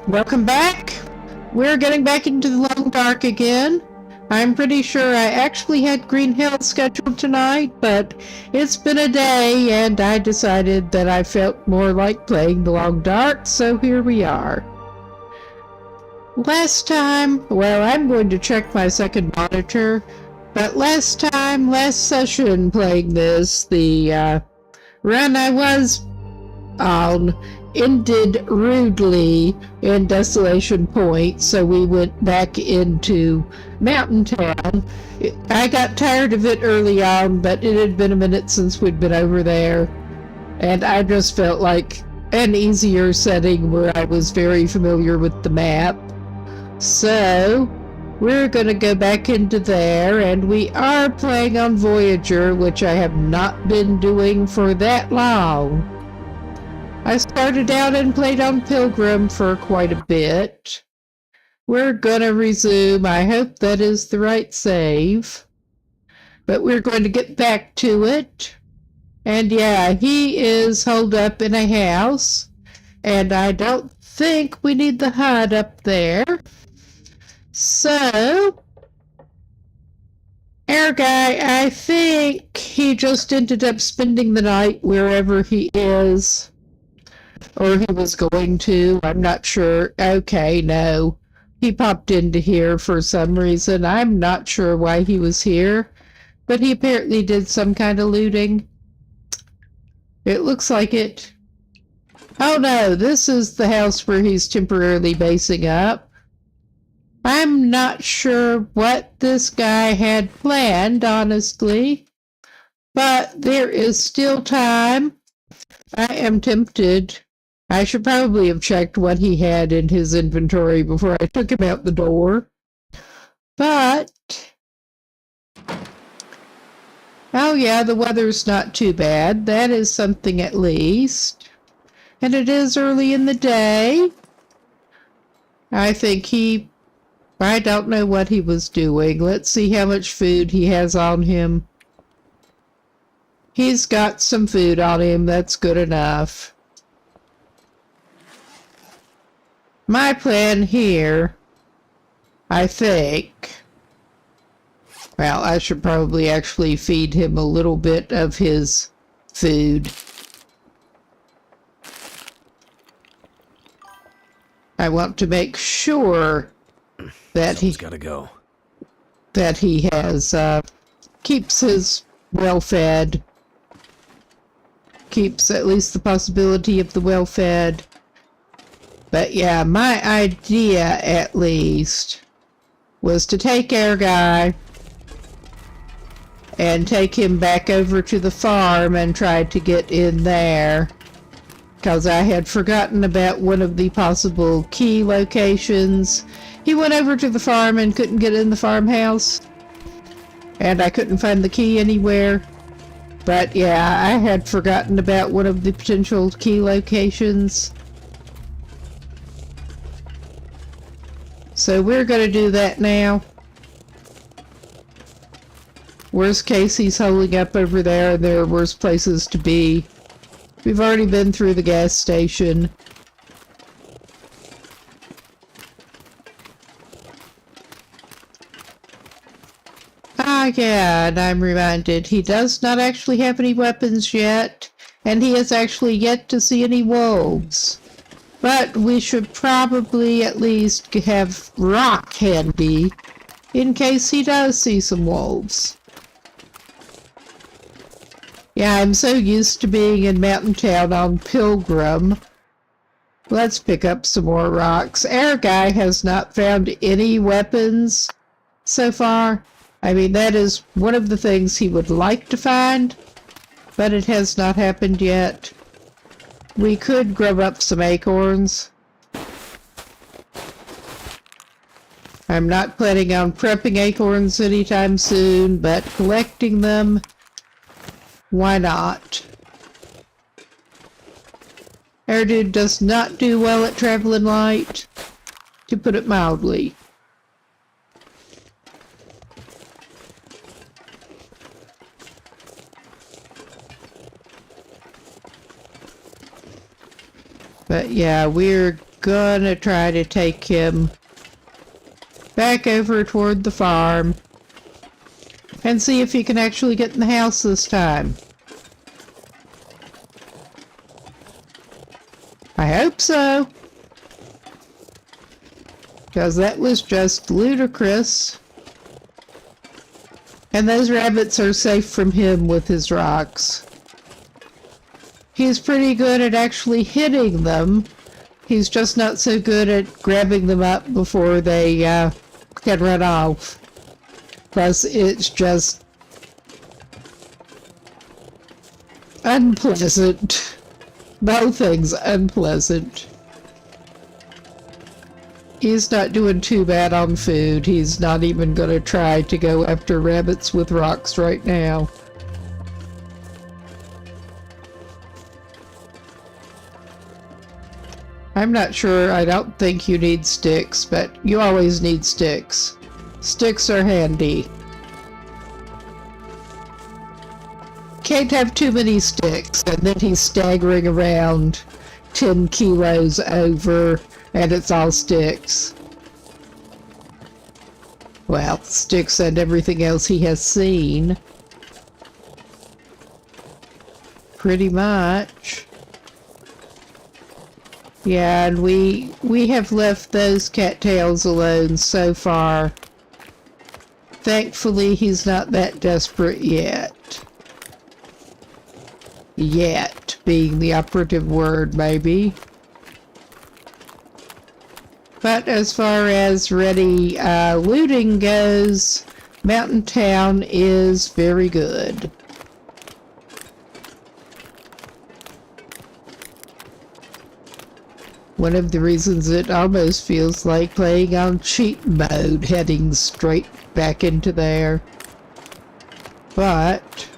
Welcome back. We're getting back into the long dark again. I'm pretty sure I actually had Green Hill scheduled tonight, but it's been a day and I decided that I felt more like playing the long dark, so here we are. Last time, well, I'm going to check my second monitor, but last session playing this, the run I was on ended rudely in Desolation Point, so we went back into Mountain Town. I got tired of it early on, but it had been a minute since we'd been over there, and I just felt like an easier setting where I was very familiar with the map. So we're going to go back into there, and we are playing on Voyageur, which I have not been doing for that long. I started out and played on Pilgrim for quite a bit. We're gonna resume. I hope that is the right save. But we're going to get back to it. And yeah, he is holed up in a house. And I don't think we need the HUD up there. So, our guy, I think he just ended up spending the night wherever he is. Or he was going to, I'm not sure. Okay, no. He popped into here for some reason. I'm not sure why he was here, but he apparently did some kind of looting. It looks like it. Oh no, this is the house where he's temporarily basing up. I'm not sure what this guy had planned, honestly, but there is still time. I am tempted. I should probably have checked what he had in his inventory before I took him out the door. But, oh yeah, the weather's not too bad. That is something at least. And it is early in the day. I think I don't know what he was doing. Let's see how much food he has on him. He's got some food on him. That's good enough. My plan here, I think, well, I should probably actually feed him a little bit of his food. I want to make sure that Someone's gotta go. That he has, keeps his well-fed, keeps at least the possibility of the well-fed. But yeah, my idea, at least, was to take our guy and take him back over to the farm and try to get in there. Because I had forgotten about one of the possible key locations. He went over to the farm and couldn't get in the farmhouse. And I couldn't find the key anywhere. But yeah, I had forgotten about one of the potential key locations. So we're going to do that now. Worst case, he's holding up over there, and there are worse places to be. We've already been through the gas station. Ah, yeah, and I'm reminded he does not actually have any weapons yet, and he has actually yet to see any wolves. But we should probably at least have rock handy in case he does see some wolves. Yeah, I'm so used to being in Mountain Town on Pilgrim. Let's pick up some more rocks. Our guy has not found any weapons so far. I mean, that is one of the things he would like to find, but it has not happened yet. We could grub up some acorns. I'm not planning on prepping acorns anytime soon, but collecting them, why not? Our dude does not do well at traveling light, to put it mildly. But yeah, we're gonna try to take him back over toward the farm and see if he can actually get in the house this time. I hope so. Because that was just ludicrous. And those rabbits are safe from him with his rocks. He's pretty good at actually hitting them. He's just not so good at grabbing them up before they can run off. Plus, it's just unpleasant. Both things unpleasant. He's not doing too bad on food. He's not even going to try to go after rabbits with rocks right now. I'm not sure. I don't think you need sticks, but you always need sticks. Sticks are handy. Can't have too many sticks, and then he's staggering around 10 kilos over, and it's all sticks. Well, sticks and everything else he has seen. Pretty much. Yeah, and we have left those cattails alone so far. Thankfully, he's not that desperate yet. Yet being the operative word, maybe. But as far as ready looting goes, Mountain Town is very good. One of the reasons it almost feels like playing on cheat mode, heading straight back into there. But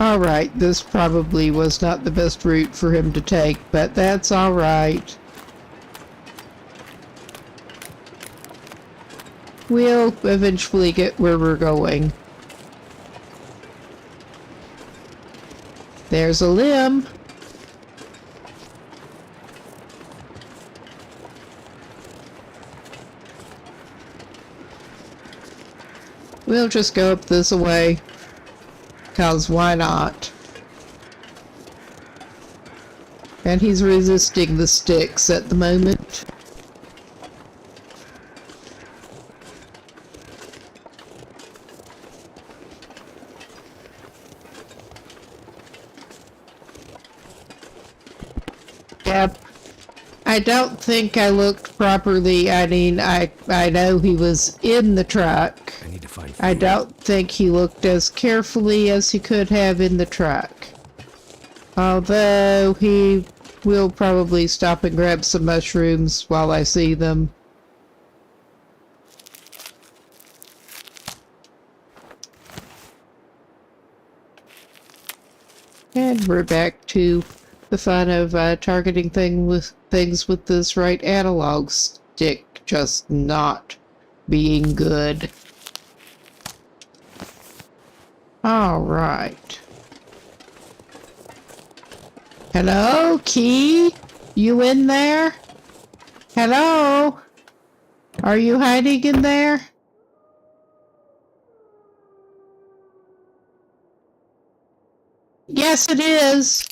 alright, this probably was not the best route for him to take, but that's alright. We'll eventually get where we're going. There's a limb. We'll just go up this way. 'Cause why not? And he's resisting the sticks at the moment. Yep. I don't think I looked properly. I mean, I know he was in the truck. I need to find food. I don't think he looked as carefully as he could have in the truck. Although he will probably stop and grab some mushrooms while I see them. And we're back to the fun of targeting things with this right analog stick just not being good. All right. Hello, Key? You in there? Hello? Are you hiding in there? Yes, it is.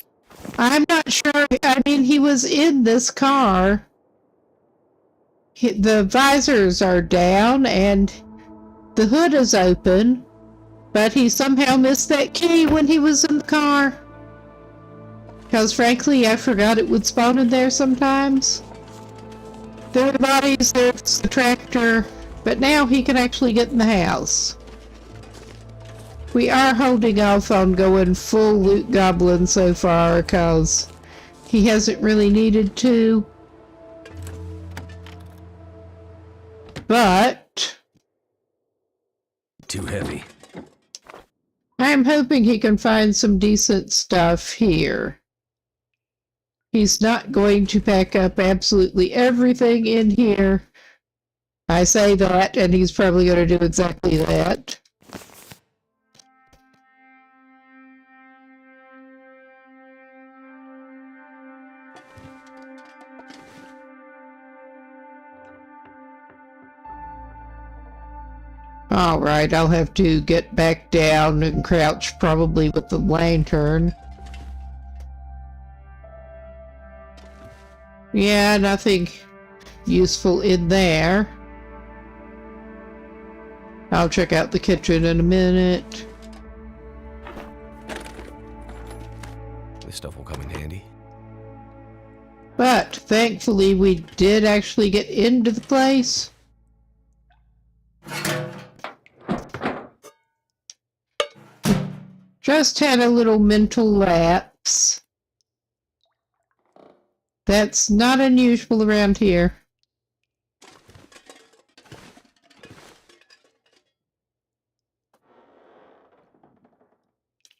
I'm not sure. I mean, he was in this car. The visors are down and the hood is open, but he somehow missed that key when he was in the car. Because frankly, I forgot it would spawn in there sometimes. There are the bodies, there's the tractor, but now he can actually get in the house. We are holding off on going full loot goblin so far, because he hasn't really needed to. But Too heavy. I'm hoping he can find some decent stuff here. He's not going to pack up absolutely everything in here. I say that, and he's probably going to do exactly that. Alright, I'll have to get back down and crouch probably with the lantern. Yeah, nothing useful in there. I'll check out the kitchen in a minute. This stuff will come in handy. But thankfully we did actually get into the place. Just had a little mental lapse. That's not unusual around here.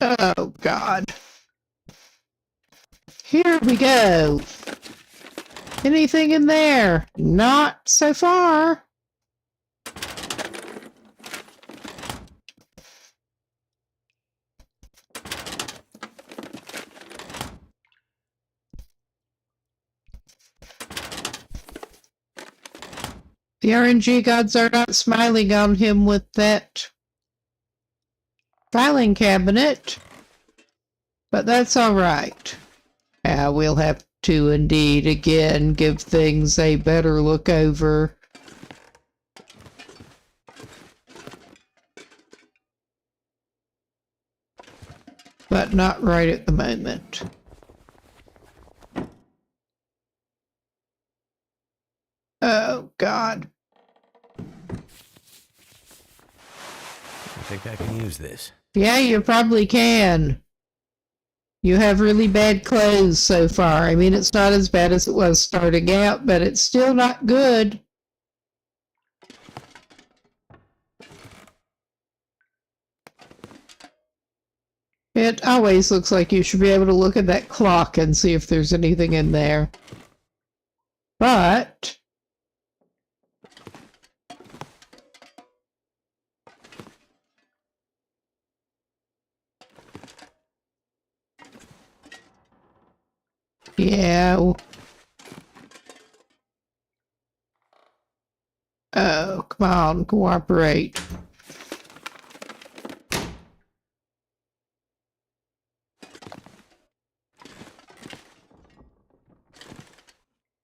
Oh, God. Here we go. Anything in there? Not so far. The RNG gods are not smiling on him with that filing cabinet, but that's all right. We'll have to indeed again give things a better look over. But not right at the moment. Oh, God. I think I can use this. Yeah, you probably can. You have really bad clothes so far. I mean, it's not as bad as it was starting out, but it's still not good. It always looks like you should be able to look at that clock and see if there's anything in there. But yeah. Oh, come on, cooperate.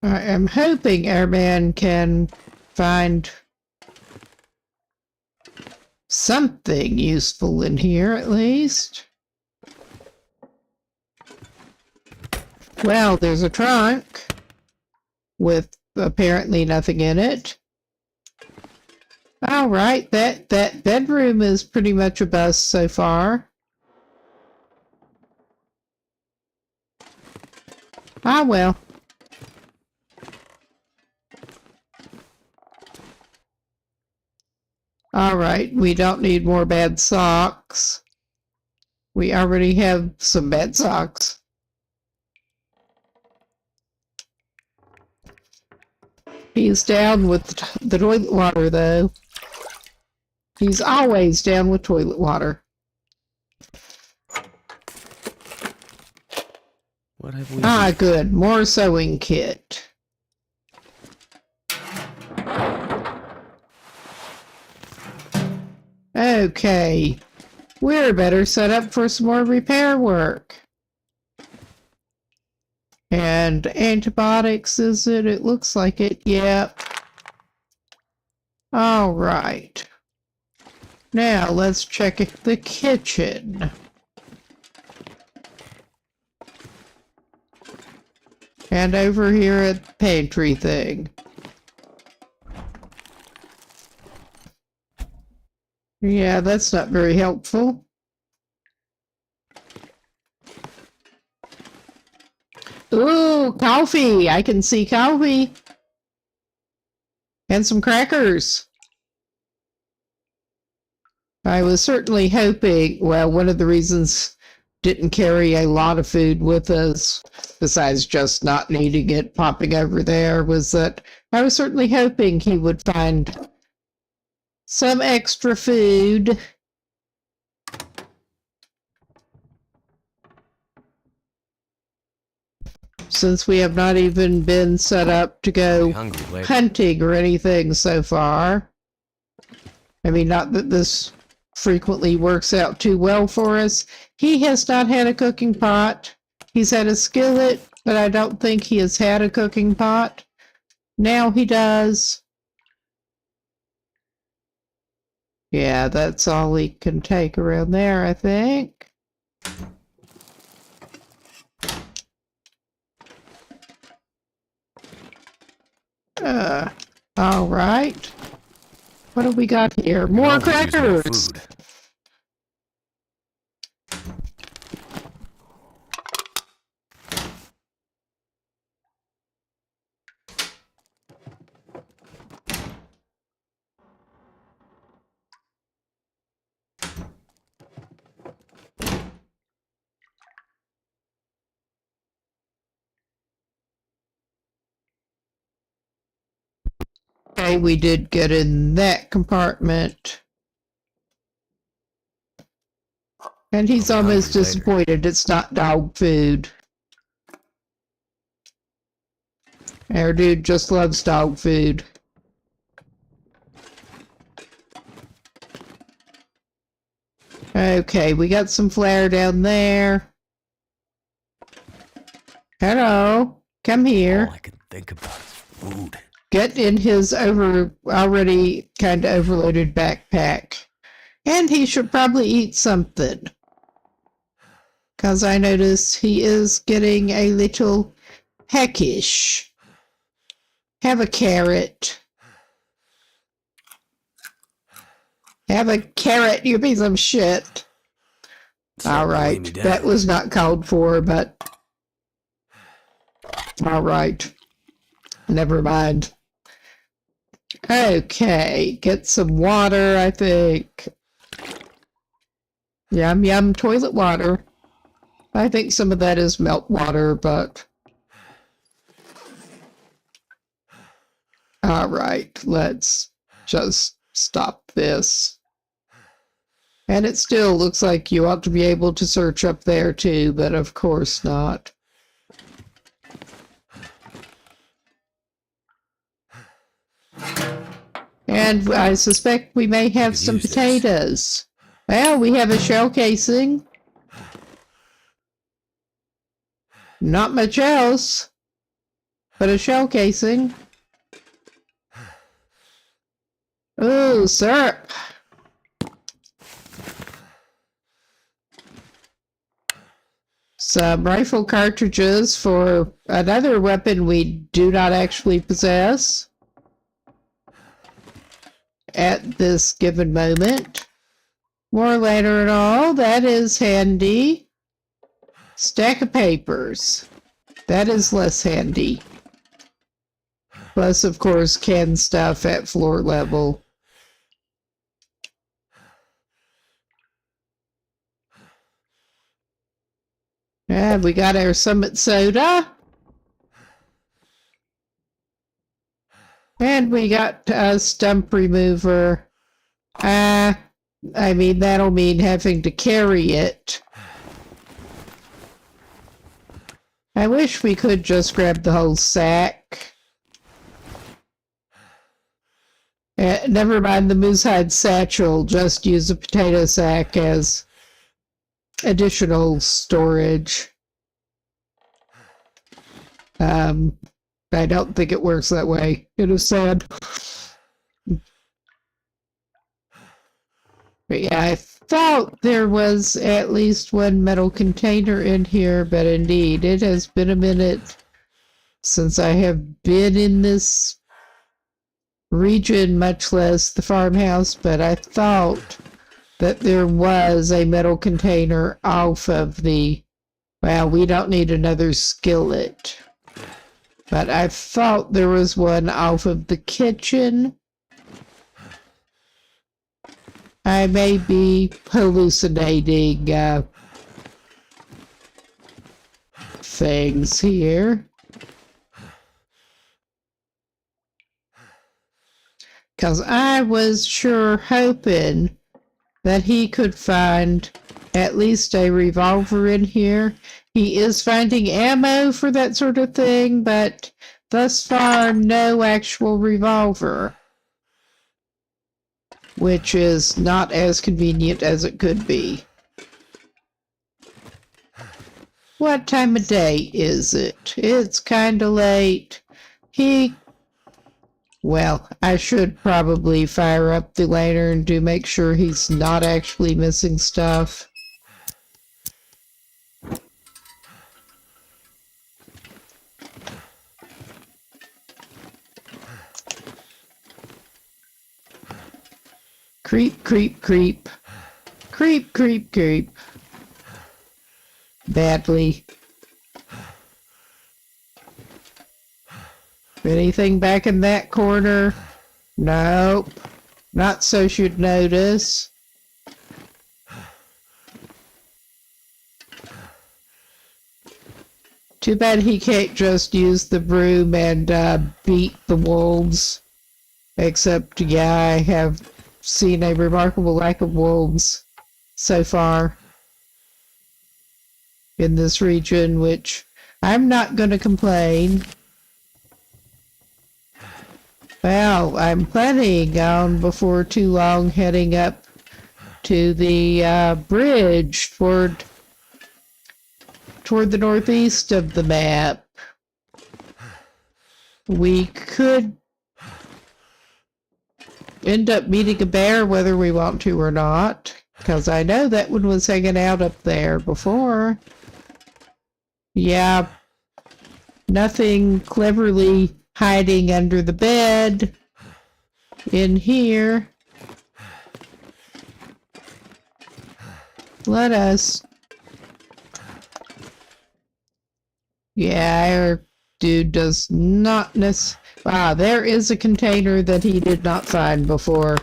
I am hoping Airman can find something useful in here, at least. Well, there's a trunk with apparently nothing in it. All right, that bedroom is pretty much a bust so far. Ah, well. All right, we don't need more bad socks. We already have some bad socks. He's down with the toilet water, though. He's always down with toilet water. What have we? Ah, good. More sewing kit. Okay. We're better set up for some more repair work. And antibiotics, is it? It looks like it. Yep. All right. Now let's check the kitchen. And over here at the pantry thing. Yeah, that's not very helpful. Ooh, coffee! I can see coffee. And some crackers. I was certainly hoping, well, one of the reasons didn't carry a lot of food with us, besides just not needing it popping over there, was that I was certainly hoping he would find some extra food. Since we have not even been set up to go hunting or anything so far. I mean, not that this frequently works out too well for us. He has not had a cooking pot. He's had a skillet, but I don't think he has had a cooking pot. Now he does. Yeah, that's all he can take around there, I think. All right. What have we got here? More crackers! Okay, we did get in that compartment. And he's almost disappointed it's not dog food. Our dude just loves dog food. Okay, we got some flour down there. Hello, come here. All I can think about is food. Get in his already kind of overloaded backpack. And he should probably eat something. Because I notice he is getting a little peckish. Have a carrot. Have a carrot, you piece of shit. Alright, that was not called for, but... Alright. Never mind. Okay, get some water, I think. Yum, yum, toilet water. I think some of that is melt water, but... Alright, let's just stop this. And it still looks like you ought to be able to search up there too, but of course not. And I suspect we may have some potatoes. Well, we have a shell casing. Not much else, but a shell casing. Ooh, syrup. Some rifle cartridges for another weapon we do not actually possess at this given moment. More later and all, that is handy. Stack of papers. That is less handy. Plus, of course, canned stuff at floor level. And we got our Summit soda. And we got a stump remover. I mean, that'll mean having to carry it. I wish we could just grab the whole sack. Never mind the moose hide satchel, just use a potato sack as additional storage. I don't think it works that way. It is sad. But yeah, I thought there was at least one metal container in here, but indeed, it has been a minute since I have been in this region, much less the farmhouse, but I thought that there was a metal container off of the... Well, we don't need another skillet. But I thought there was one off of the kitchen. I may be hallucinating things here. Because I was sure hoping that he could find at least a revolver in here. He is finding ammo for that sort of thing, but thus far, no actual revolver. which is not as convenient as it could be. What time of day is it? It's kinda late. Well, I should probably fire up the lantern to make sure he's not actually missing stuff. Creep, creep, creep. Creep, creep, creep. Badly. Anything back in that corner? Nope. Not so you'd notice. Too bad he can't just use the broom and beat the wolves. Except, yeah, I have seen a remarkable lack of wolves so far in this region, which I'm not going to complain. Well, I'm planning on before too long heading up to the bridge toward the northeast of the map. We could end up meeting a bear whether we want to or not, because I know that one was hanging out up there before. Yeah, nothing cleverly hiding under the bed in here. Let us. Yeah, our dude does not Ah, there is a container that he did not find before.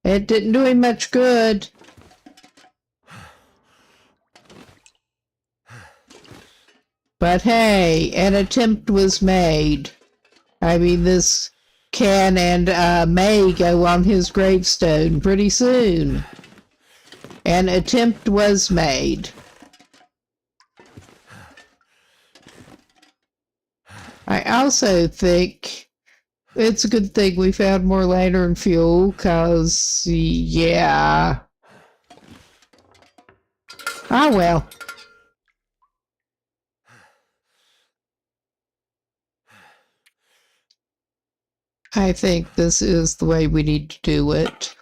It didn't do him much good. But hey, an attempt was made. I mean, this can and may go on his gravestone pretty soon. An attempt was made. I also think it's a good thing we found more lantern fuel, cause, yeah. Ah, well. I think this is the way we need to do it.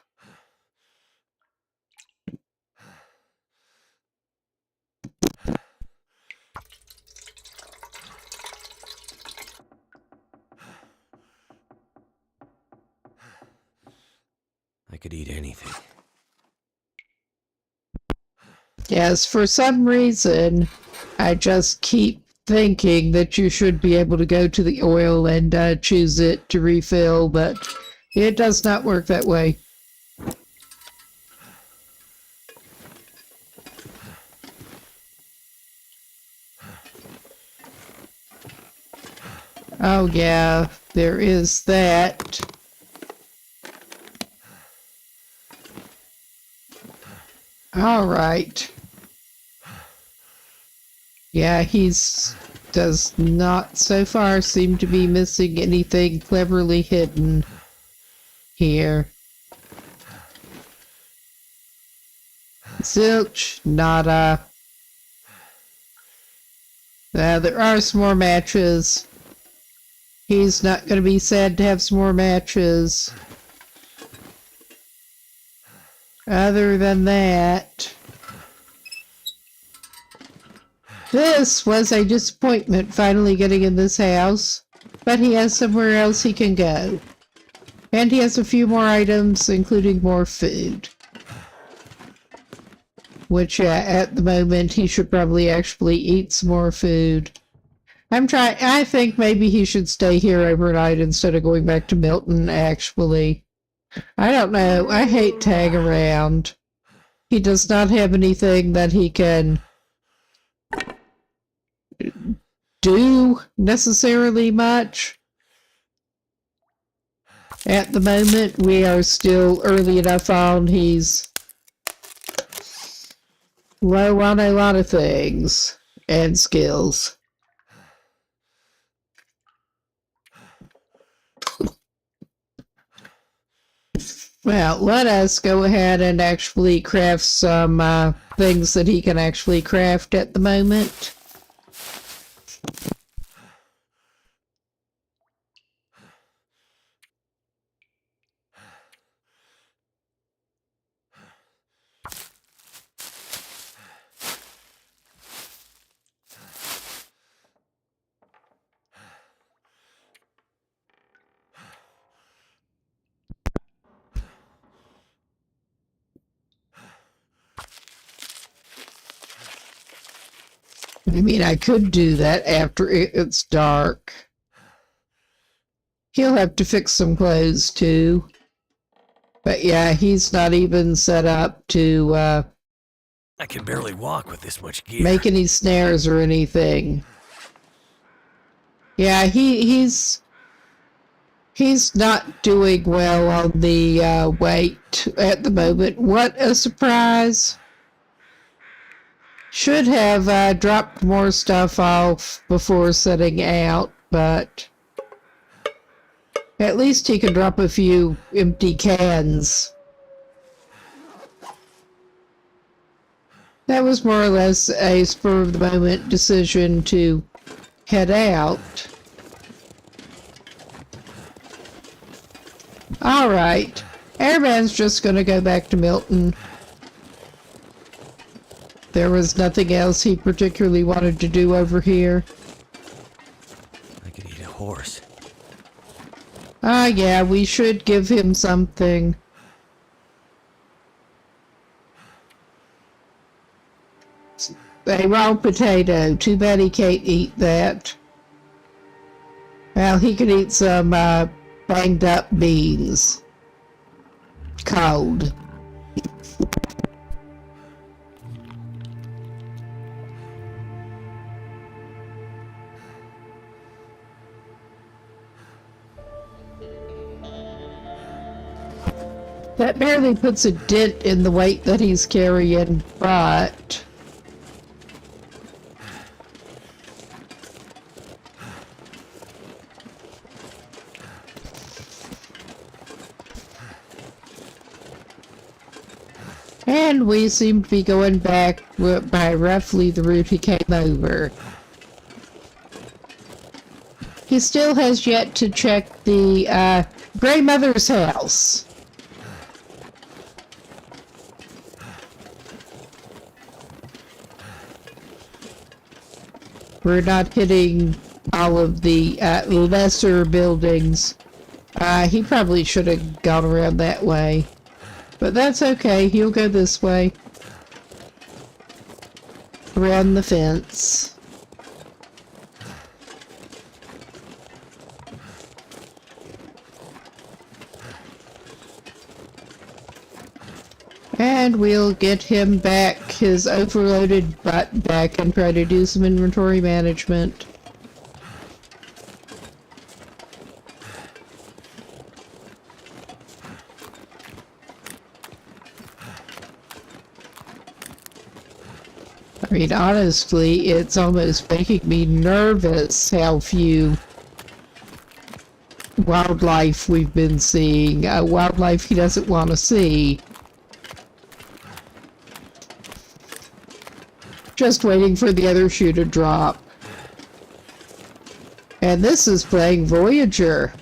I could eat anything. Yes, for some reason, I just keep thinking that you should be able to go to the oil and choose it to refill, but it does not work that way. Oh yeah, there is that. All right. Yeah, does not so far seem to be missing anything cleverly hidden here. Zilch, nada. There are some more matches. He's not going to be sad to have some more matches. Other than that, this was a disappointment finally getting in this house, but he has somewhere else he can go. And he has a few more items, including more food. Which, at the moment, he should probably actually eat some more food. I think maybe he should stay here overnight instead of going back to Milton, actually. I don't know. I hate tag around. He does not have anything that he can do necessarily much. At the moment, we are still early enough on. He's low on a lot of things and skills. Well, let us go ahead and actually craft some things that he can actually craft at the moment. I mean, I could do that after it's dark. He'll have to fix some clothes too. But yeah, he's not even set up to I can barely walk with this much gear. make any snares or anything. Yeah, he's not doing well on the weight at the moment. What a surprise. Should have dropped more stuff off before setting out, but at least he can drop a few empty cans. That was more or less a spur-of-the-moment decision to head out. Alright, Airman's just gonna go back to Milton. There was nothing else he particularly wanted to do over here. I could eat a horse. Yeah, we should give him something. A raw potato. Too bad he can't eat that. Well, he could eat some banged up beans. Cold. That barely puts a dent in the weight that he's carrying, but and we seem to be going back by roughly the route he came over. He still has yet to check the Grey Mother's house. We're not hitting all of the lesser buildings. He probably should have gone around that way. But that's okay, he'll go this way. Around the fence. And we'll get him back his overloaded butt back and try to do some inventory management. I mean, honestly, it's almost making me nervous how few wildlife we've been seeing. Wildlife he doesn't want to see. Just waiting for the other shoe to drop. And this is playing Voyageur.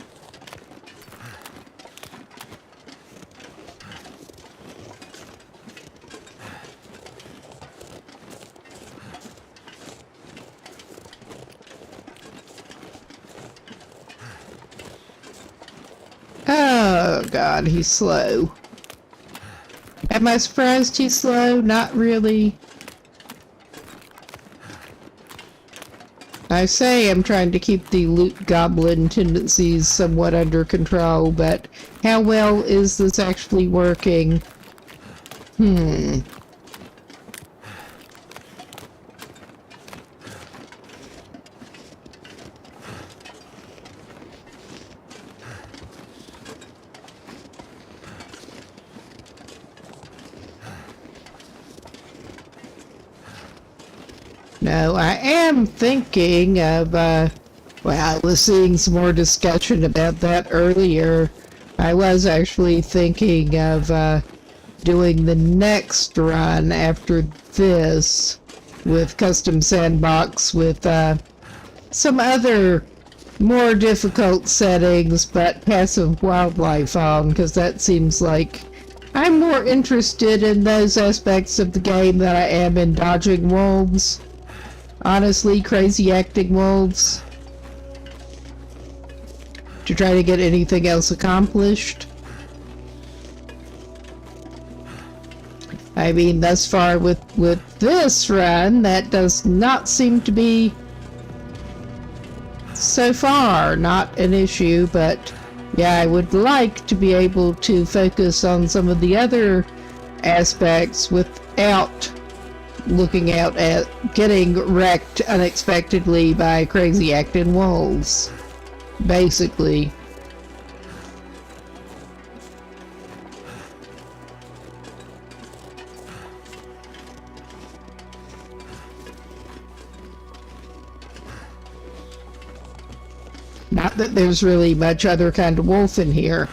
Oh god, he's slow. Am I surprised he's slow? Not really. I say I'm trying to keep the loot goblin tendencies somewhat under control, but how well is this actually working? No, I am thinking of, well, I was seeing some more discussion about that earlier, I was actually thinking of doing the next run after this with custom sandbox with some other more difficult settings but passive wildlife on, because that seems like I'm more interested in those aspects of the game than I am in dodging wolves. Honestly, crazy acting wolves. To try to get anything else accomplished. I mean, thus far with this run, that does not seem to be so far not an issue, but yeah, I would like to be able to focus on some of the other aspects without looking out at getting wrecked unexpectedly by crazy acting wolves. Basically. Not that there's really much other kind of wolf in here.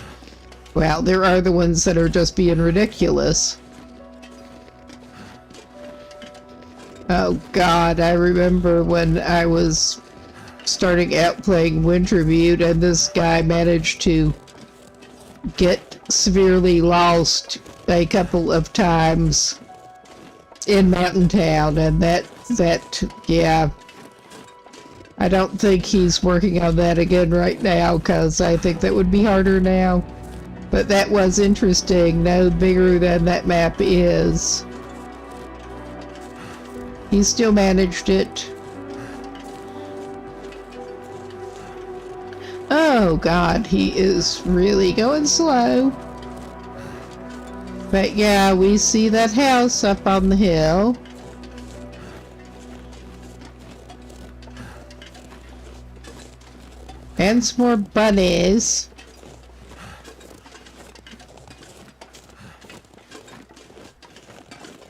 Well, there are the ones that are just being ridiculous. Oh God, I remember when I was starting out playing Wintermute and this guy managed to get severely lost a couple of times in Mountain Town, and that yeah, I don't think he's working on that again right now, because I think that would be harder now. But that was interesting, no bigger than that map is. He still managed it. Oh God, he is really going slow. But yeah, we see that house up on the hill. And some more bunnies.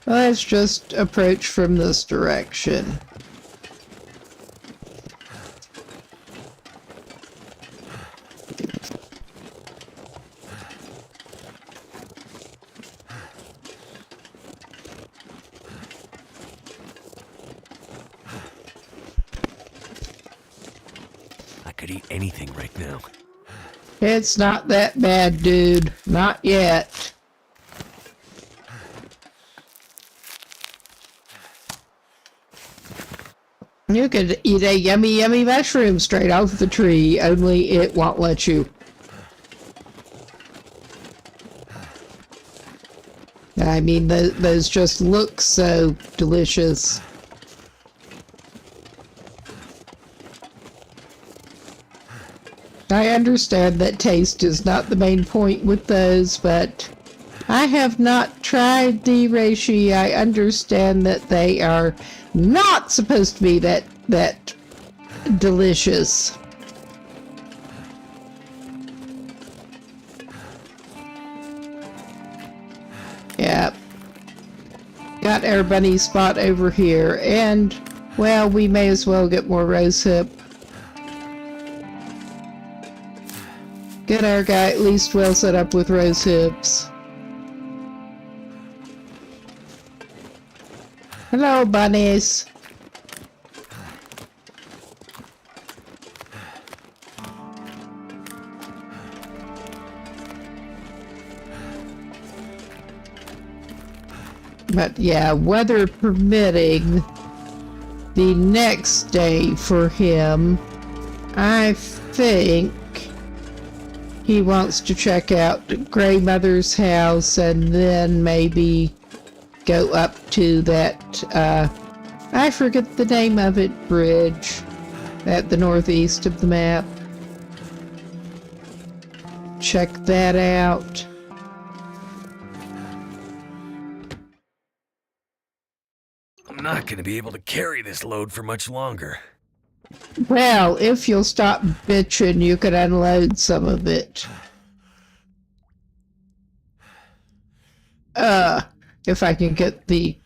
Let's just approach from this direction. I could eat anything right now. It's not that bad, dude. Not yet. You could eat a yummy, yummy mushroom straight off the tree, only it won't let you. I mean, those just look so delicious. I understand that taste is not the main point with those, but I have not tried the reishi. I understand that they are not supposed to be that delicious. Yep. Got our bunny spot over here, and, well, we may as well get more rosehip. Get our guy at least well set up with rosehips. Hello, bunnies. But yeah, weather permitting, the next day for him, I think he wants to check out Grey Mother's house and then maybe go up to that, I forget the name of it, bridge at the northeast of the map. Check that out. I'm not going to be able to carry this load for much longer. Well, if you'll stop bitching, you could unload some of it. If I can get the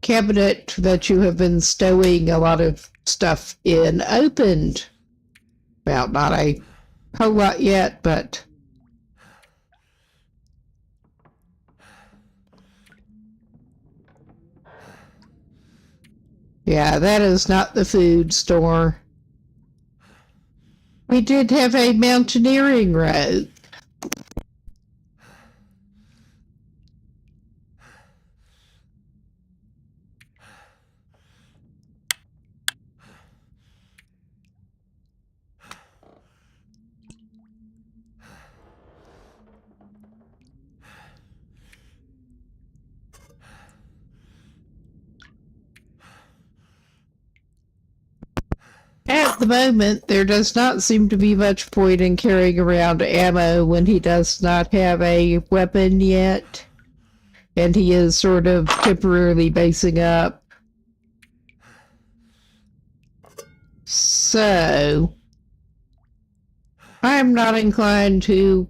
cabinet that you have been stowing a lot of stuff in opened. Well, not a whole lot yet, but Yeah, that is not the food store. We did have a mountaineering rope. At the moment, there does not seem to be much point in carrying around ammo when he does not have a weapon yet, and he is sort of temporarily basing up. So, I'm not inclined to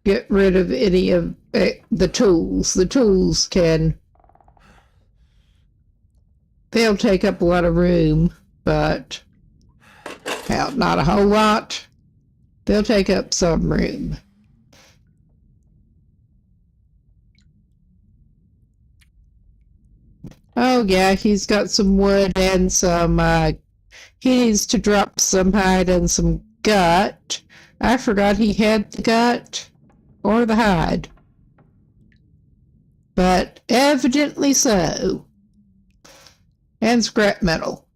get rid of any of the tools. The tools they'll take up a lot of room, but well, not a whole lot. They'll take up some room. Oh yeah, he's got some wood and some, he needs to drop some hide and some gut. I forgot he had the gut or the hide. But evidently so. And scrap metal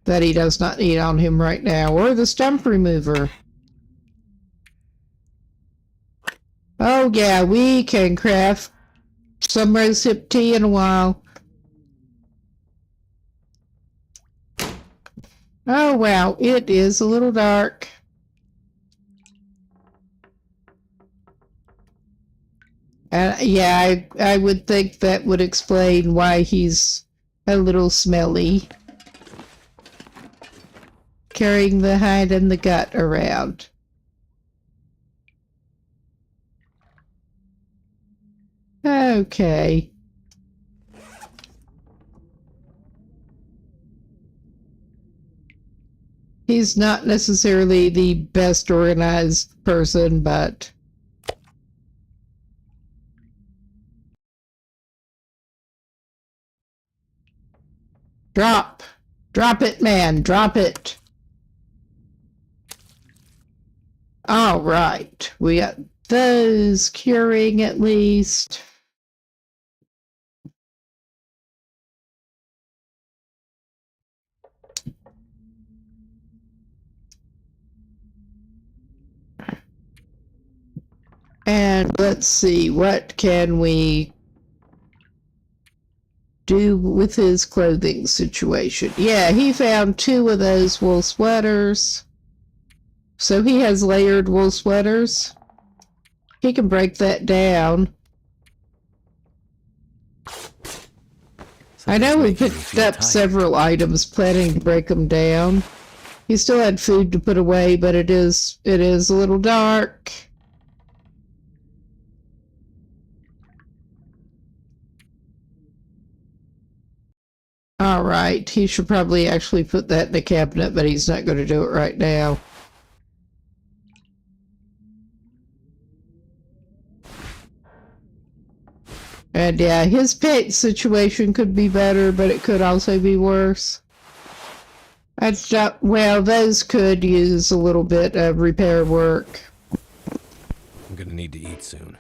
that he does not need on him right now, or the stump remover. Oh yeah, we can craft some rosehip tea in a while. Oh wow, it is a little dark. Yeah, I would think that would explain why he's a little smelly. Carrying the hide and the gut around. Okay. He's not necessarily the best organized person, but drop. Drop it, man. Drop it. All right. We got those curing at least. And let's see, what can we do with his clothing situation? Yeah, he found 2 of those wool sweaters. So he has layered wool sweaters. He can break that down. I know we picked up several items planning to break them down. He still had food to put away, but it is a little dark. All right, he should probably actually put that in the cabinet, but he's not going to do it right now. And yeah, his pet situation could be better, but it could also be worse. Well, those could use a little bit of repair work. I'm gonna need to eat soon.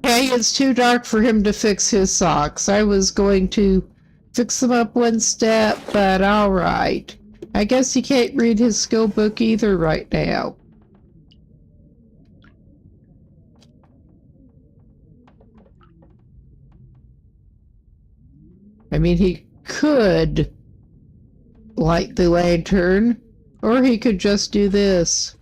Okay, it's too dark for him to fix his socks. I was going to fix them up one step, but alright. I guess he can't read his skill book either right now. I mean, he could light the lantern, or he could just do this.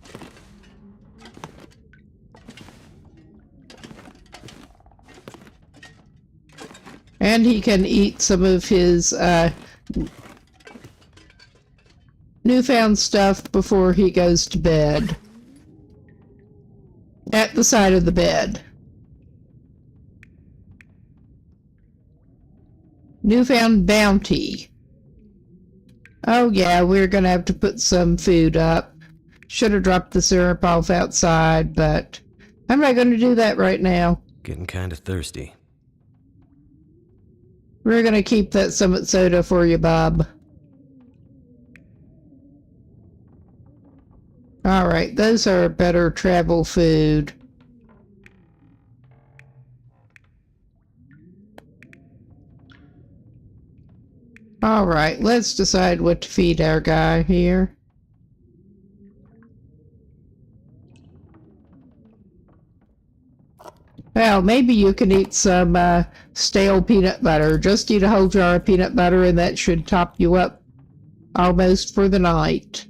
And he can eat some of his newfound stuff before he goes to bed. At the side of the bed. Newfound bounty. Oh yeah, we're gonna have to put some food up. Should have dropped the syrup off outside, but I'm not gonna do that right now. Getting kind of thirsty. We're gonna keep that Summit soda for you, Bob. Alright, those are better travel food. Alright, let's decide what to feed our guy here. Well, maybe you can eat some stale peanut butter. Just eat a whole jar of peanut butter and that should top you up almost for the night.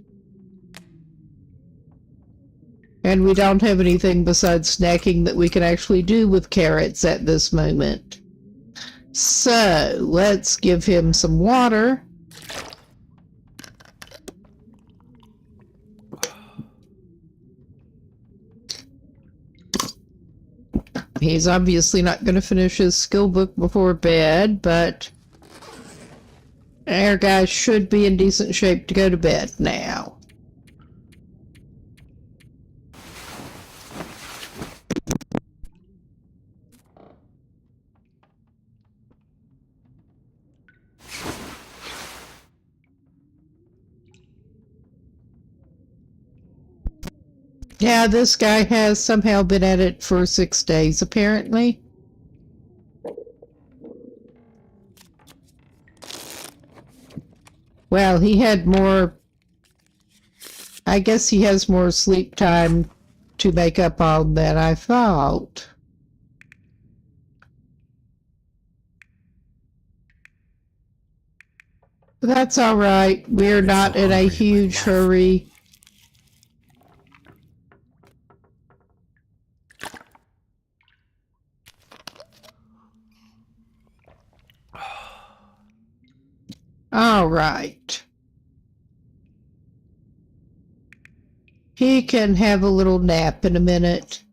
And we don't have anything besides snacking that we can actually do with carrots at this moment. So, let's give him some water. He's obviously not going to finish his skill book before bed, but our guy should be in decent shape to go to bed now. Yeah, this guy has somehow been at it for 6 days, apparently. Well, he had more... I guess he has more sleep time to make up on than I thought. That's alright. We're not in a huge hurry. All right. He can have a little nap in a minute.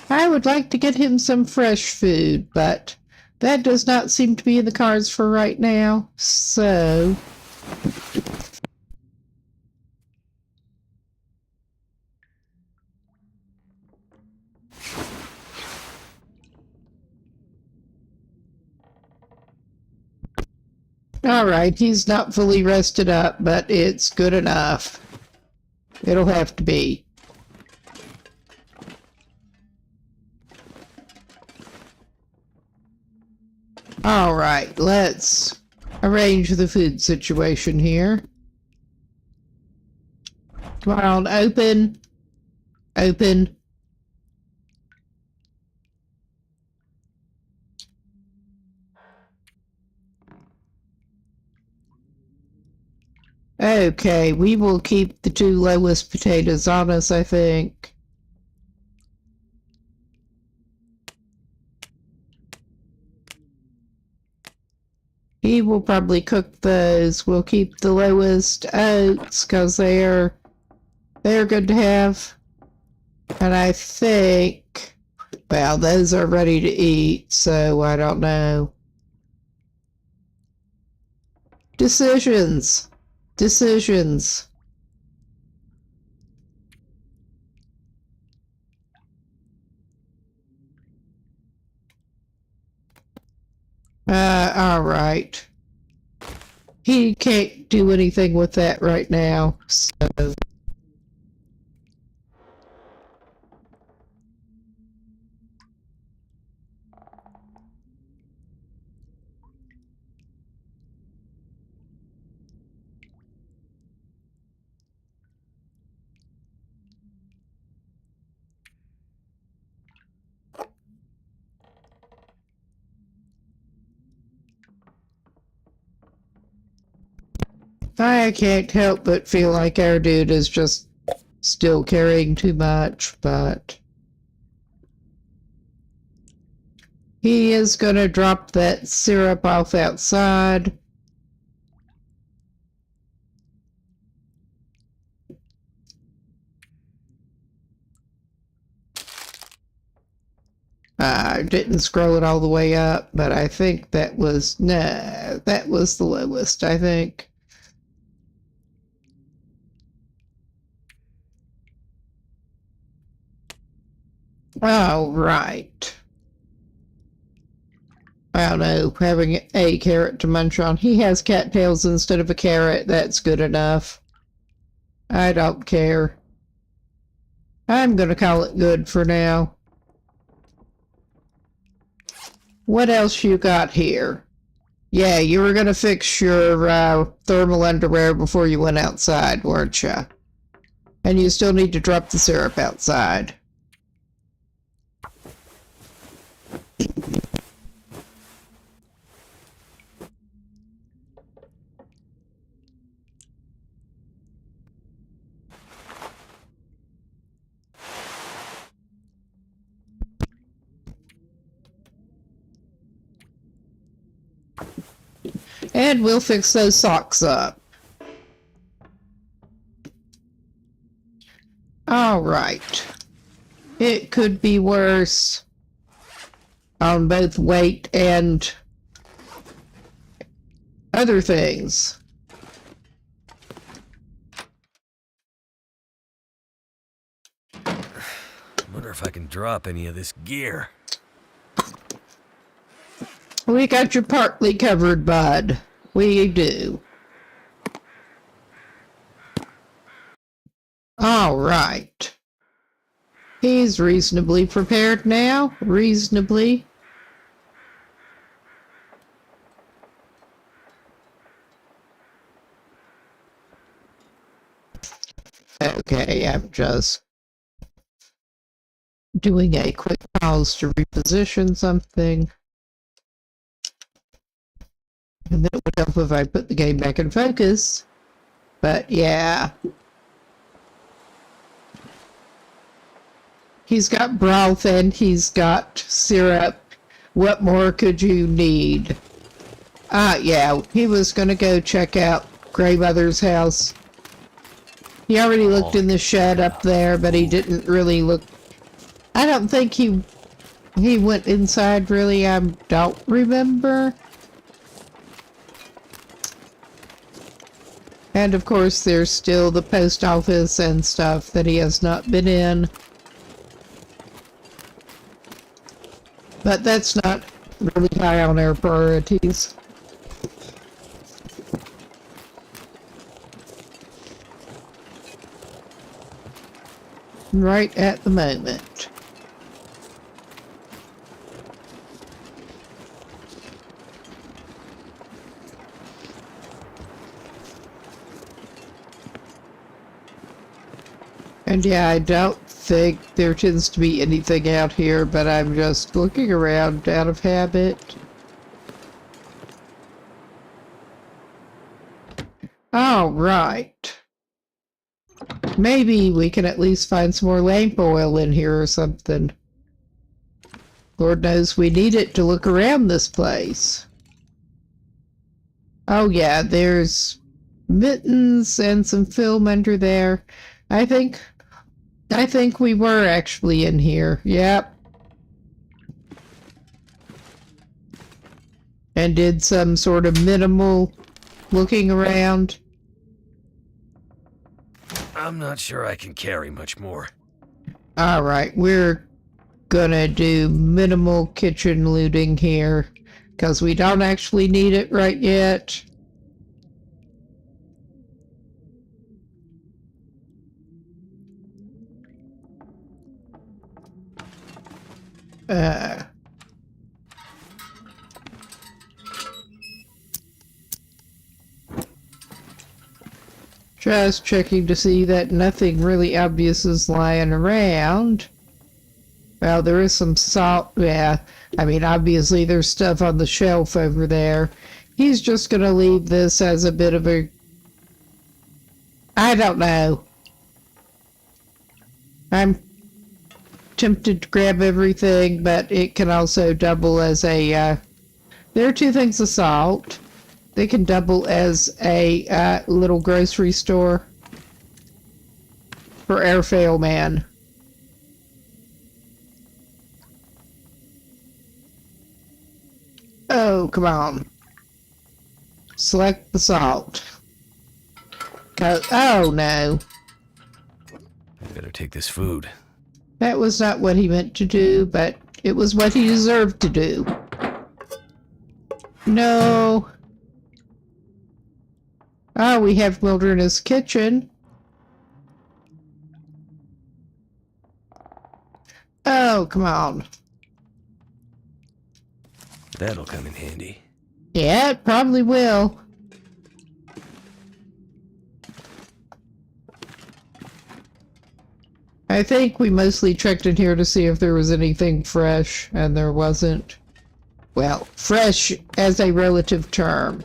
I would like to get him some fresh food, but that does not seem to be in the cards for right now, so... Alright, he's not fully rested up, but it's good enough. It'll have to be. Alright, let's arrange the food situation here. Come on, open. Open. Okay, we will keep the 2 lowest potatoes on us, I think. He will probably cook those. We'll keep the lowest oats, because they're good to have. And I think, well, those are ready to eat, so I don't know. Decisions. Decisions. All right. He can't do anything with that right now, so... I can't help but feel like our dude is just Still carrying too much, but he is going to drop that syrup off outside. I didn't scroll it all the way up, but I think that was the lowest, I think. All right. I don't know, having a carrot to munch on. He has cattails instead of a carrot. That's good enough. I don't care. I'm going to call it good for now. What else you got here? Yeah, you were going to fix your thermal underwear before you went outside, weren't you? And you still need to drop the syrup outside. And we'll fix those socks up. All right. It could be worse on both weight and other things. Wonder if I can drop any of this gear. We got you partly covered, bud. We do. All right. He's reasonably prepared now. Reasonably. Okay, I'm just doing a quick pause to reposition something. And then it would help if I put the game back in focus. But yeah. He's got broth and he's got syrup. What more could you need? Yeah, he was going to go check out Grandmother's house. He already looked in the shed up there, but he didn't really look. I don't think he went inside really. I don't remember. And of course, there's still the post office and stuff that he has not been in. But that's not really high on our priorities. Right at the moment. And yeah, I don't think there tends to be anything out here, but I'm just looking around out of habit. All right. Maybe we can at least find some more lamp oil in here or something. Lord knows we need it to look around this place. Oh yeah, there's mittens and some film under there. I think we were actually in here. Yep. And did some sort of minimal looking around. I'm not sure I can carry much more. Alright, we're gonna do minimal kitchen looting here, because we don't actually need it right yet. Just checking to see that nothing really obvious is lying around. Well, there is some salt. Yeah, I mean, obviously there's stuff on the shelf over there. He's just gonna leave this as a bit of a... I don't know. I'm tempted to grab everything, but it can also double as a, there are two things of salt. They can double as a little grocery store for Airfail Man. Oh, come on. Select the salt. Oh, no. Better take this food. That was not what he meant to do, but it was what he deserved to do. No. Oh, we have Wilderness Kitchen. Oh, come on. That'll come in handy. Yeah, it probably will. I think we mostly checked in here to see if there was anything fresh, and there wasn't. Well, fresh as a relative term.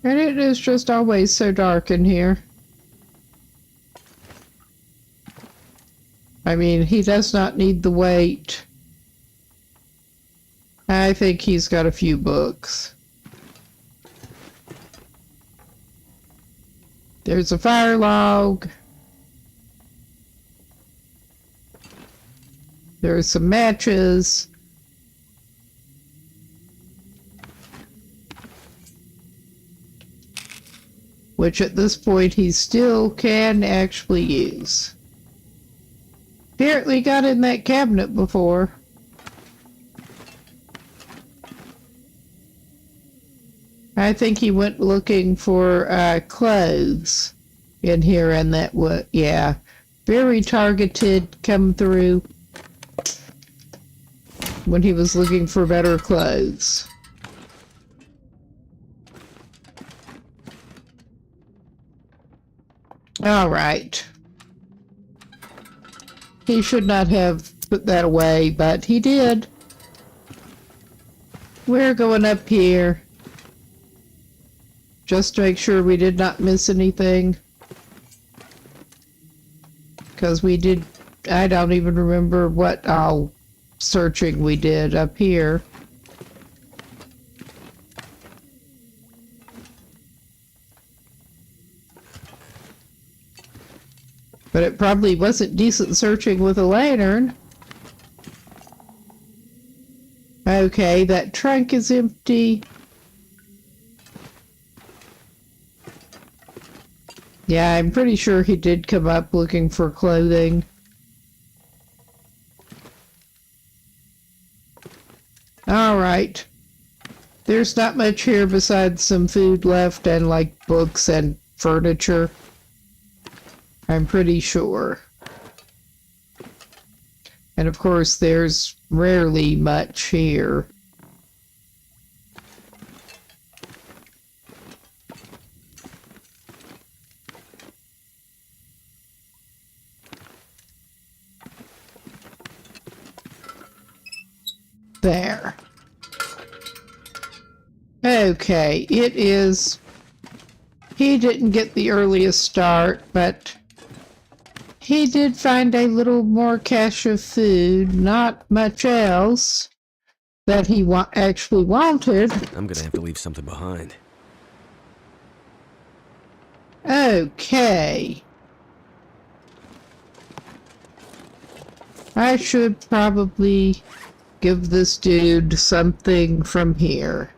And it is just always so dark in here. I mean, he does not need the weight. I think he's got a few books. There's a fire log. There's some matches. Which at this point he still can actually use. Apparently got in that cabinet before. I think he went looking for clothes in here, and that was, yeah, very targeted come through when he was looking for better clothes. All right. He should not have put that away, but he did. We're going up here just to make sure we did not miss anything. Because we did, I don't even remember what all searching we did up here. But it probably wasn't decent searching with a lantern. Okay, that trunk is empty. Yeah, I'm pretty sure he did come up looking for clothing. Alright. There's not much here besides some food left and like books and furniture. I'm pretty sure. And of course, there's rarely much here. There. Okay, it is... He didn't get the earliest start, but... he did find a little more cache of food, not much else that he actually wanted. I'm gonna have to leave something behind. Okay. I should probably give this dude something from here.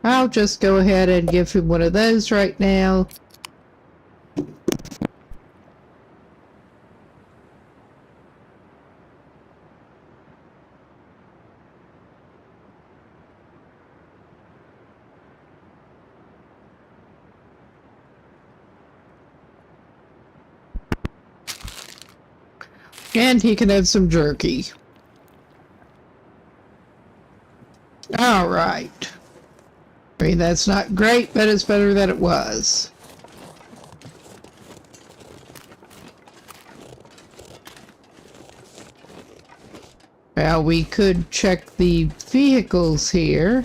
I'll just go ahead and give him one of those right now. And he can have some jerky. Alright. I mean, that's not great, but it's better than it was. Well, we could check the vehicles here.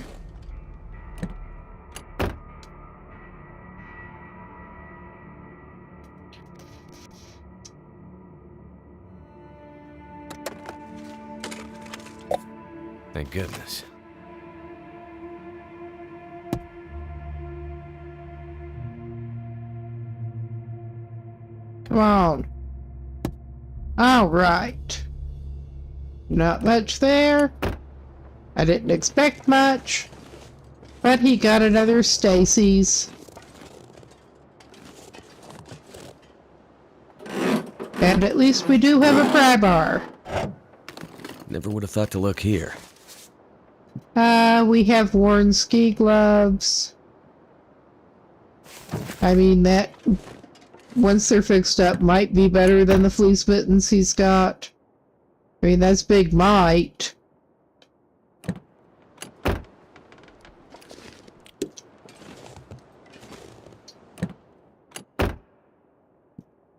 Thank goodness. Come on. All right. Not much there. I didn't expect much. But he got another Stacy's. And at least we do have a pry bar. Never would have thought to look here. We have worn ski gloves. I mean, that, once they're fixed up, might be better than the fleece mittens he's got. I mean, that's big might.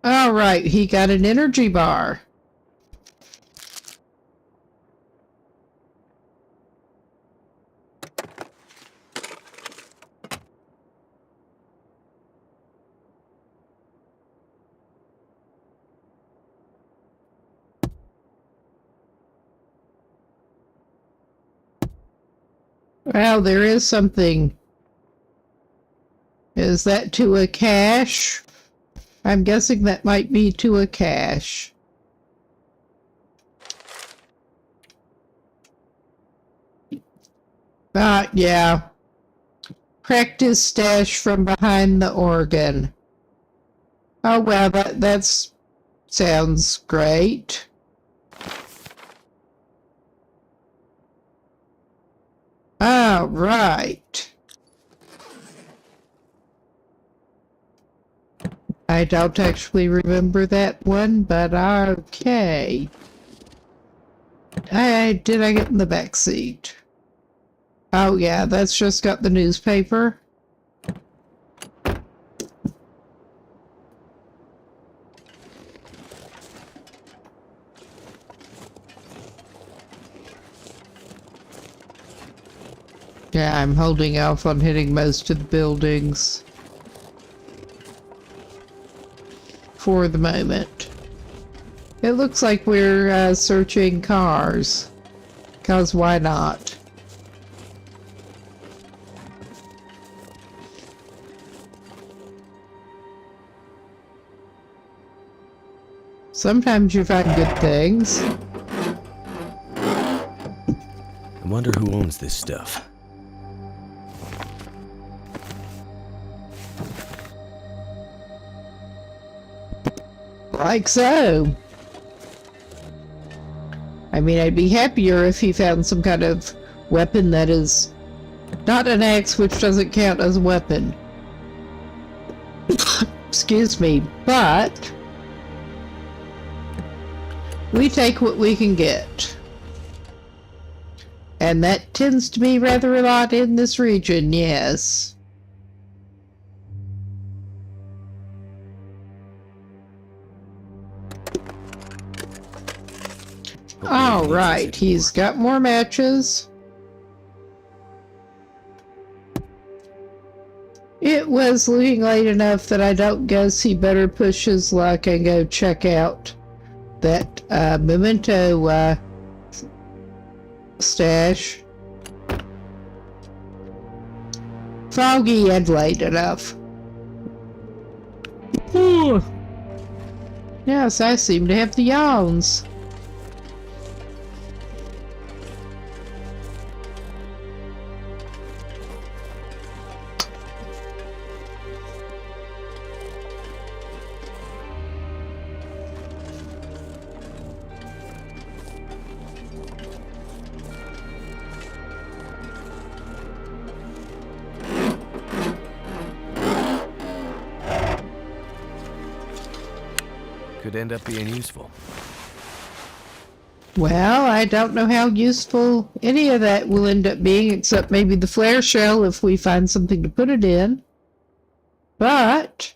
All right, he got an energy bar. Well, there is something. Is that to a cache? I'm guessing that might be to a cache. Yeah. Practice stash from behind the organ. Oh, well, that's sounds great. All right. I don't actually remember that one, but okay. Did I get in the back seat? Oh yeah, that's just got the newspaper. Yeah, I'm holding off on hitting most of the buildings for the moment. It looks like we're searching cars, 'cause why not? Sometimes you find good things. I wonder who owns this stuff. Like so. I mean, I'd be happier if he found some kind of weapon that is not an axe, which doesn't count as a weapon. Excuse me, but we take what we can get. And that tends to be rather a lot in this region, yes. All right, he's got more matches. It was looking late enough that I don't guess he better push his luck and go check out that memento stash. Foggy and late enough. Yes, I seem to have the yawns. Could end up being useful. Well, I don't know how useful any of that will end up being, except maybe the flare shell if we find something to put it in. But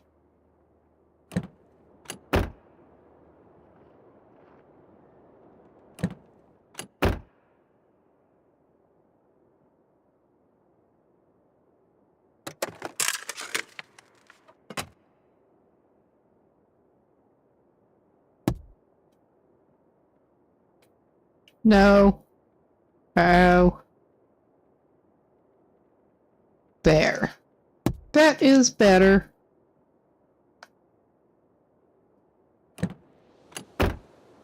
No. Oh. There. That is better.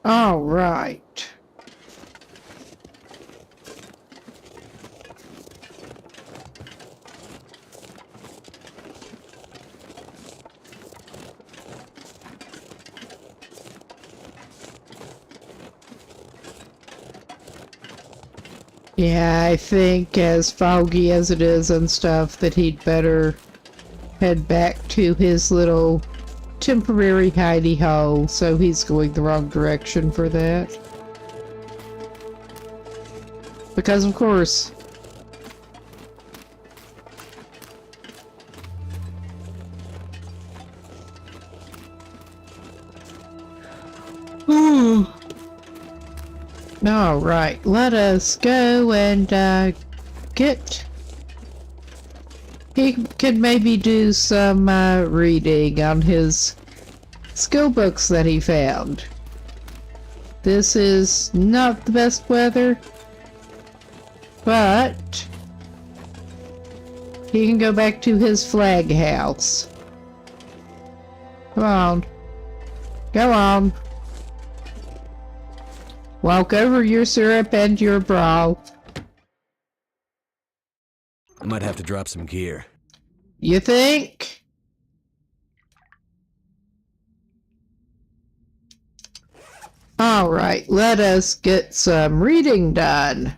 All right. Yeah, I think as foggy as it is and stuff, that he'd better head back to his little temporary hidey hole, so he's going the wrong direction for that. Because of course. Alright, let us go and get... He can maybe do some reading on his skill books that he found. This is not the best weather, but he can go back to his flag house. Come on. Go on. Walk over your syrup and your broth. I might have to drop some gear. You think? Alright, let us get some reading done,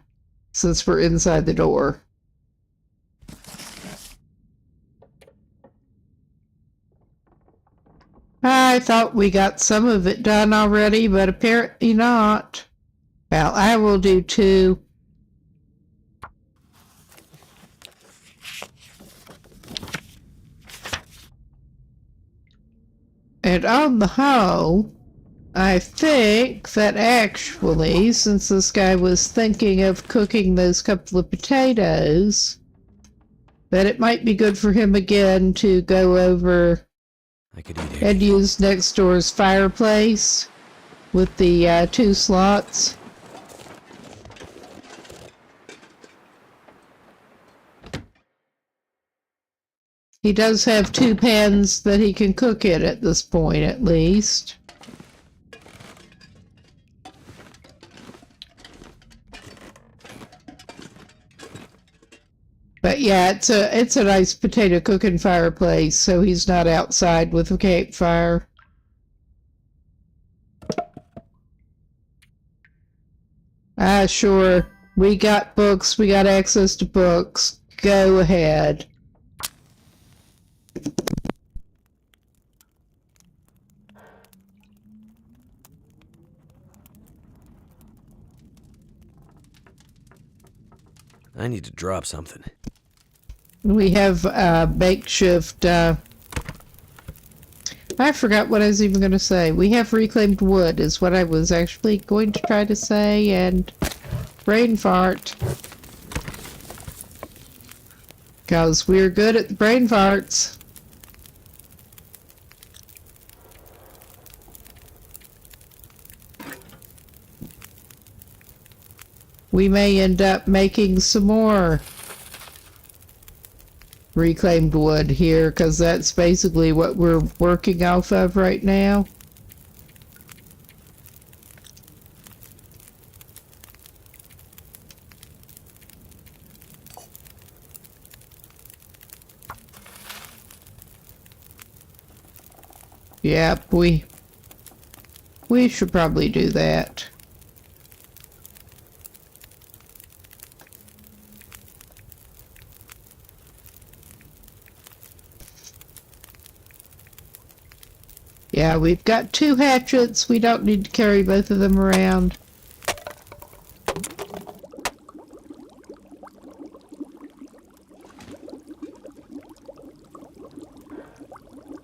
since we're inside the door. I thought we got some of it done already, but apparently not. Well, I will do 2. And on the whole, I think that actually, since this guy was thinking of cooking those couple of potatoes, that it might be good for him again to go over and use next door's fireplace with the 2 slots. He does have 2 pans that he can cook in at this point, at least. But yeah, it's a nice potato cooking fireplace, so he's not outside with a campfire. Sure. We got books. We got access to books. Go ahead. I need to drop something. We have makeshift. I forgot what I was even going to say. We have reclaimed wood, is what I was actually going to try to say, and brain fart. Because we're good at the brain farts. We may end up making some more reclaimed wood here, because that's basically what we're working off of right now. Yep, we should probably do that. Yeah, we've got 2 hatchets. We don't need to carry both of them around.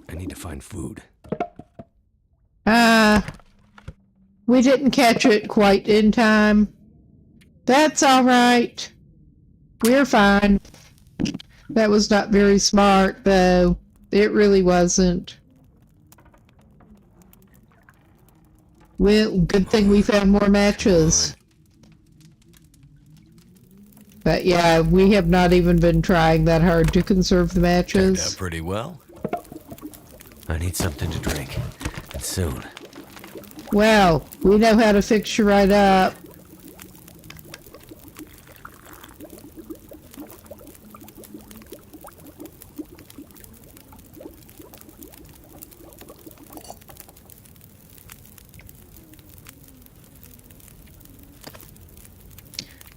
I need to find food. We didn't catch it quite in time. That's all right. We're fine. That was not very smart, though. It really wasn't. Well, good thing we found more matches. But yeah, we have not even been trying that hard to conserve the Turned out matches. pretty well. I need something to drink. And soon. Well, we know how to fix you right up.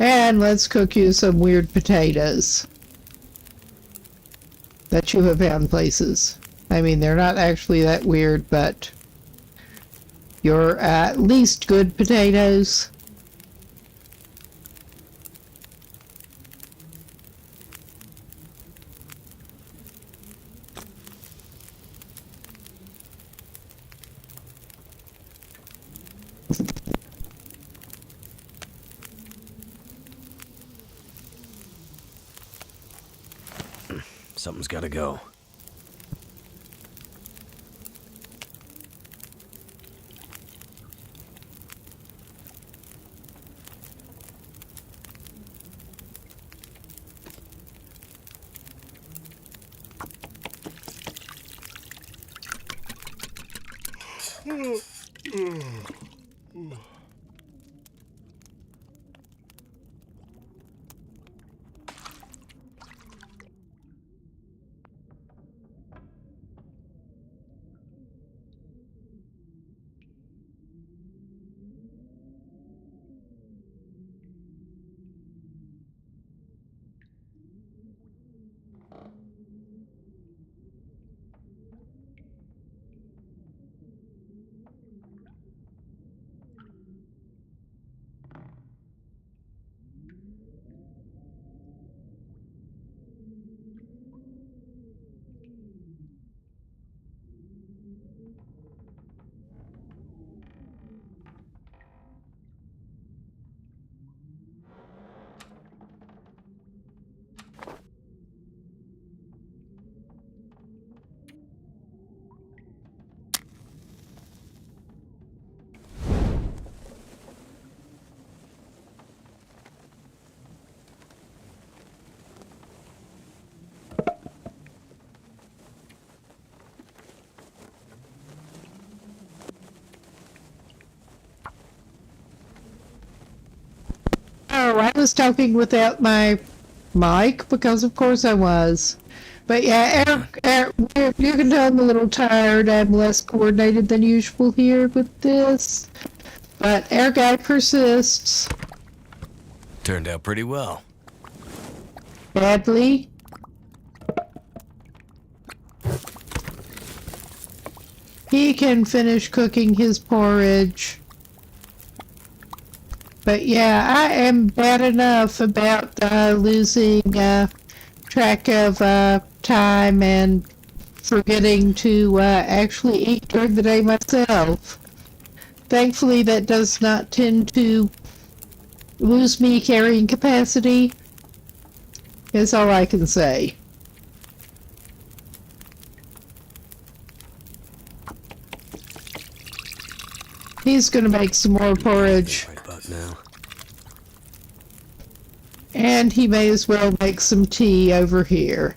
And let's cook you some weird potatoes that you have found places. I mean, they're not actually that weird, but you're at least good potatoes. Something's gotta go. Oh, I was talking without my mic because, of course, I was. But yeah, you can tell I'm a little tired. I'm less coordinated than usual here with this. But our guy persists. Turned out pretty well. Badly. He can finish cooking his porridge. But yeah, I am bad enough about losing track of time and forgetting to actually eat during the day myself. Thankfully, that does not tend to lose me carrying capacity, is all I can say. He's gonna make some more porridge. Right about now. And he may as well make some tea over here.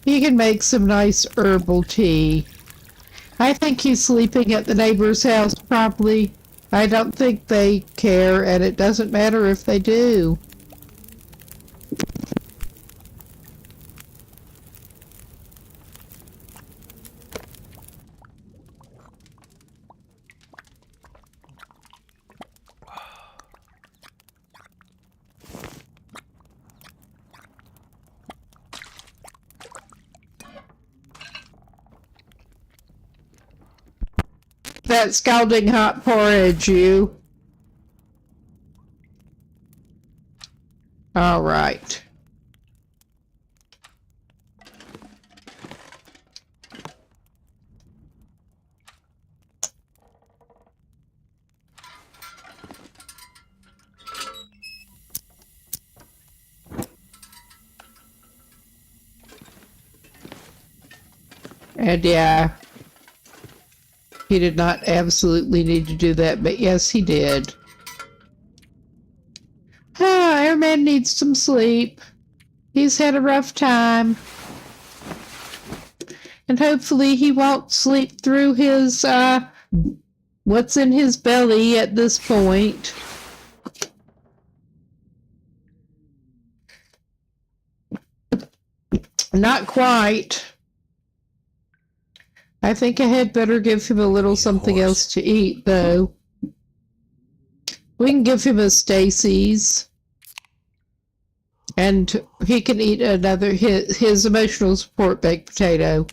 He can make some nice herbal tea. I think he's sleeping at the neighbor's house probably. I don't think they care, and it doesn't matter if they do. That scalding hot porridge, you. All right. And yeah, he did not absolutely need to do that, but yes, he did. Snowman needs some sleep. He's had a rough time. And hopefully he won't sleep through his, what's in his belly at this point. Not quite. I think I had better give him a little something else to eat, though. We can give him a Stacy's. And he can eat another, his emotional support baked potato.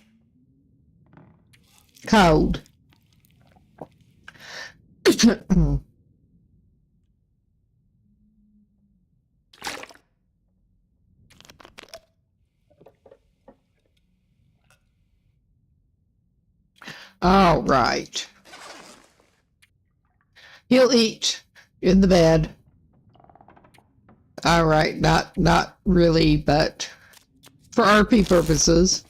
Cold. All right. He'll eat in the bed. All right, not really, but for RP purposes.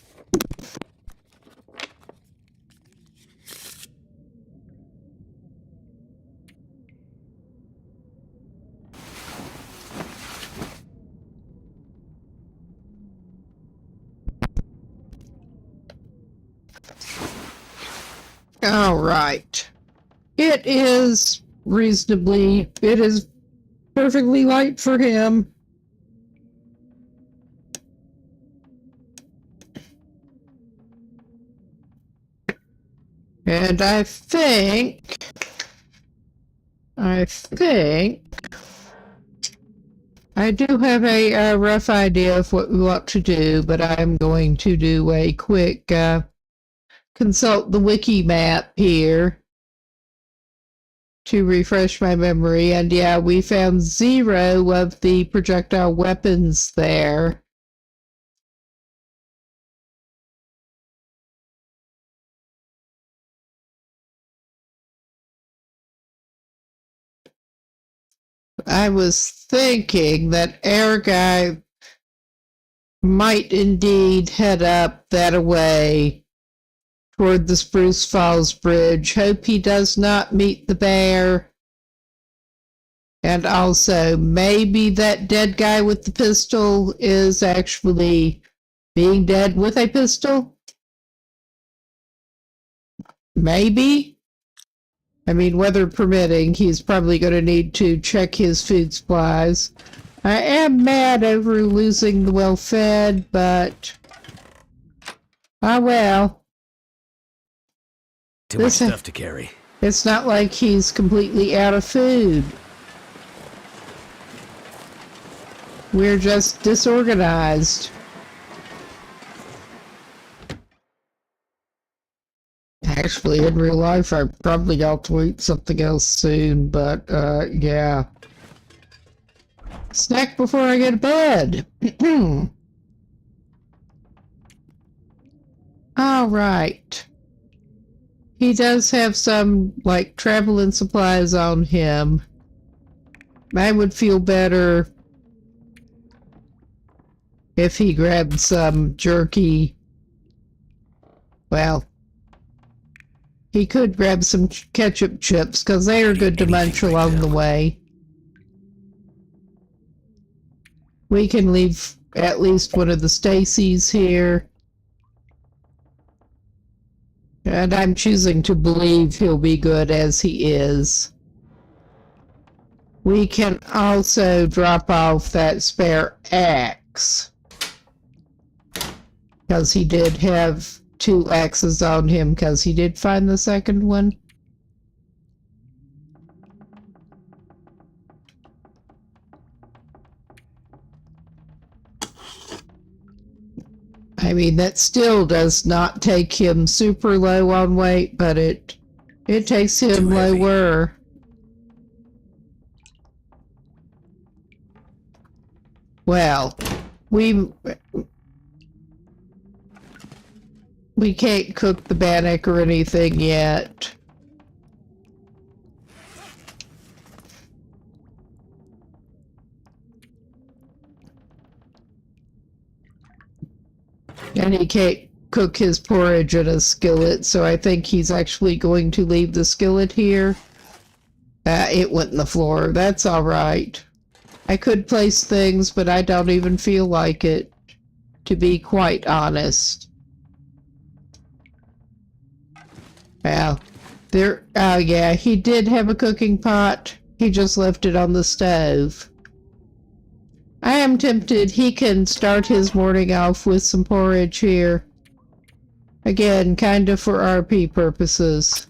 All right. It is perfectly light for him. And I think I do have a rough idea of what we want to do, but I'm going to do a quick consult the wiki map here to refresh my memory. And yeah, we found 0 of the projectile weapons there. I was thinking that Air Guy might indeed head up that way toward the Spruce Falls Bridge. Hope he does not meet the bear. And also, maybe that dead guy with the pistol is actually being dead with a pistol? Maybe? I mean, weather permitting, he's probably going to need to check his food supplies. I am mad over losing the well-fed, but... ah, well. Too much stuff to carry. It's not like he's completely out of food. We're just disorganized. Actually, in real life, I probably ought to eat something else soon, but, yeah. Snack before I go to bed. All right. He does have some, like, traveling supplies on him. I would feel better if he grabbed some jerky. Well, he could grab some ketchup chips, because they are good to munch along the way. We can leave at least one of the Stacy's here. And I'm choosing to believe he'll be good as he is. We can also drop off that spare axe. Because he did have 2 axes on him, because he did find the second one. I mean, that still does not take him super low on weight, but it takes him lower. Well, we can't cook the bannock or anything yet. And he can't cook his porridge in a skillet, so I think he's actually going to leave the skillet here. It went in the floor. That's all right. I could place things, but I don't even feel like it, to be quite honest. Well, oh yeah, he did have a cooking pot. He just left it on the stove. I am tempted he can start his morning off with some porridge here. Again, kinda for RP purposes.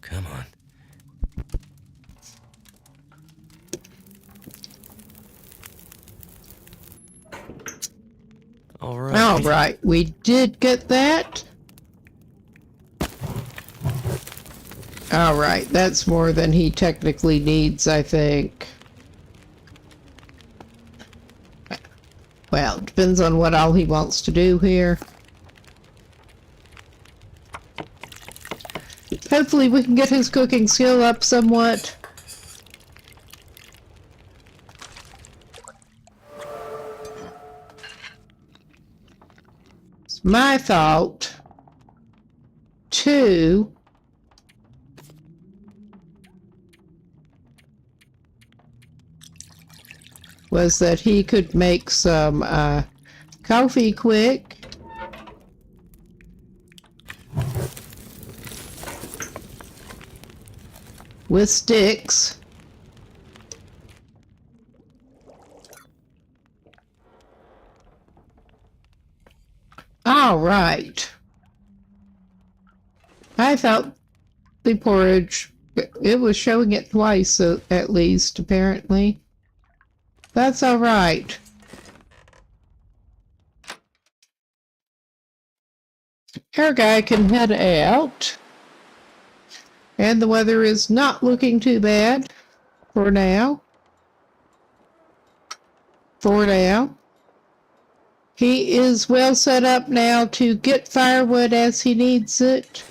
Come on. All right, we did get that. All right, that's more than he technically needs, I think. Well, depends on what all he wants to do here. Hopefully we can get his cooking skill up somewhat. It's my thought to was that he could make some coffee quick. With sticks. All right. I thought the porridge, it was showing it twice at least, apparently. That's all right. Our guy can head out. And the weather is not looking too bad for now. He is well set up now to get firewood as he needs it.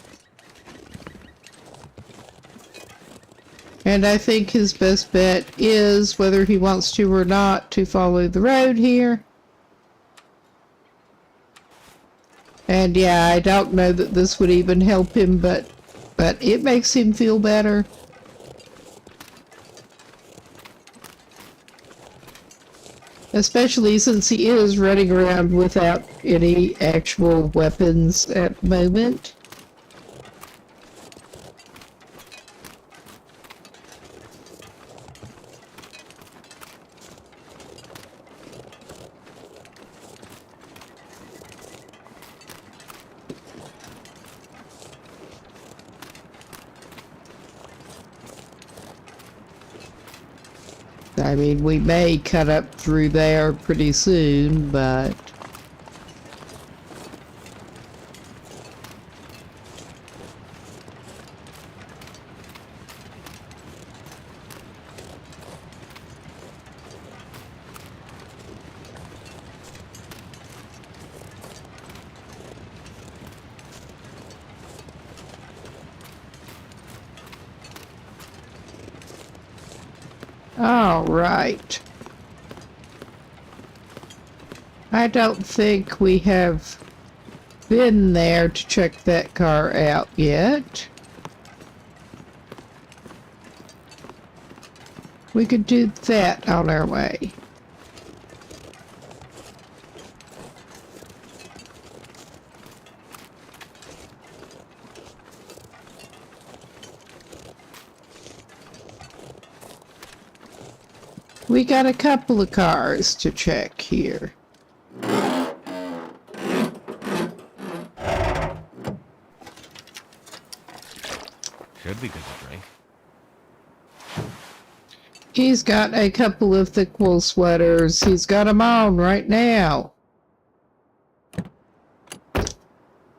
And I think his best bet is, whether he wants to or not, to follow the road here. And yeah, I don't know that this would even help him, but it makes him feel better. Especially since he is running around without any actual weapons at the moment. I mean, we may cut up through there pretty soon, but... All right. I don't think we have been there to check that car out yet. We could do that on our way. We got a couple of cars to check here. Should be good to drink. He's got a couple of thick wool sweaters. He's got them on right now.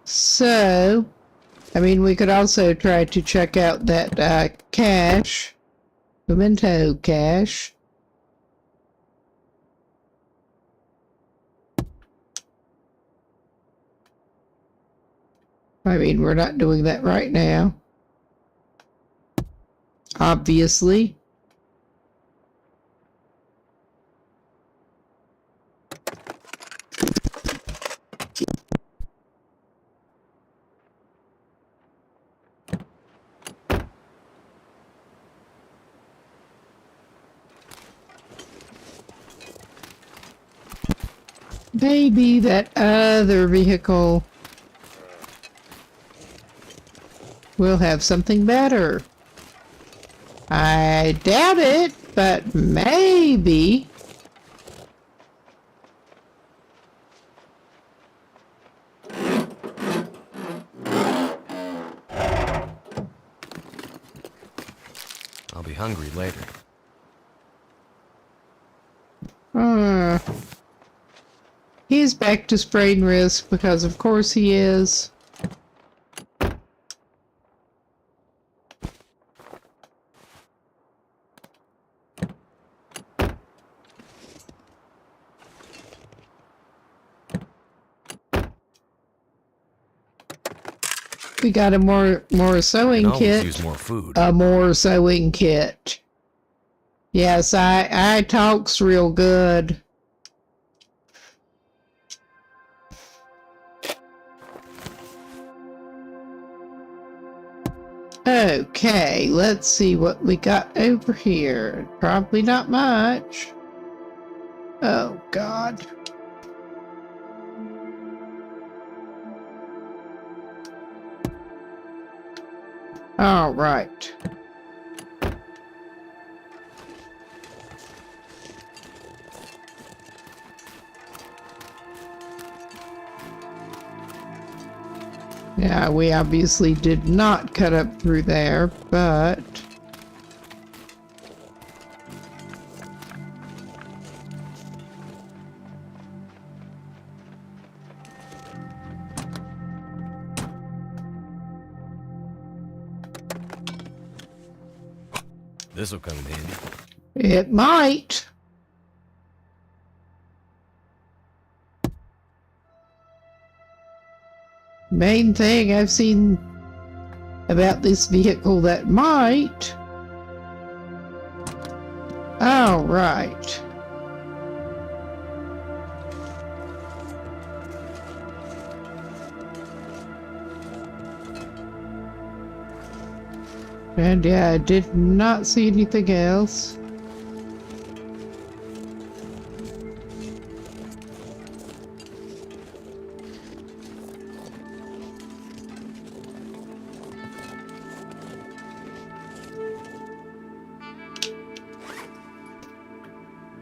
So, I mean, we could also try to check out that cache, memento cache. I mean, we're not doing that right now. Obviously. Maybe that other vehicle will have something better. I doubt it, but maybe. I'll be hungry later. He's back to spraying risk because of course he is. We got a more sewing Can always kit. use more food. A more sewing kit. Yes, I talks real good. Okay, let's see what we got over here. Probably not much. Oh, God. All right. Yeah, we obviously did not cut up through there, but... This'll come in handy. it might. Main thing I've seen about this vehicle that might. All right. And yeah, I did not see anything else.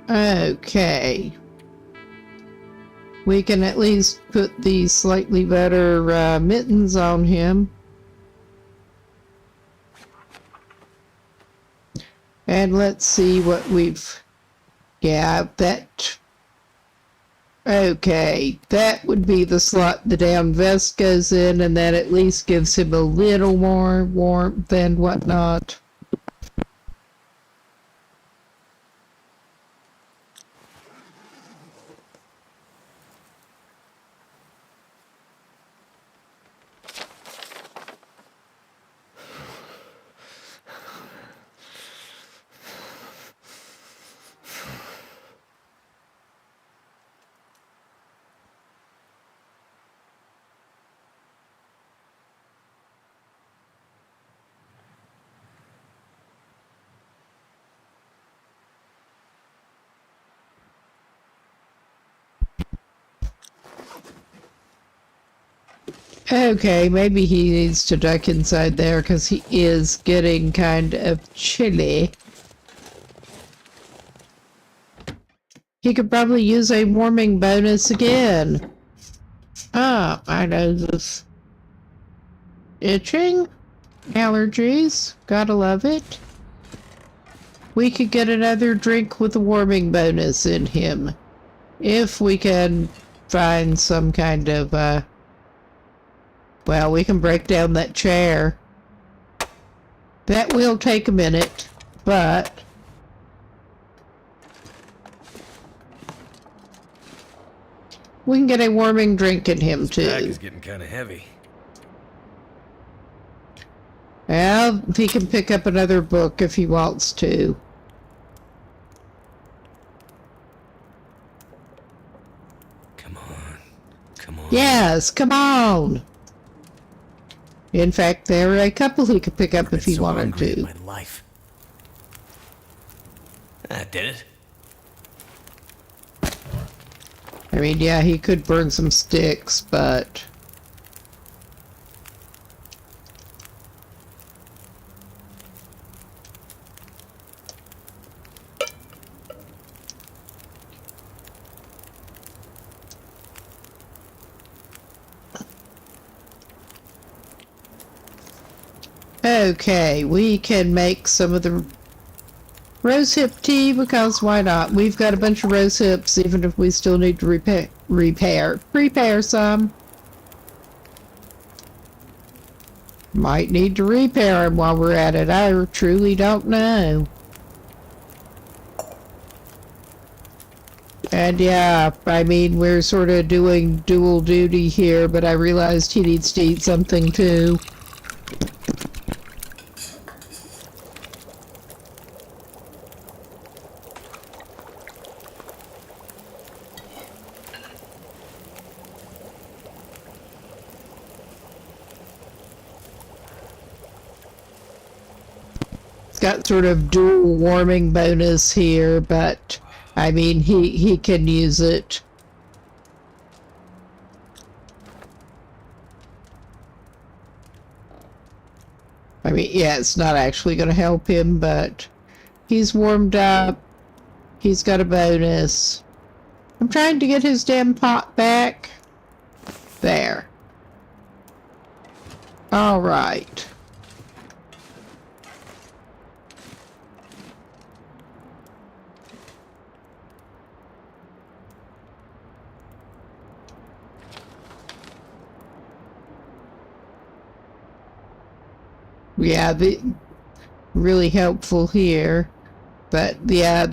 Okay. We can at least put these slightly better mittens on him. And let's see what we've... Yeah, that... Okay, that would be the slot the down vest goes in, and that at least gives him a little more warmth and whatnot. Okay, maybe he needs to duck inside there because he is getting kind of chilly. He could probably use a warming bonus again. Ah, my nose is itching. Allergies. Gotta love it. We could get another drink with a warming bonus in him. If we can find some kind of, well, we can break down that chair. That will take a minute, but... we can get a warming drink in him, too. This bag is getting kind of heavy. Well, he can pick up another book if he wants to. Come on. Come on. Yes, come on! In fact, there are a couple he could pick up if he wanted to. My life. That did it. I mean, yeah, he could burn some sticks, but... Okay, we can make some of the rosehip tea, because why not? We've got a bunch of rosehips, even if we still need to prepare some. Might need to repair them while we're at it. I truly don't know. And yeah, I mean, we're sort of doing dual duty here, but I realized he needs to eat something too. Got sort of dual warming bonus here, but I mean he can use it. I mean, yeah, it's not actually going to help him, but he's warmed up. He's got a bonus. I'm trying to get his damn pot back. There. All right. Yeah, the really helpful here, but yeah,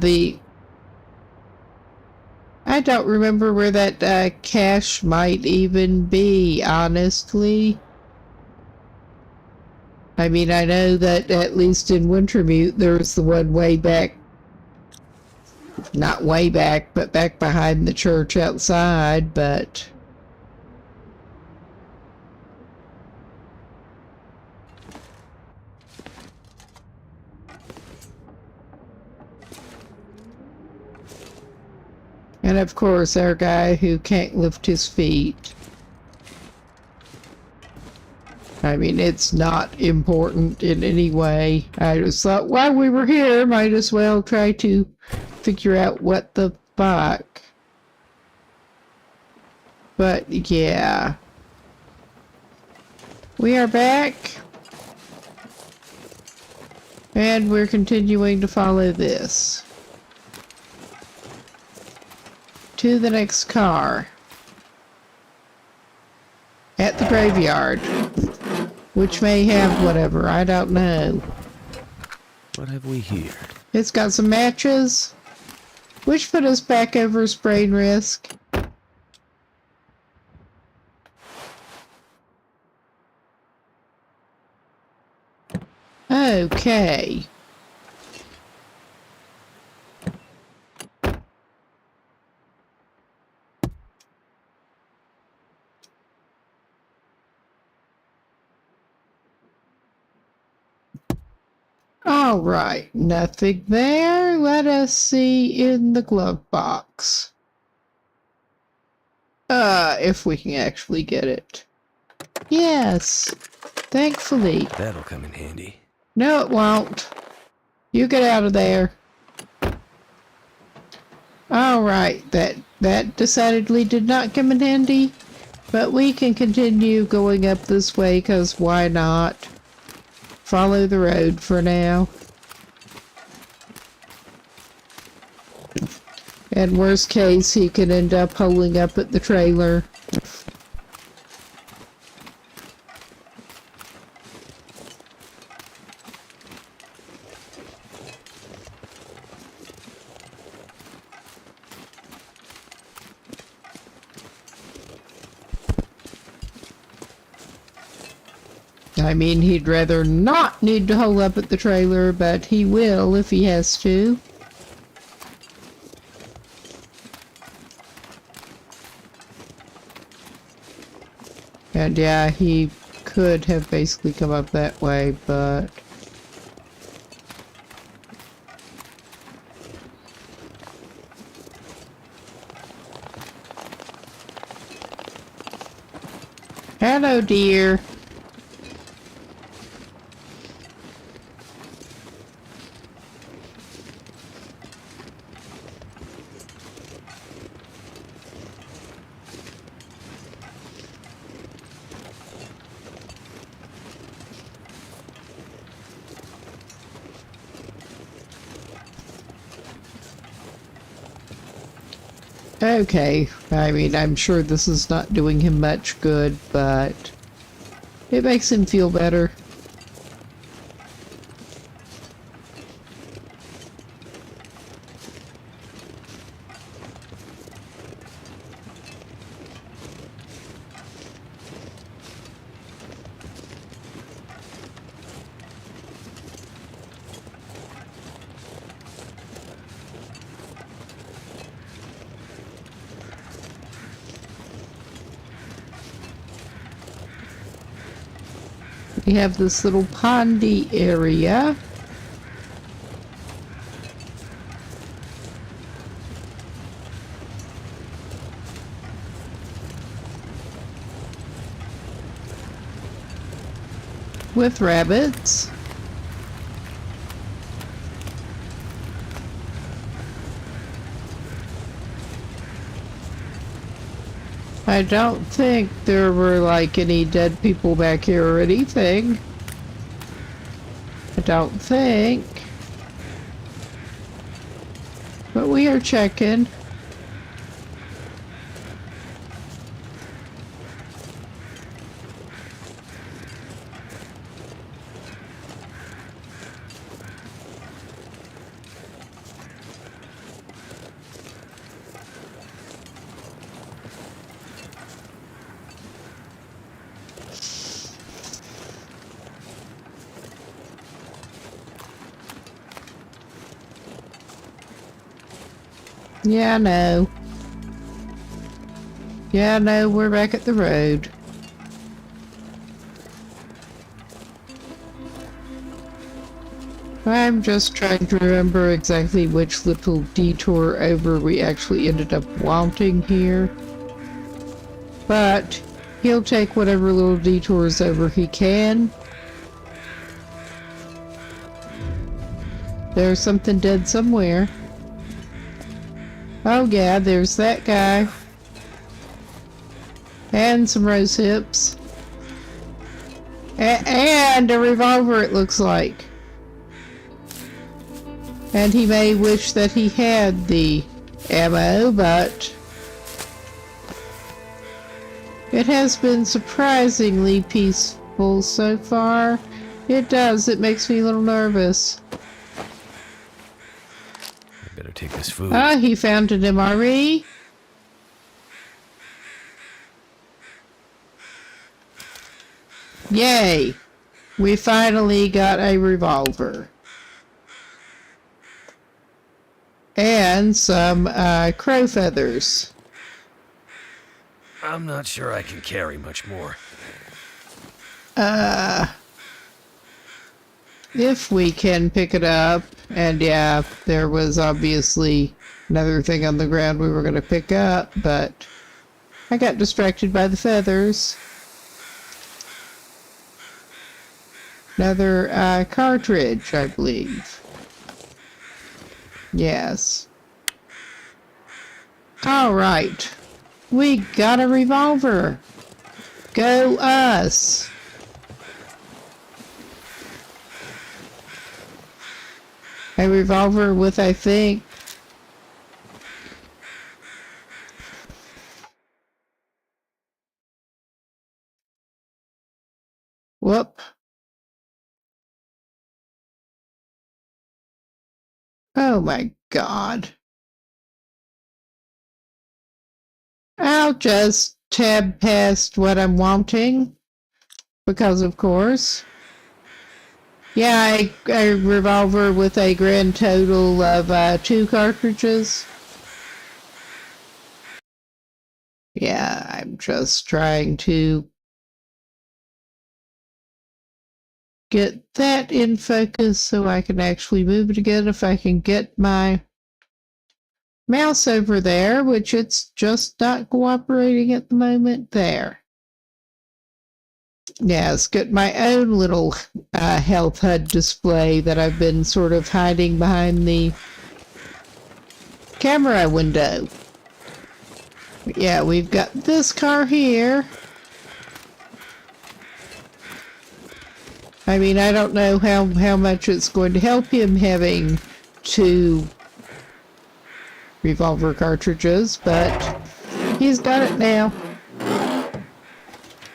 I don't remember where that cache might even be, honestly. I mean, I know that at least in Wintermute there's the one way back, not way back, but back behind the church outside, but... And of course, our guy who can't lift his feet. I mean, it's not important in any way. I just thought while we were here, might as well try to figure out what the fuck. But yeah. We are back. And we're continuing to follow this. To the next car. At the graveyard. Which may have whatever, I don't know. What have we here? It's got some matches. Which put us back over sprain risk. Okay. All right, nothing there. Let us see in the glove box. If we can actually get it. Yes, thankfully. That'll come in handy. No, it won't. You get out of there. All right, that decidedly did not come in handy, but we can continue going up this way, because why not? Follow the road for now. And worst case, he can end up holding up at the trailer. I mean, he'd rather not need to hole up at the trailer, but he will if he has to. And yeah, he could have basically come up that way, but... Hello, dear. Okay, I mean, I'm sure this is not doing him much good, but it makes him feel better. We have this little pondy area. With rabbits. I don't think there were like any dead people back here or anything. I don't think. But we are checking. Yeah, no. Yeah, no, we're back at the road. I'm just trying to remember exactly which little detour over we actually ended up wanting here. But he'll take whatever little detours over he can. There's something dead somewhere. Oh yeah, there's that guy. And some rose hips. And a revolver, it looks like. And he may wish that he had the ammo, but it has been surprisingly peaceful so far. It does. It makes me a little nervous. Better take this food. Ah, he found an MRE. Yay! We finally got a revolver. And some crow feathers. I'm not sure I can carry much more. If we can pick it up, and yeah, there was obviously another thing on the ground we were going to pick up, but I got distracted by the feathers. Another cartridge, I believe. Yes. All right. We got a revolver. Go us. A revolver with, I think, whoop. Oh my God. I'll just tab past what I'm wanting. because of course. Yeah, a revolver with a grand total of 2 cartridges. Yeah, I'm just trying to get that in focus so I can actually move it again. If I can get my mouse over there, which it's just not cooperating at the moment. There. Yes, got my own little health HUD display that I've been sort of hiding behind the camera window. Yeah, we've got this car here. I mean, I don't know how much it's going to help him having 2 revolver cartridges, but he's got it now.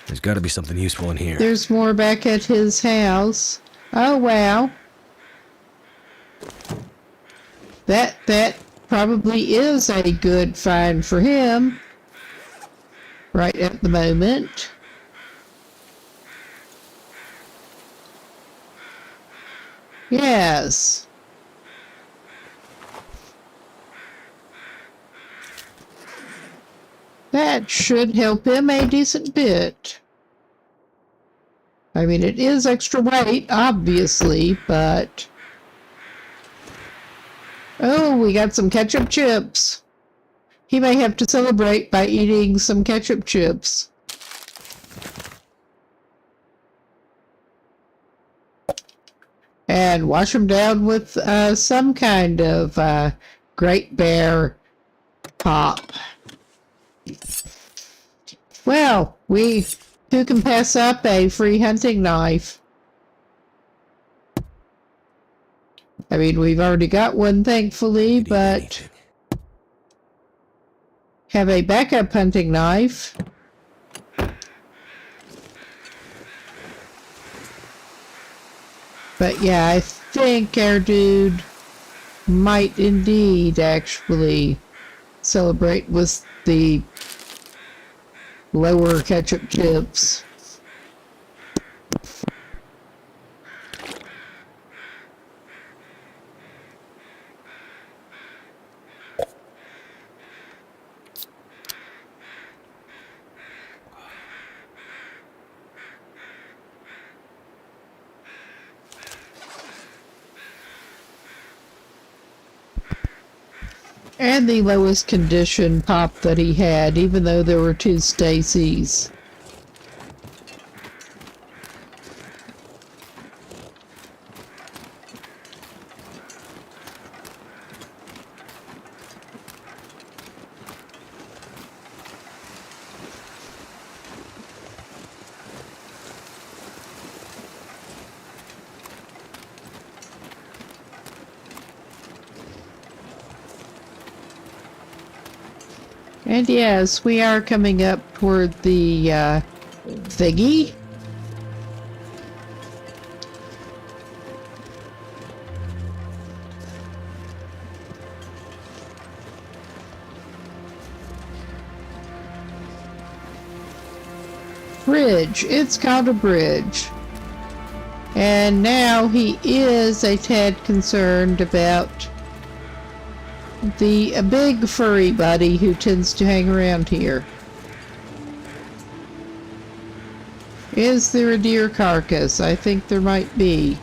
There's got to be something useful in here. There's more back at his house. Oh, wow. That probably is a good find for him right at the moment. Yes. That should help him a decent bit. I mean, it is extra weight, obviously, but... Oh, we got some ketchup chips. He may have to celebrate by eating some ketchup chips. And wash them down with some kind of Great Bear pop. Well, who can pass up a free hunting knife? I mean, we've already got one, thankfully, but have a backup hunting knife. But yeah, I think our dude might indeed actually celebrate with the lower ketchup chips. And the lowest condition pop that he had, even though there were 2 Stacys. And yes, we are coming up toward the thingy. Bridge. It's called a bridge. And now he is a tad concerned about a big furry buddy who tends to hang around here. Is there a deer carcass? I think there might be.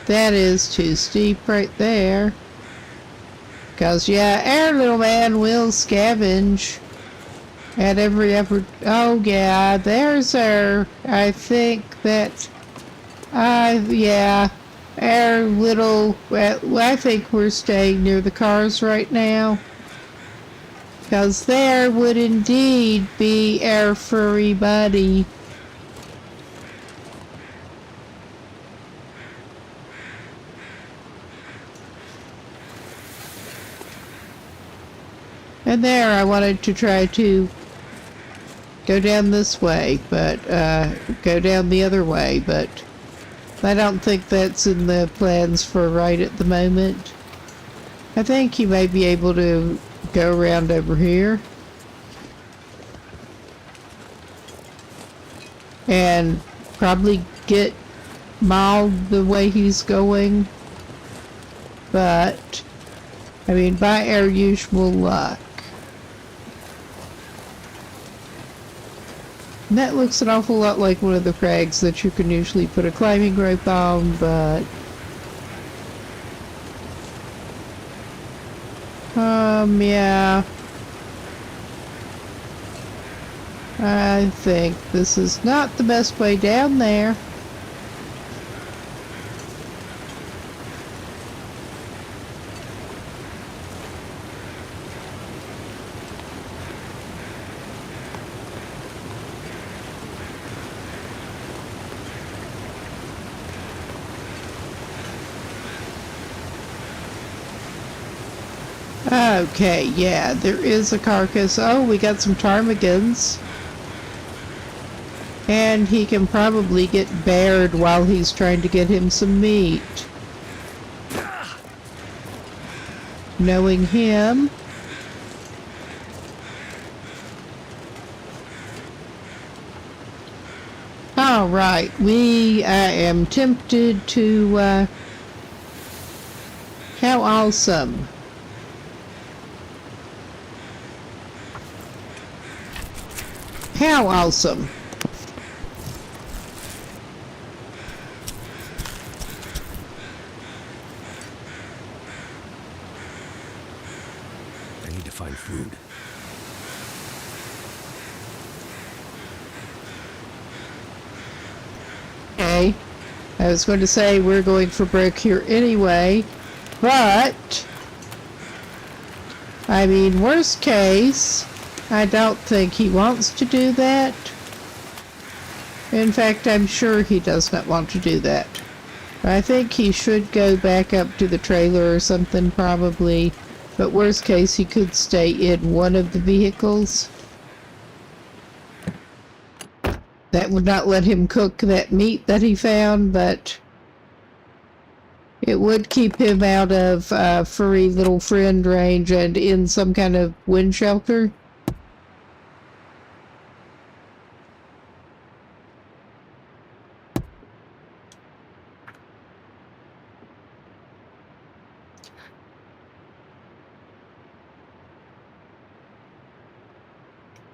That is too steep right there. Because, yeah, our little man will scavenge at every effort. Oh, yeah, there's our... I think that... yeah... Our little, well, I think we're staying near the cars right now. Because there would indeed be our furry buddy. And there I wanted to try to go down this way, but, go down the other way, but... I don't think that's in the plans for right at the moment. I think you may be able to go around over here. and probably get mauled the way he's going. But, I mean, by our usual luck. And that looks an awful lot like one of the crags that you can usually put a climbing rope on, but... yeah. I think this is not the best way down there. Okay, yeah, there is a carcass. Oh, we got some ptarmigans. And he can probably get bared while he's trying to get him some meat. Knowing him. Alright, I am tempted to, how awesome. How awesome. I need to find food. Okay. I was going to say we're going for broke here anyway, but I mean, worst case, I don't think he wants to do that. In fact, I'm sure he does not want to do that. I think he should go back up to the trailer or something probably, but worst case he could stay in one of the vehicles. That would not let him cook that meat that he found, but it would keep him out of furry little friend range and in some kind of wind shelter.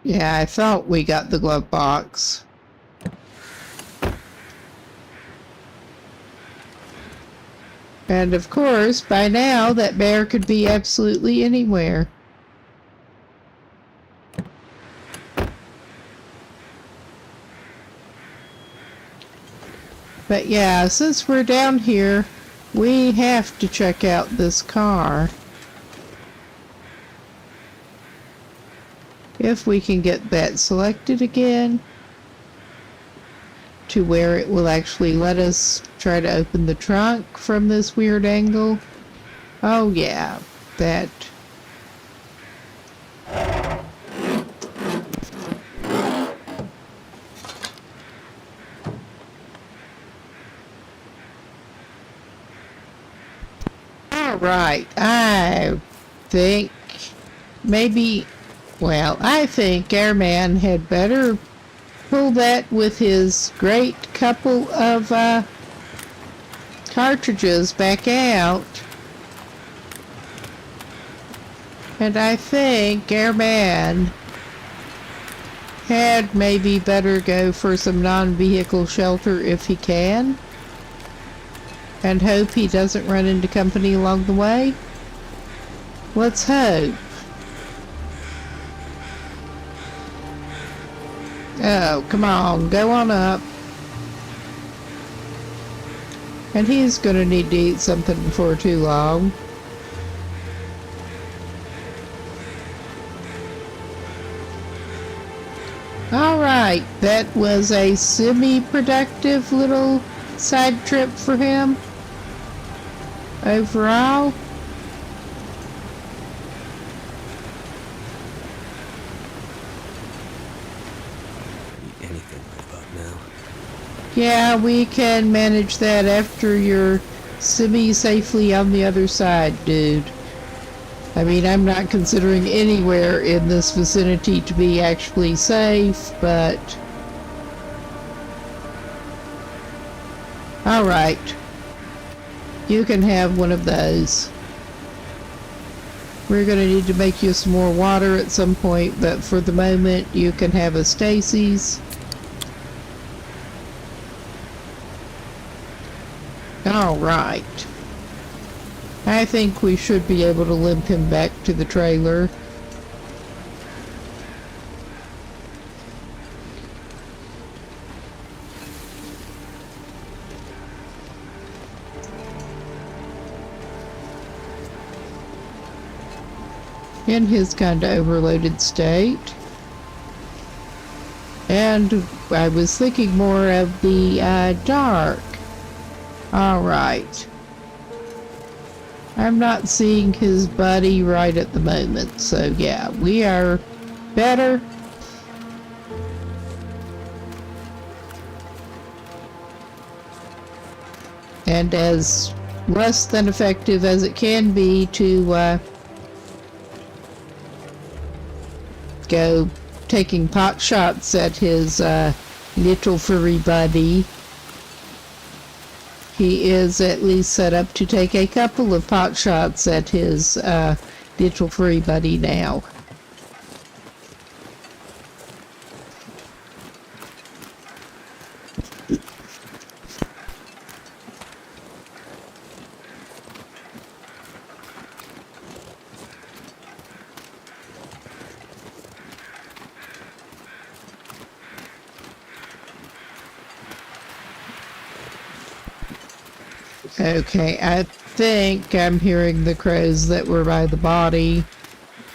Yeah, I thought we got the glove box. And of course, by now, that bear could be absolutely anywhere. But yeah, since we're down here, we have to check out this car. If we can get that selected again, to where it will actually let us try to open the trunk from this weird angle. Oh yeah, that. Alright, I think maybe, well, I think Airman had better pull that with his great couple of cartridges back out. And I think Airman had maybe better go for some non-vehicle shelter if he can. And hope he doesn't run into company along the way. Let's hope. Oh, come on, go on up. And he's gonna need to eat something before too long. Alright, that was a semi-productive little side trip for him. Overall. Yeah, we can manage that after you're semi-safely on the other side, dude. I mean, I'm not considering anywhere in this vicinity to be actually safe, but Alright. You can have one of those. We're going to need to make you some more water at some point, but for the moment you can have a Stacy's. Alright. I think we should be able to limp him back to the trailer. In his kind of overloaded state. And I was thinking more of the dark. Alright. I'm not seeing his buddy right at the moment, so yeah, we are better. And as less than effective as it can be to go taking pot shots at his little furry buddy. He is at least set up to take a couple of pot shots at his little furry buddy now. Okay, I think I'm hearing the crows that were by the body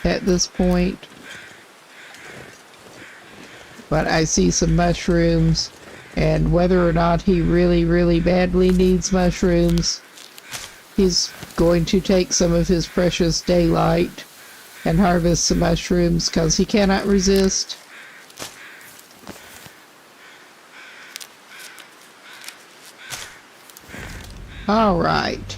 at this point. But I see some mushrooms, and whether or not he really, really badly needs mushrooms, he's going to take some of his precious daylight and harvest some mushrooms because he cannot resist. All right.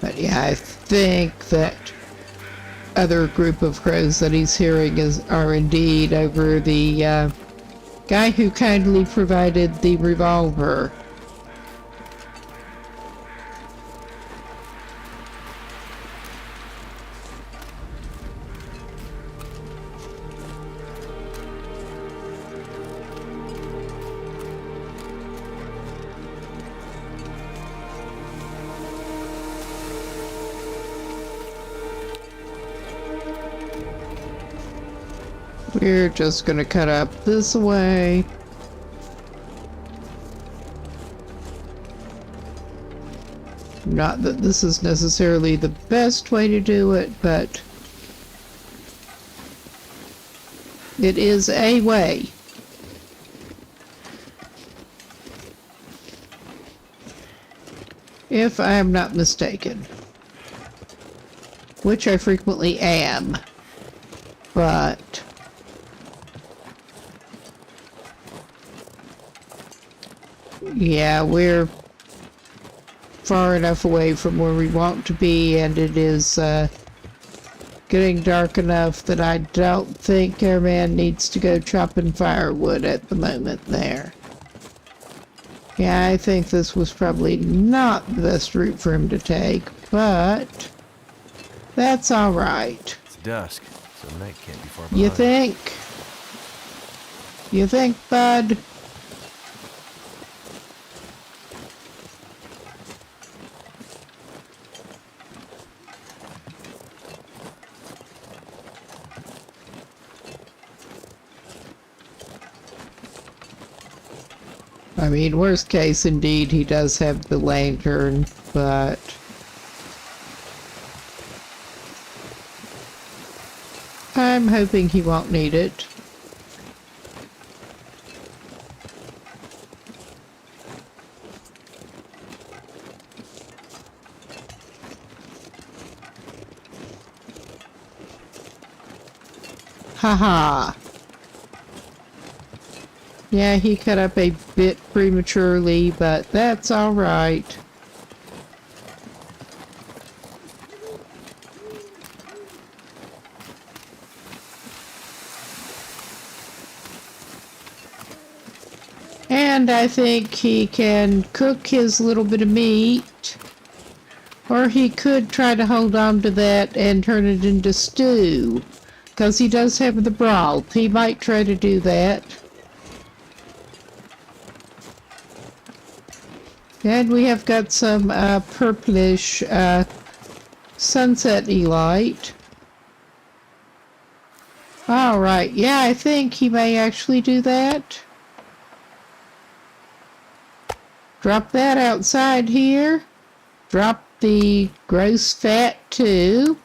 But yeah, I think that other group of crows that he's hearing are indeed over the guy who kindly provided the revolver. We're just gonna cut up this way. Not that this is necessarily the best way to do it, but it is a way. If I am not mistaken. Which I frequently am. But yeah, we're far enough away from where we want to be, and it is getting dark enough that I don't think our man needs to go chopping firewood at the moment there. Yeah, I think this was probably not the best route for him to take, but that's alright. It's dusk, so night can't be far behind. You think? You think, bud? I mean, worst case, indeed, he does have the lantern, but I'm hoping he won't need it. Haha. Yeah, he cut up a bit prematurely, but that's alright. And I think he can cook his little bit of meat. Or he could try to hold on to that and turn it into stew. Because he does have the broth. He might try to do that. And we have got some purplish sunset-y light. Alright, yeah, I think he may actually do that. Drop that outside here. Drop the gross fat too.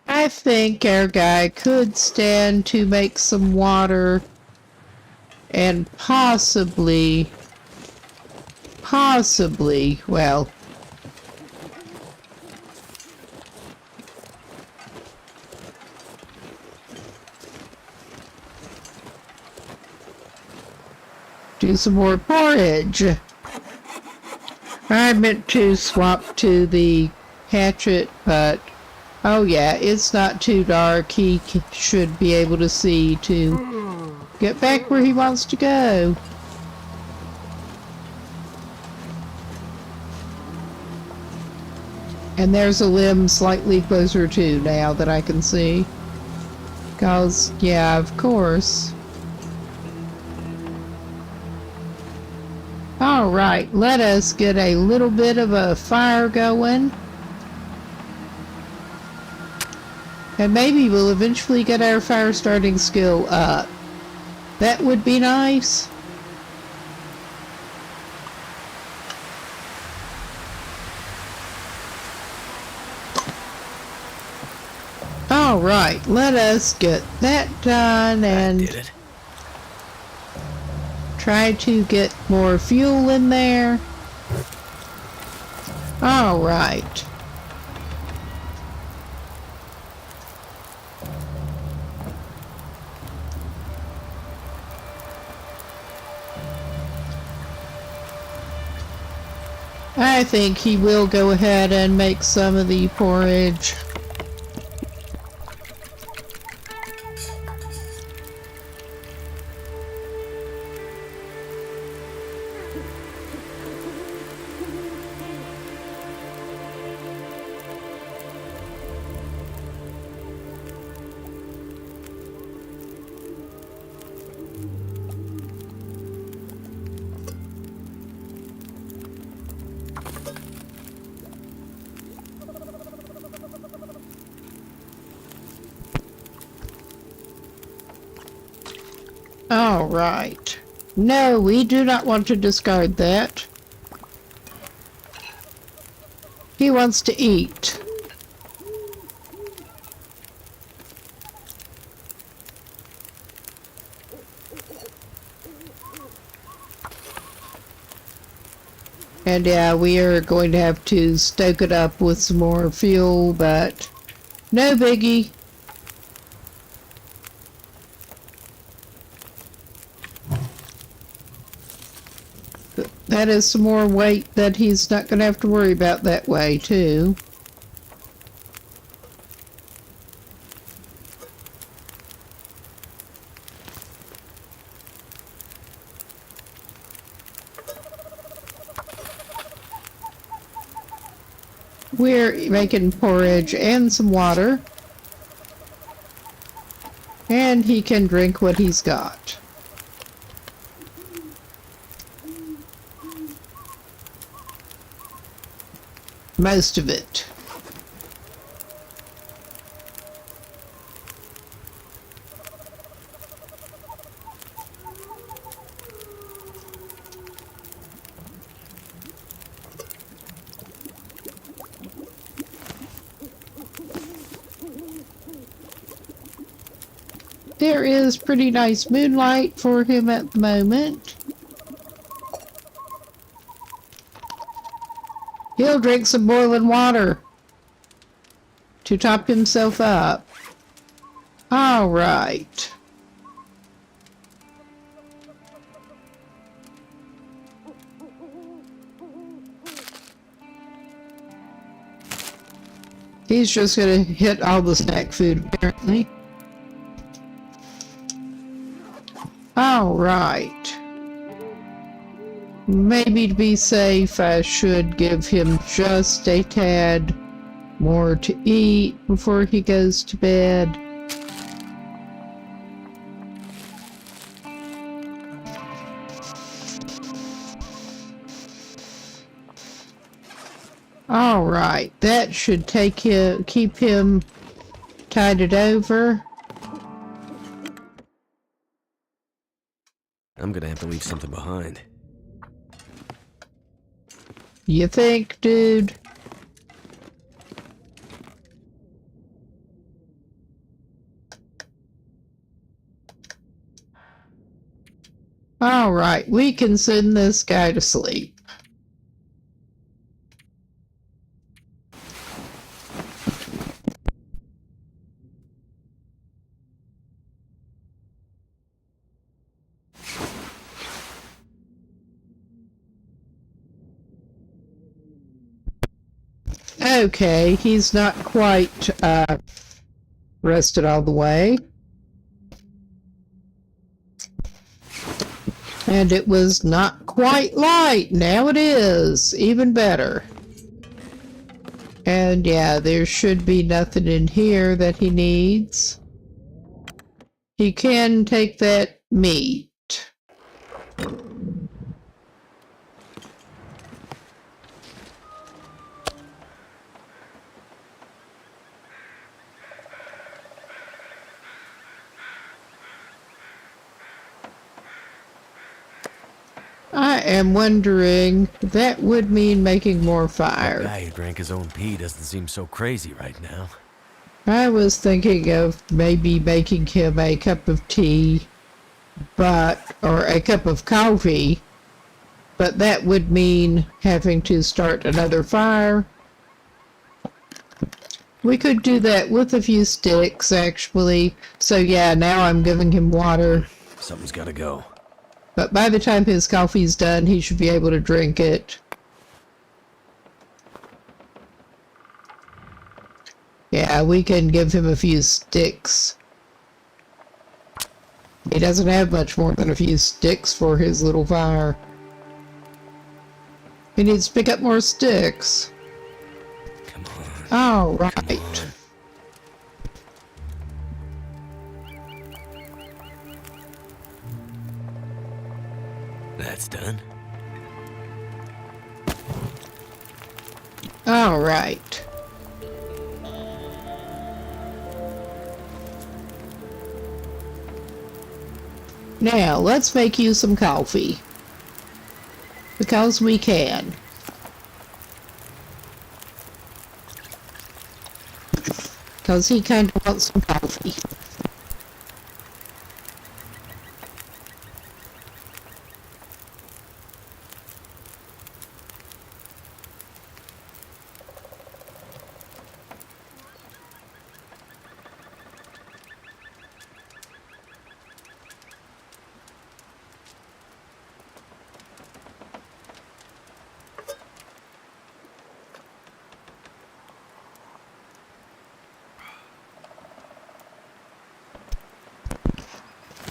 I think our guy could stand to make some water and possibly, well, do some more porridge. I meant to swap to the hatchet, but oh yeah, it's not too dark. He should be able to see to get back where he wants to go. And there's a limb slightly closer too now that I can see. 'Cause, yeah, of course. Alright, let us get a little bit of a fire going. And maybe we'll eventually get our fire starting skill up. That would be nice. Alright, let us get that done and Did it? try to get more fuel in there. Alright. I think he will go ahead and make some of the porridge. All right. No, we do not want to discard that. He wants to eat. And yeah, we are going to have to stoke it up with some more fuel, but no biggie. That is some more weight that he's not going to have to worry about that way, too. We're making porridge and some water. And he can drink what he's got. Most of it. There is pretty nice moonlight for him at the moment. He'll drink some boiling water to top himself up. All right. He's just gonna hit all the snack food, apparently. Alright. Maybe to be safe, I should give him just a tad more to eat before he goes to bed. Alright, that should keep him tided over. I'm gonna have to leave something behind. You think, dude? Alright, we can send this guy to sleep. Okay, he's not quite rested all the way. And it was not quite light. Now it is. Even better. And yeah, there should be nothing in here that he needs. He can take that meat. I am wondering, that would mean making more The fire. guy who drank his own pee doesn't seem so crazy right now. I was thinking of maybe making him a cup of tea, or a cup of coffee, but that would mean having to start another fire. We could do that with a few sticks, actually. So yeah, now I'm giving him water. Something's gotta go. But by the time his coffee's done, he should be able to drink it. Yeah, we can give him a few sticks. He doesn't have much more than a few sticks for his little fire. He needs to pick up more sticks. Come on. All right. Come on. That's done. All right. Now, let's make you some coffee. Because we can. Because he kind of wants some coffee.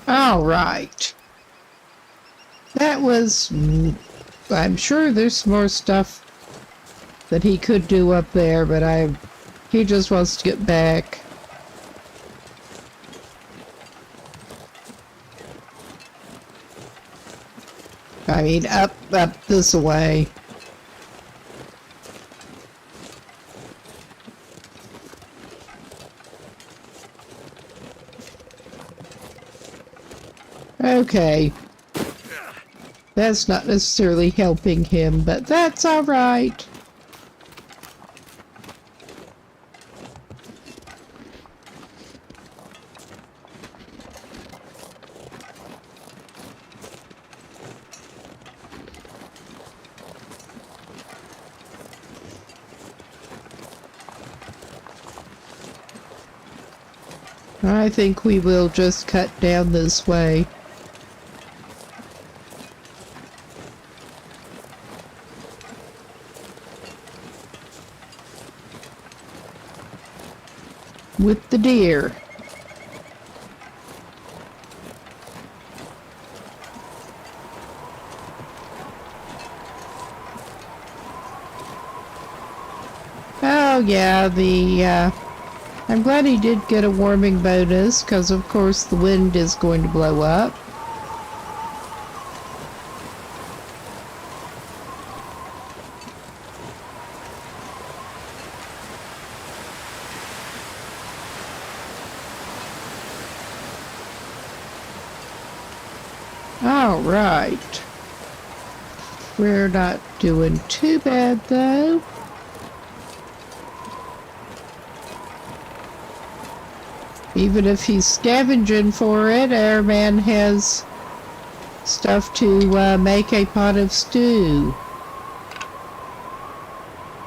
All right. That was... I'm sure there's more stuff that he could do up there, but he just wants to get back. I mean, up this way. Okay. That's not necessarily helping him, but that's all right. I think we will just cut down this way. with the deer. Oh yeah, I'm glad he did get a warming bonus, because of course the wind is going to blow up. All right. We're not doing too bad though. Even if he's scavenging for it, our man has stuff to make a pot of stew.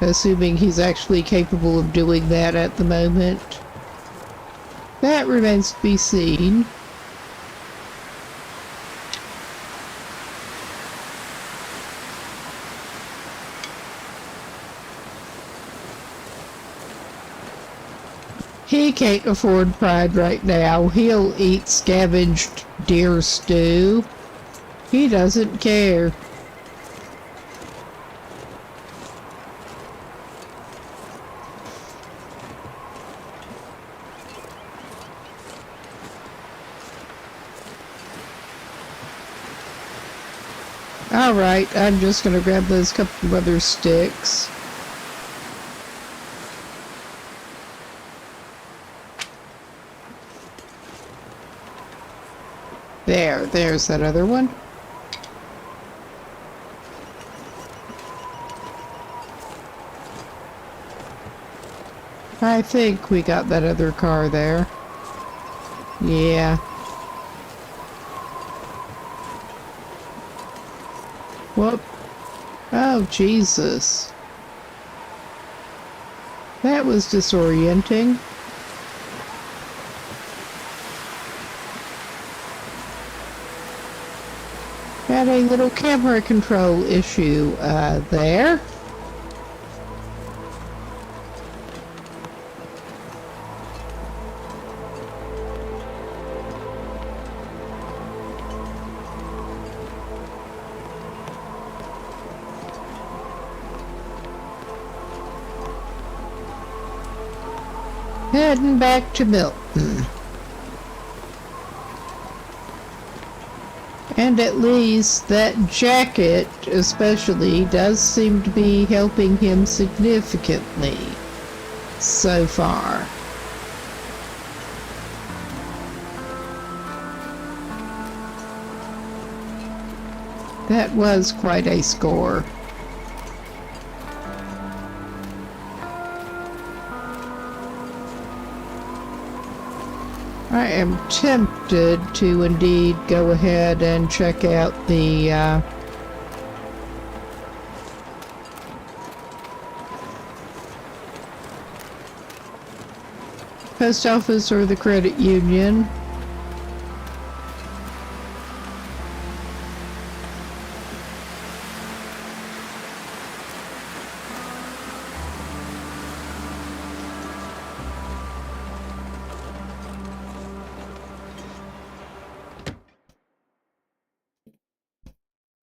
Assuming he's actually capable of doing that at the moment. That remains to be seen. He can't afford pride right now. He'll eat scavenged deer stew. He doesn't care. Alright, I'm just gonna grab those couple of other sticks. There's that other one. I think we got that other car there. Yeah. Whoop. Oh, Jesus. That was disorienting. Had a little camera control issue there. Heading back to Milton. And at least that jacket especially does seem to be helping him significantly so far. That was quite a score. I am tempted to indeed go ahead and check out the post office or the credit union.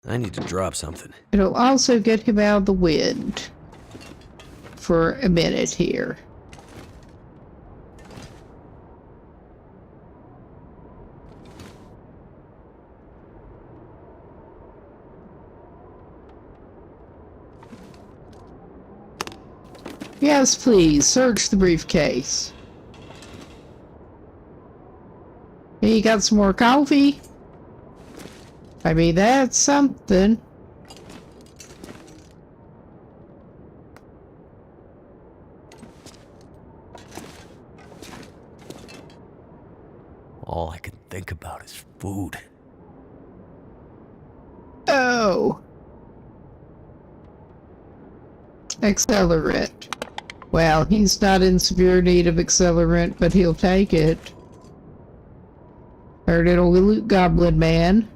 I need to drop something. It'll also get him out of the wind for a minute here. Yes, please, search the briefcase. You got some more coffee? I mean, that's something. All I can think about is food. Oh. Accelerant. Well, he's not in severe need of accelerant, but he'll take it. Our little goblin man.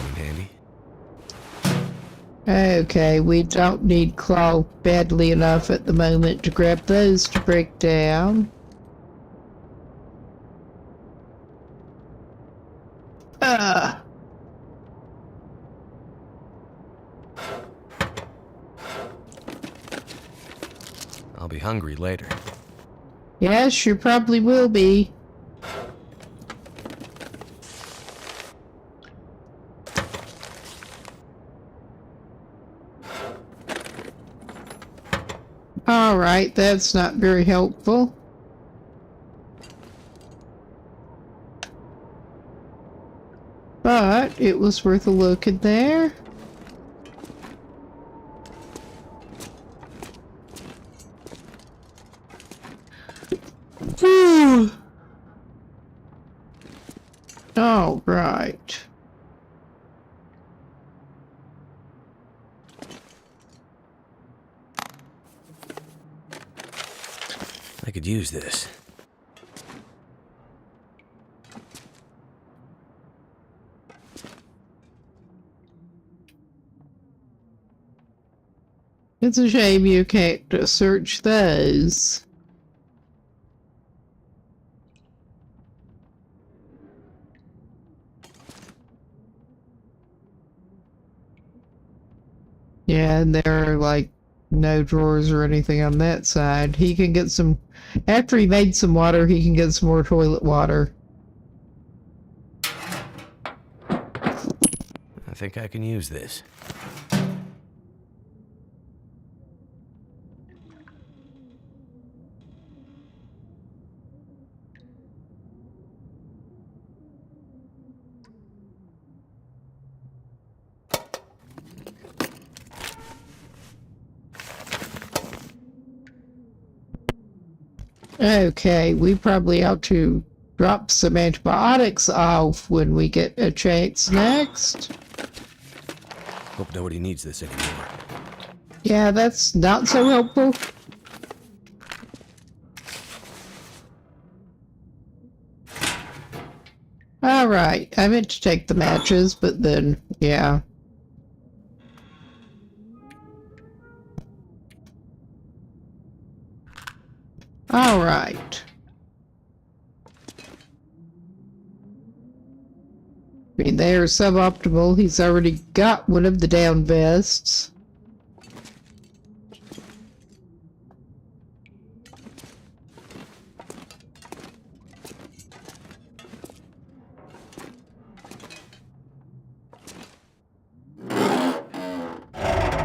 come in handy. Okay, we don't need claw badly enough at the moment to grab those to break down. I'll be hungry later. Yes, you probably will be. Alright, that's not very helpful. But it was worth a look in there. Whew. All right. I could use this. It's a shame you can't search those. Yeah, and there are like no drawers or anything on that side. He can get some, after he made some water, he can get some more toilet water. I think I can use this. Okay, we probably ought to drop some antibiotics off when we get a chance next. Hope nobody needs this anymore. Yeah, that's not so helpful. Alright, I meant to take the matches, but then, yeah. Alright. I mean, they are suboptimal. He's already got one of the down vests.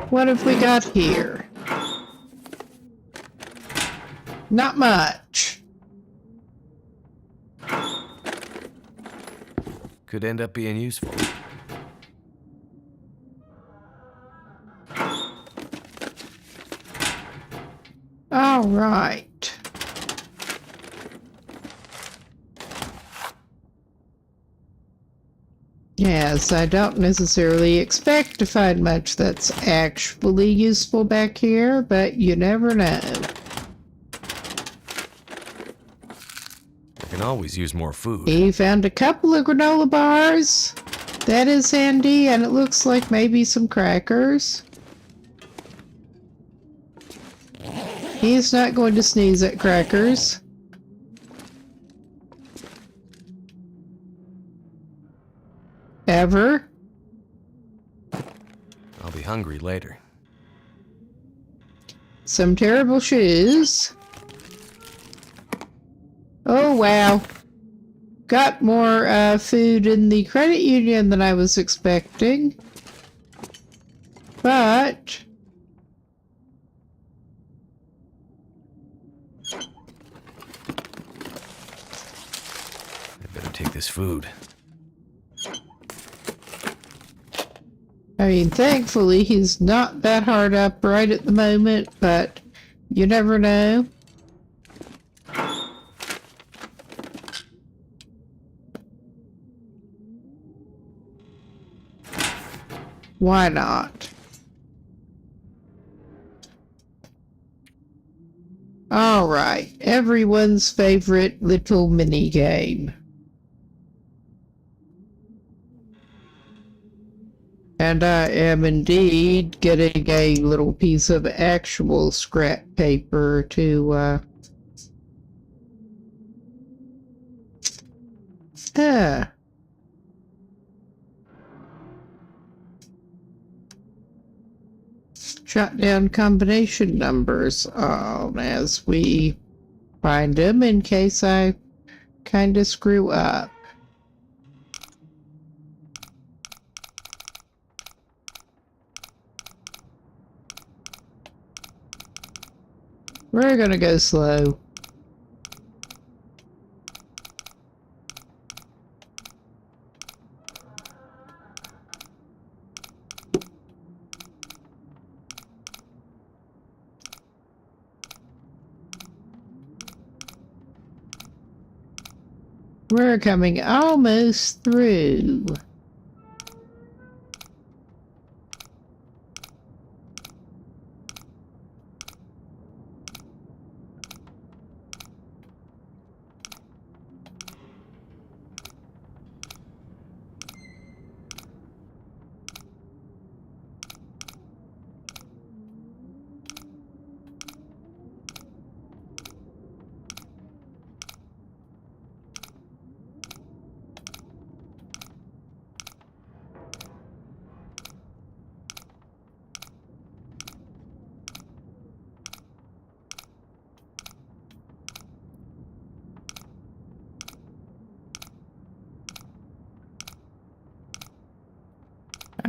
What have we got here? Not much. Could end up being useful. All right. Yes, I don't necessarily expect to find much that's actually useful back here, but you never know. I can always use more food. He found a couple of granola bars. That is handy, and it looks like maybe some crackers. He's not going to sneeze at crackers. Ever. I'll be hungry later. Some terrible shoes. Oh, wow. Got more food in the credit union than I was expecting. But I better take this food. I mean, thankfully, he's not that hard up right at the moment, but you never know. Why not? All right, everyone's favorite little mini game. And I am indeed getting a little piece of actual scrap paper to, jot down combination numbers as we find them in case I kind of screw up. We're gonna go slow. We're coming almost through.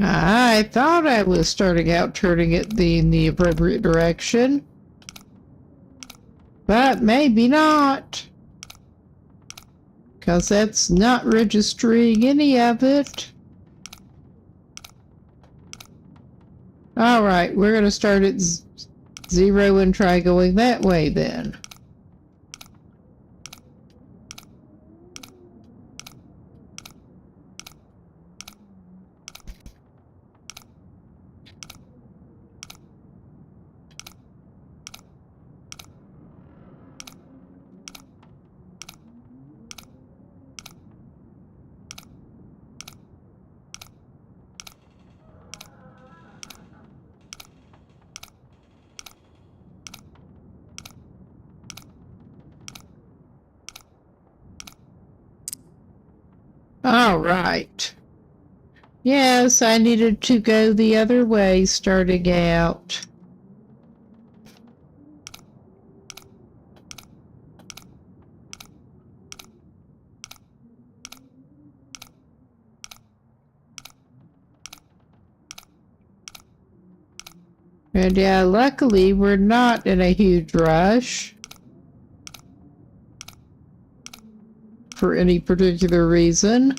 I thought I was starting out turning it in the appropriate direction, but maybe not, because that's not registering any of it. Alright, we're going to start at 0 and try going that way then. Alright. Yes, I needed to go the other way starting out. And yeah, luckily we're not in a huge rush for any particular reason.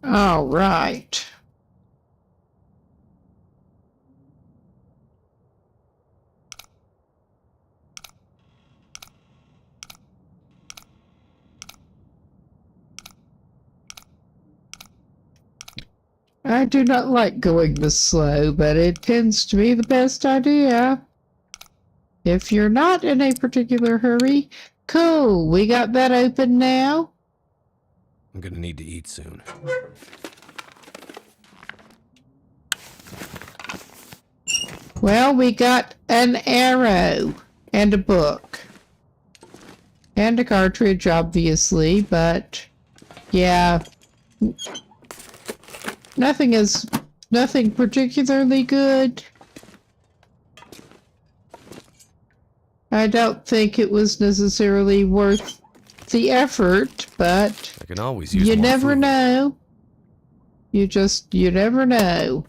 All right. I do not like going this slow, but it tends to be the best idea. If you're not in a particular hurry, cool, we got that open now. I'm gonna need to eat soon. Well, we got an arrow and a book. And a cartridge, obviously, but yeah. Nothing particularly good. I don't think it was necessarily worth the effort, but I can always use you more never food. know. You never know.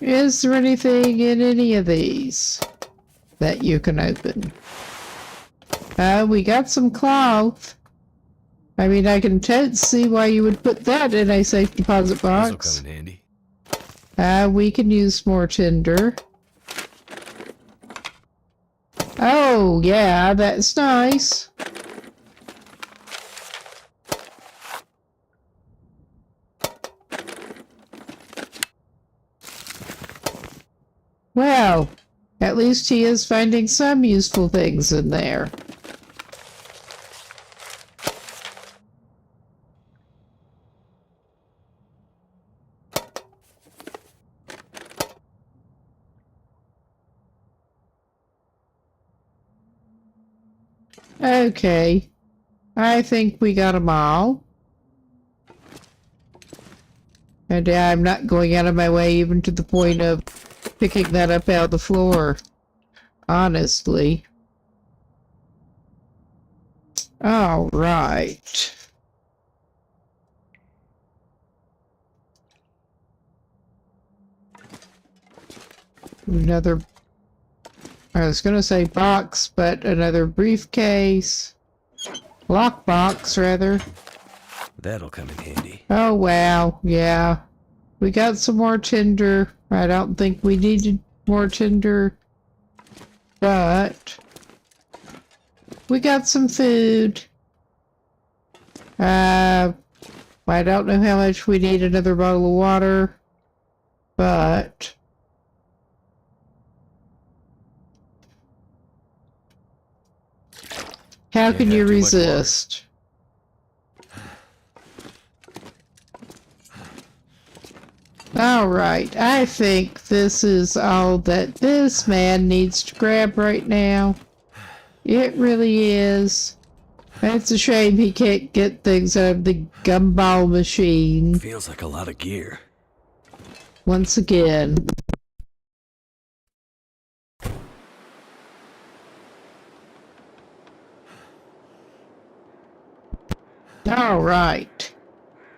Is there anything in any of these that you can open? We got some cloth. I mean, I can see why you would put that in a safe deposit This'll box. come in handy. We can use more tinder. Oh, yeah, that's nice. Well, at least he is finding some useful things in there. Okay, I think we got them all. And I'm not going out of my way even to the point of picking that up out of the floor. Honestly. All right. Another, I was going to say box, but another briefcase. Lockbox, rather. That'll come in handy. Oh, wow. Yeah. We got some more tinder. I don't think we needed more tinder. But we got some food. I don't know how much we need another bottle of water. But how can you resist? Alright, I think this is all that this man needs to grab right now. It really is. It's a shame he can't get things out of the gumball machine. Feels like a lot of gear. Once again. Alright.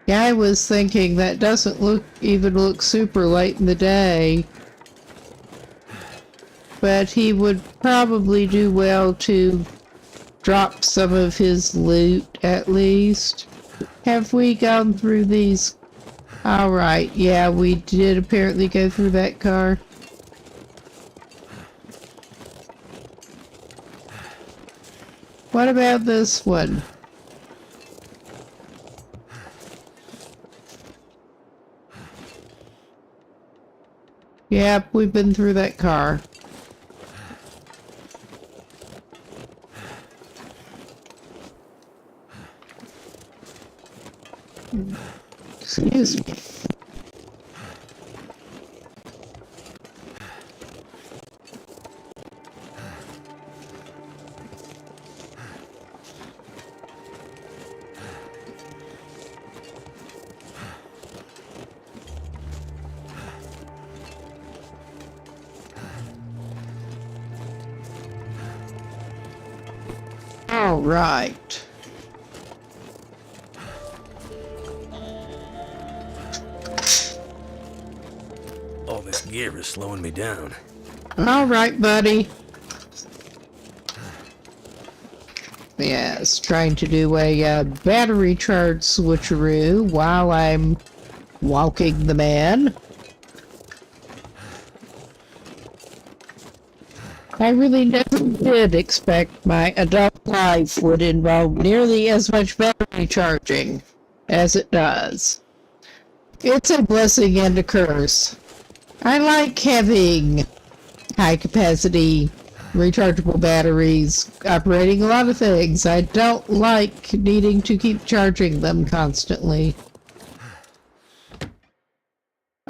Yeah, I was thinking that doesn't even look super late in the day. But he would probably do well to drop some of his loot, at least. Have we gone through these? Alright, yeah, we did apparently go through that car. What about this one? Yep, we've been through that car. Excuse me. All right. All this gear is slowing me down. All right, buddy. Yes, trying to do a battery charge switcheroo while I'm walking the man. I really never did expect my adult life would involve nearly as much battery charging as it does. It's a blessing and a curse. I like having high-capacity rechargeable batteries operating a lot of things. I don't like needing to keep charging them constantly.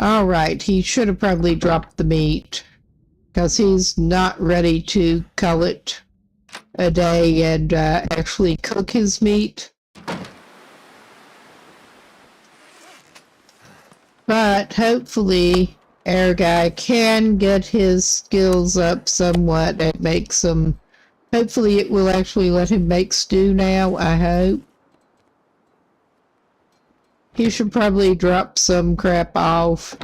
Alright, he should have probably dropped the meat, because he's not ready to cull it a day and actually cook his meat. But hopefully our guy can get his skills up somewhat and make some... Hopefully it will actually let him make stew now, I hope. He should probably drop some crap off.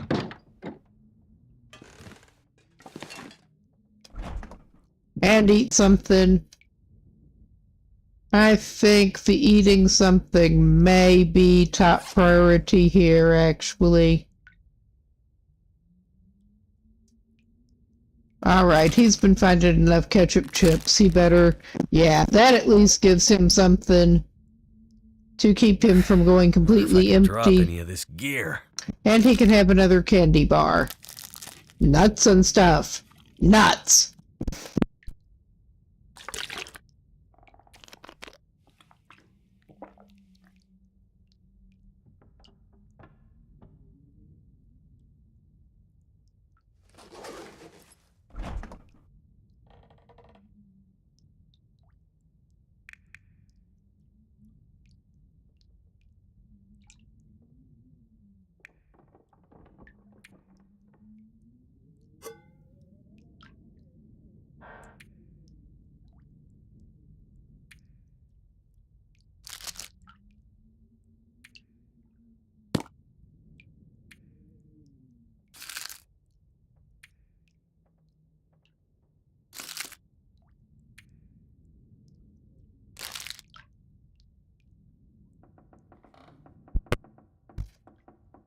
And eat something. I think the eating something may be top priority here, actually. Alright, he's been finding enough ketchup chips. He better... Yeah, that at least gives him something to keep him from going completely If I can drop empty. any of this gear. And he can have another candy bar. Nuts and stuff. Nuts!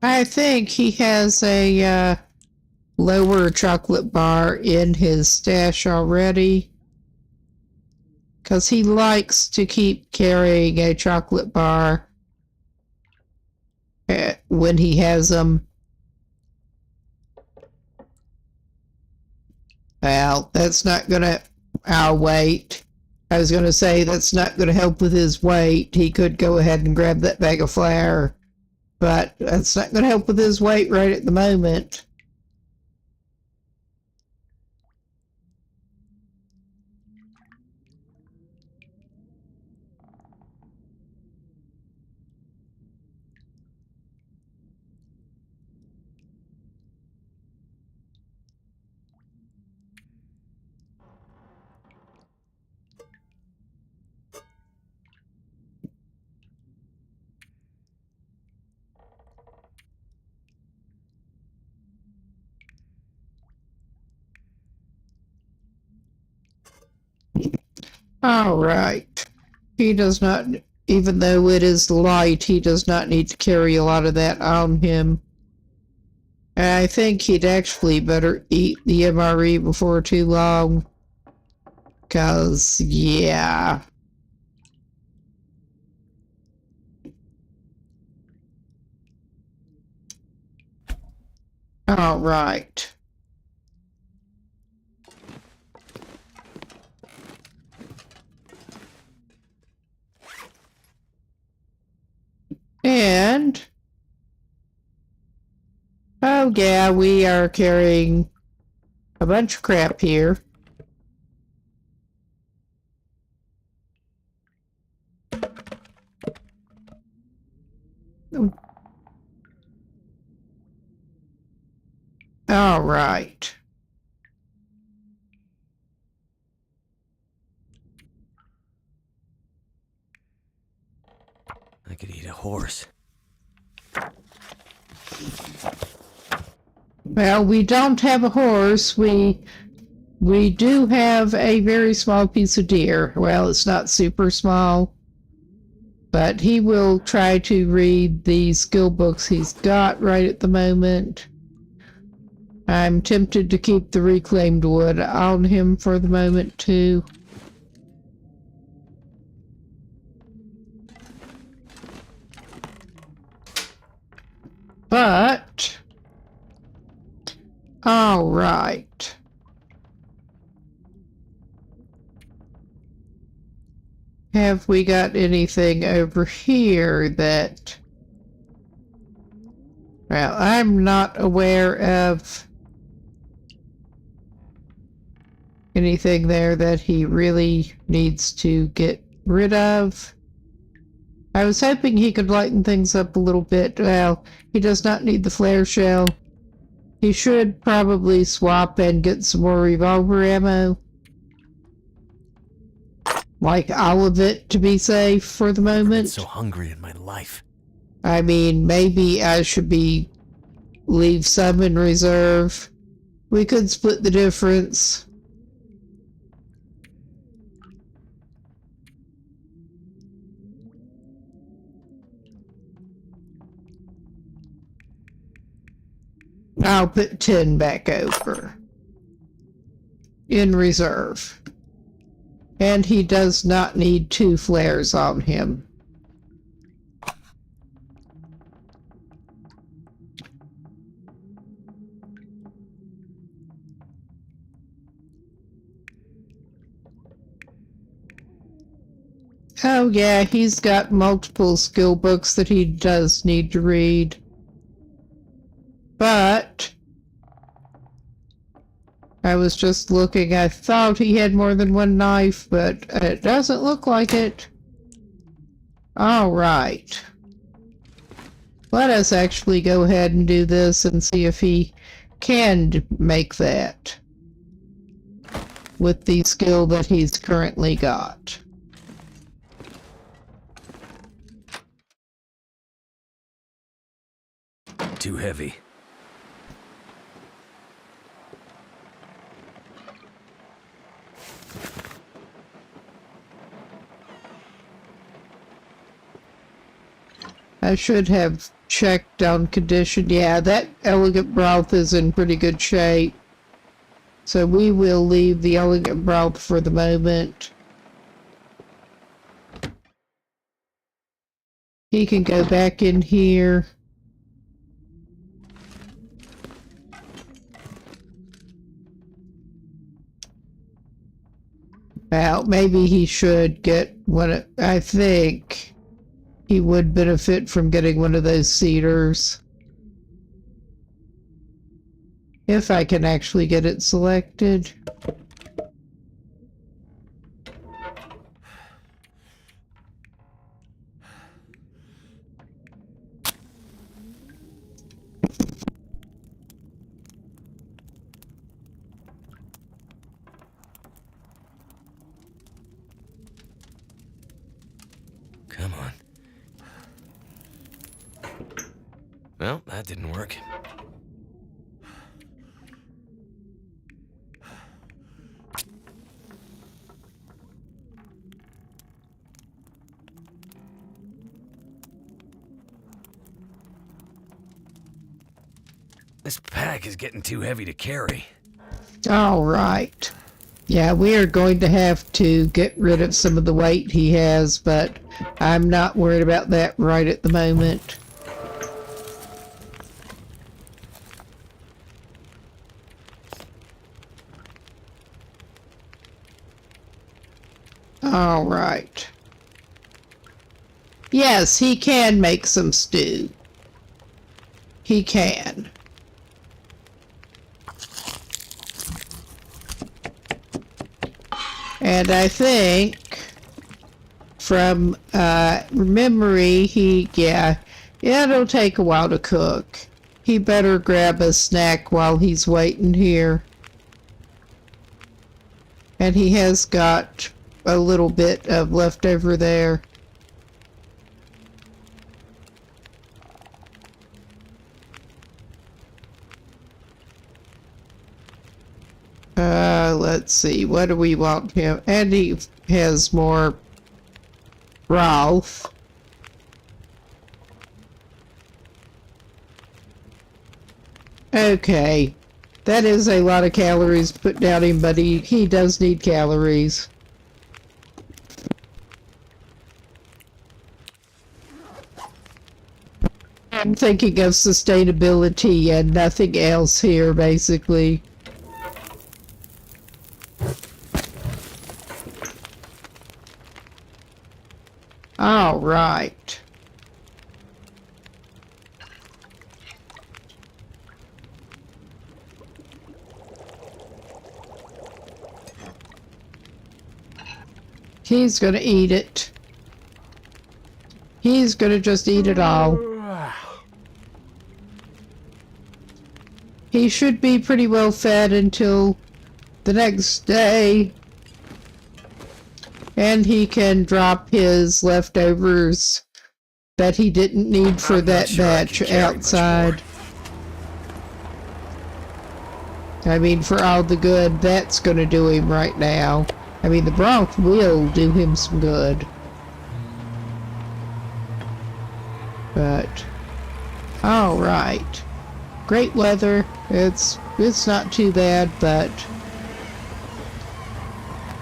I think he has a lower chocolate bar in his stash already. Because he likes to keep carrying a chocolate bar when he has them. Well, that's not gonna... I'll wait. I was gonna say that's not gonna help with his weight. He could go ahead and grab that bag of flour. But that's not gonna help with his weight right at the moment. All right. He does not, even though it is light, he does not need to carry a lot of that on him. I think he'd actually better eat the MRE before too long. 'Cause, yeah. All right. And... oh yeah, we are carrying a bunch of crap here. All right. I could eat a horse. Well, we don't have a horse. We do have a very small piece of deer. Well, it's not super small. But he will try to read the skill books he's got right at the moment. I'm tempted to keep the reclaimed wood on him for the moment, too. But... all right. Have we got anything over here that... well, I'm not aware of anything there that he really needs to get rid of. I was hoping he could lighten things up a little bit. Well, he does not need the flare shell. He should probably swap and get some more revolver ammo. Like all of it to be safe for the I've been moment. so hungry in my life. I mean, maybe I should leave some in reserve. We could split the difference. I'll put 10 back over. In reserve. And he does not need 2 flares on him. Oh yeah, he's got multiple skill books that he does need to read. But I was just looking, I thought he had more than 1 knife, but it doesn't look like it. Alright. Let us actually go ahead and do this and see if he can make that with the skill that he's currently got. Too heavy. I should have checked on condition. Yeah, that elegant broth is in pretty good shape. So we will leave the elegant broth for the moment. He can go back in here. Well, maybe he should get one. I think he would benefit from getting one of those cedars. If I can actually get it selected. Come on. Well, that didn't work. This pack is getting too heavy to carry. All right. Yeah, we are going to have to get rid of some of the weight he has, but I'm not worried about that right at the moment. All right. Yes, he can make some stew. He can. And I think from memory, it'll take a while to cook. He better grab a snack while he's waiting here. And he has got a little bit of leftover there. Let's see, what do we want him? And he has more Ralph. Okay. That is a lot of calories put down him, but he does need calories. I'm thinking of sustainability and nothing else here, basically. All right. He's gonna eat it. He's gonna just eat it all. He should be pretty well fed until the next day. And he can drop his leftovers that he didn't need for that batch outside. I mean, for all the good that's going to do him right now. I mean, the broth will do him some good. But, alright. great weather. It's not too bad, but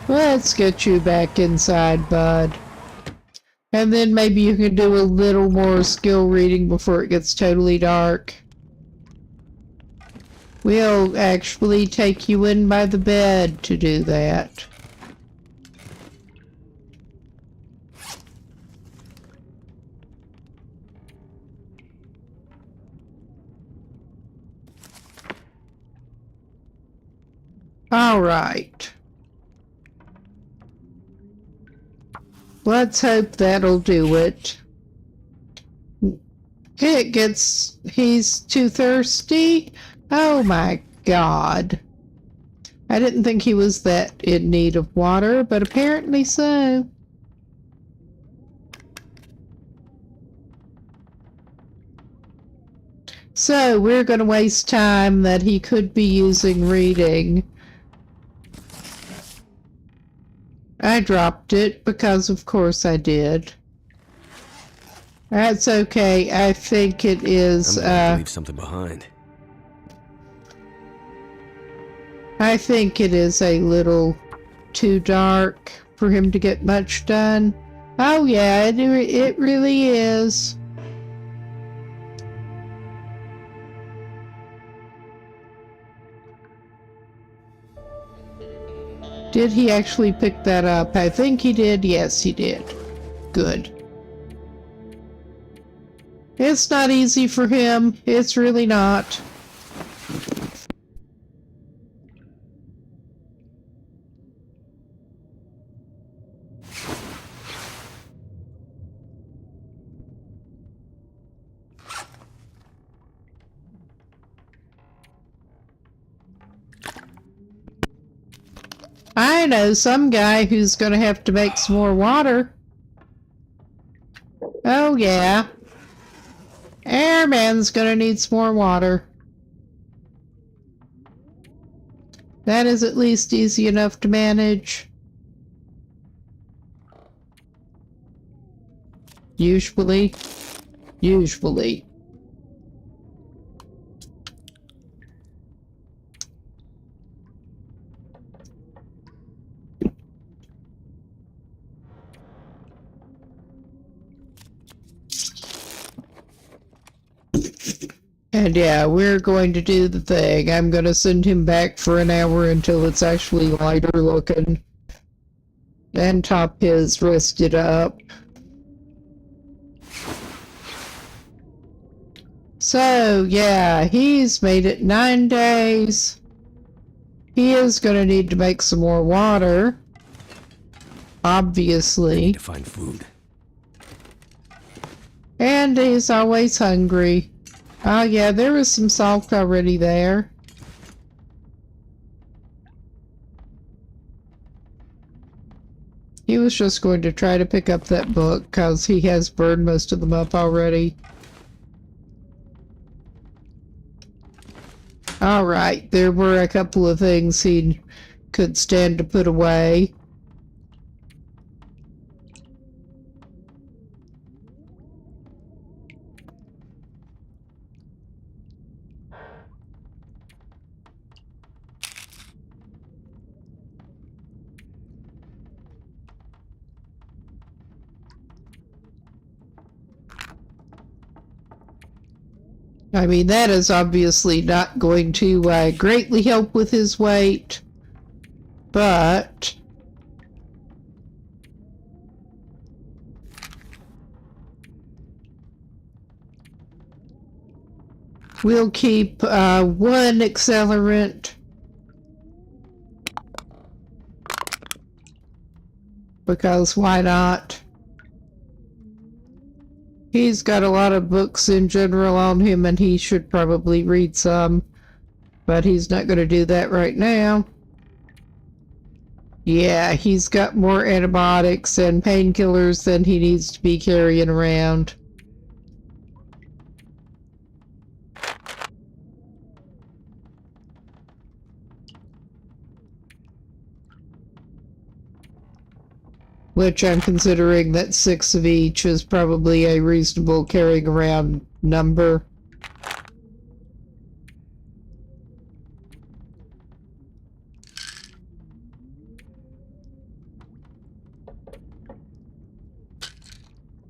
let's get you back inside, bud. And then maybe you can do a little more skill reading before it gets totally dark. We'll actually take you in by the bed to do that. All right. Let's hope that'll do it. He's too thirsty? Oh my God. I didn't think he was that in need of water, but apparently so. So, we're going to waste time that he could be using reading. I dropped it because of course I did. That's okay. I think it is, I'm gonna leave something behind. I think it is a little too dark for him to get much done. Oh yeah, it really is. Did he actually pick that up? I think he did. Yes, he did. Good. It's not easy for him. It's really not. I know some guy who's gonna have to make some more water. Oh yeah. Airman's gonna need some more water. That is at least easy enough to manage. Usually. Usually. And yeah, we're going to do the thing. I'm going to send him back for an hour until it's actually lighter looking. And top his rested up. So, yeah, he's made it 9 days. He is going to need to make some more water. Obviously. I need to find food. And he's always hungry. Oh yeah, there was some salt already there. He was just going to try to pick up that book because he has burned most of them up already. Alright, there were a couple of things he could stand to put away. I mean, that is obviously not going to greatly help with his weight, but we'll keep one accelerant because why not? He's got a lot of books in general on him and he should probably read some, but he's not going to do that right now. Yeah, he's got more antibiotics and painkillers than he needs to be carrying around. Which I'm considering that 6 of each is probably a reasonable carrying around number.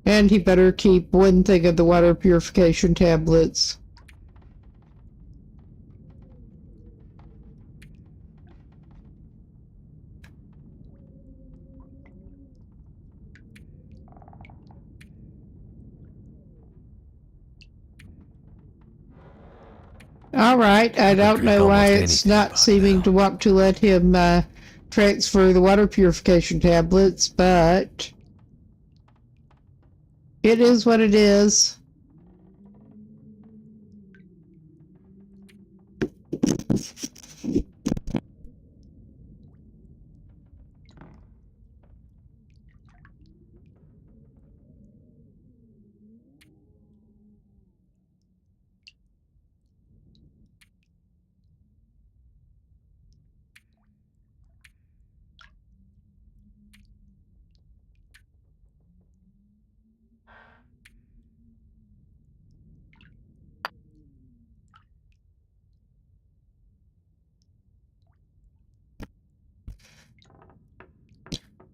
And he better keep one thing of the water purification tablets. Alright, I don't drink know why almost it's anything not about seeming now. to want to let him transfer the water purification tablets, but it is what it is.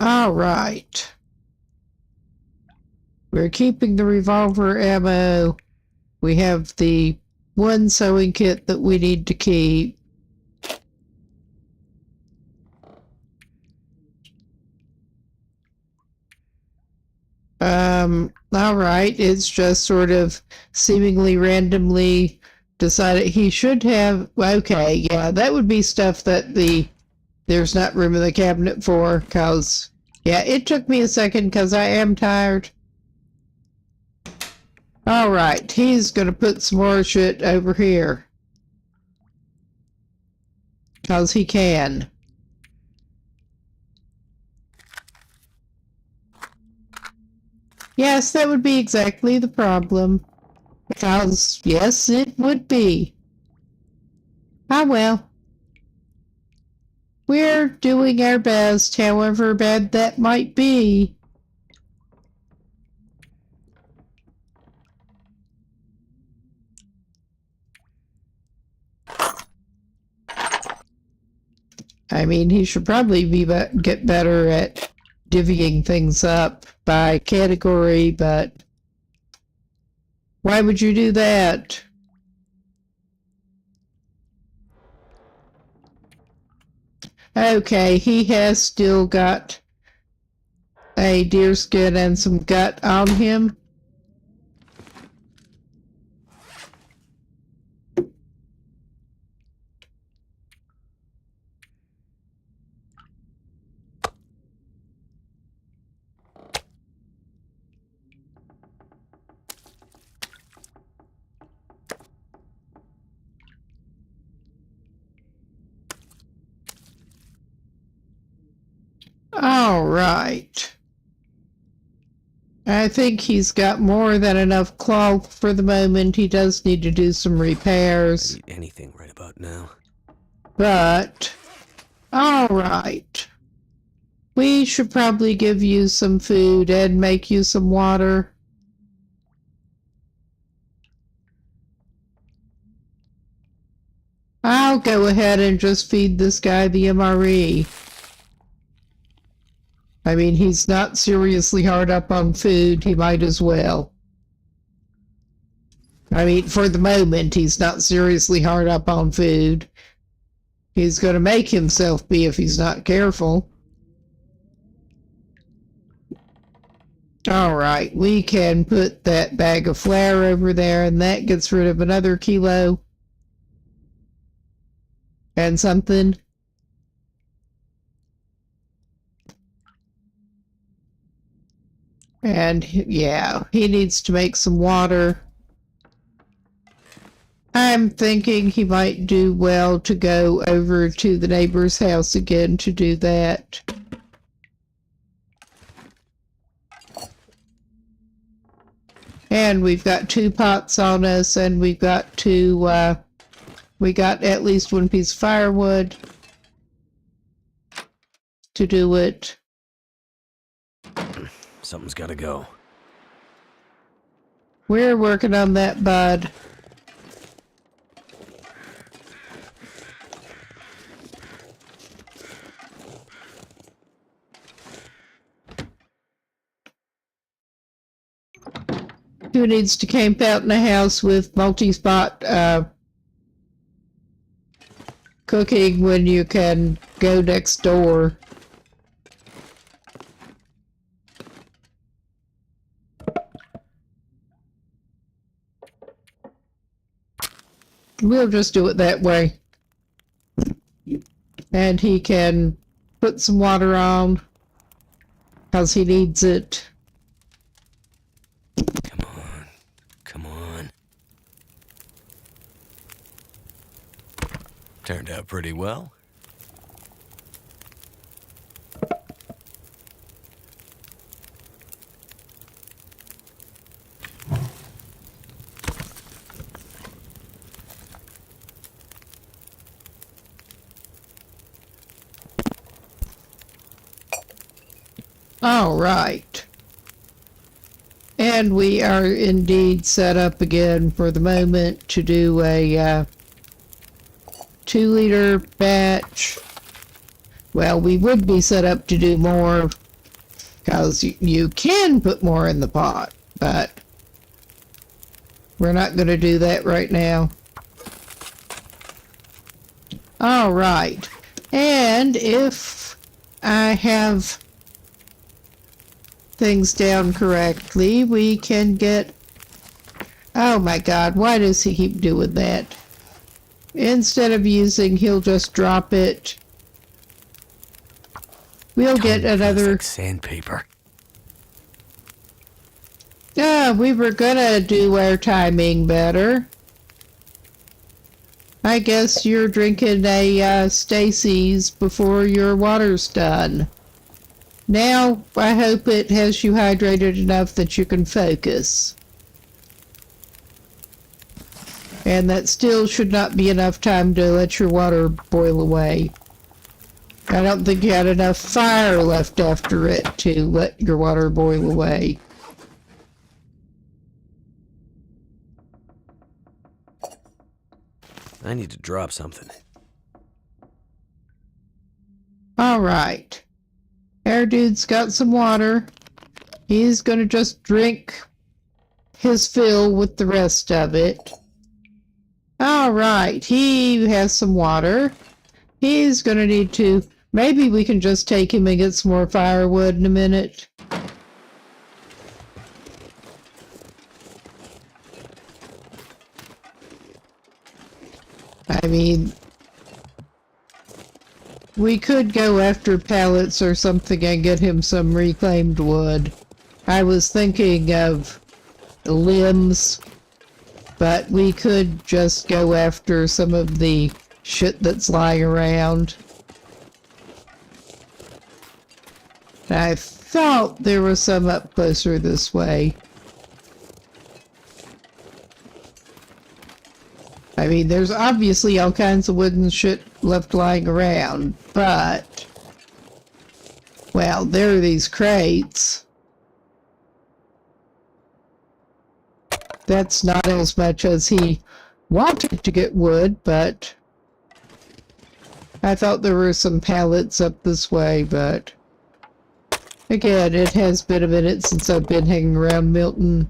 Alright. We're keeping the revolver ammo. We have the one sewing kit that we need to keep. Alright, it's just sort of seemingly randomly decided he should have. Okay, yeah, that would be stuff that there's not room in the cabinet for, cause yeah, it took me a second cause I am tired. Alright, he's gonna put some more shit over here. Cause he can. Yes, that would be exactly the problem. Because, yes, it would be. Ah, well. We're doing our best, however bad that might be. I mean, he should probably get better at divvying things up by category, but why would you do that? Okay, he has still got a deer skin and some gut on him. All right. I think he's got more than enough cloth for the moment. He does need to do some repairs. Eat anything right about now. But, all right. We should probably give you some food and make you some water. I'll go ahead and just feed this guy the MRE. I mean, he's not seriously hard up on food. He might as well. I mean, for the moment, he's not seriously hard up on food. He's going to make himself be if he's not careful. All right, we can put that bag of flour over there, and that gets rid of another kilo. And something. And yeah, he needs to make some water. I'm thinking he might do well to go over to the neighbor's house again to do that. And we've got 2 pots on us, and we've got we got at least 1 piece of firewood to do it. Something's gotta go. We're working on that, bud. Who needs to camp out in a house with multi-spot cooking when you can go next door? We'll just do it that way. And he can put some water on because he needs it. Come on. Come on. Turned out pretty well. All right. And we are indeed set up again for the moment to do a 2-liter batch. Well, we would be set up to do more because you can put more in the pot, but we're not going to do that right now. All right. And if I have things down correctly, we can get... Oh my god, why does he keep doing that? Instead of using, he'll just drop it. We'll get another... Like sandpaper. Yeah, we were gonna do our timing better. I guess you're drinking a Stacy's before your water's done. Now, I hope it has you hydrated enough that you can focus. And that still should not be enough time to let your water boil away. I don't think you had enough fire left after it to let your water boil away. I need to drop something. All right. Our dude's got some water. He's gonna just drink his fill with the rest of it. All right, he has some water. He's gonna need to... Maybe we can just take him and get some more firewood in a minute. I mean... We could go after pallets or something and get him some reclaimed wood. I was thinking of limbs, but we could just go after some of the shit that's lying around. I thought there was some up closer this way. I mean, there's obviously all kinds of wooden shit left lying around, but... Well, there are these crates. That's not as much as he wanted to get wood, but... I thought there were some pallets up this way, but... Again, it has been a minute since I've been hanging around Milton.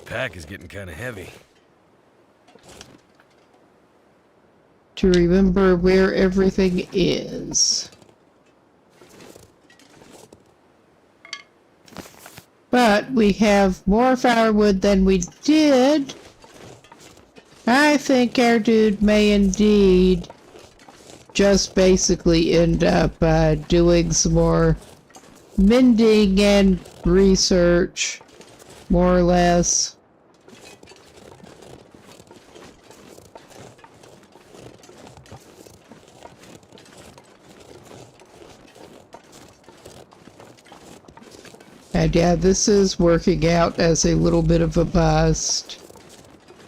Pack is getting kind of heavy. To remember where everything is. But we have more firewood than we did. I think our dude may indeed just basically end up doing some more mending and research, more or less. And yeah, this is working out as a little bit of a bust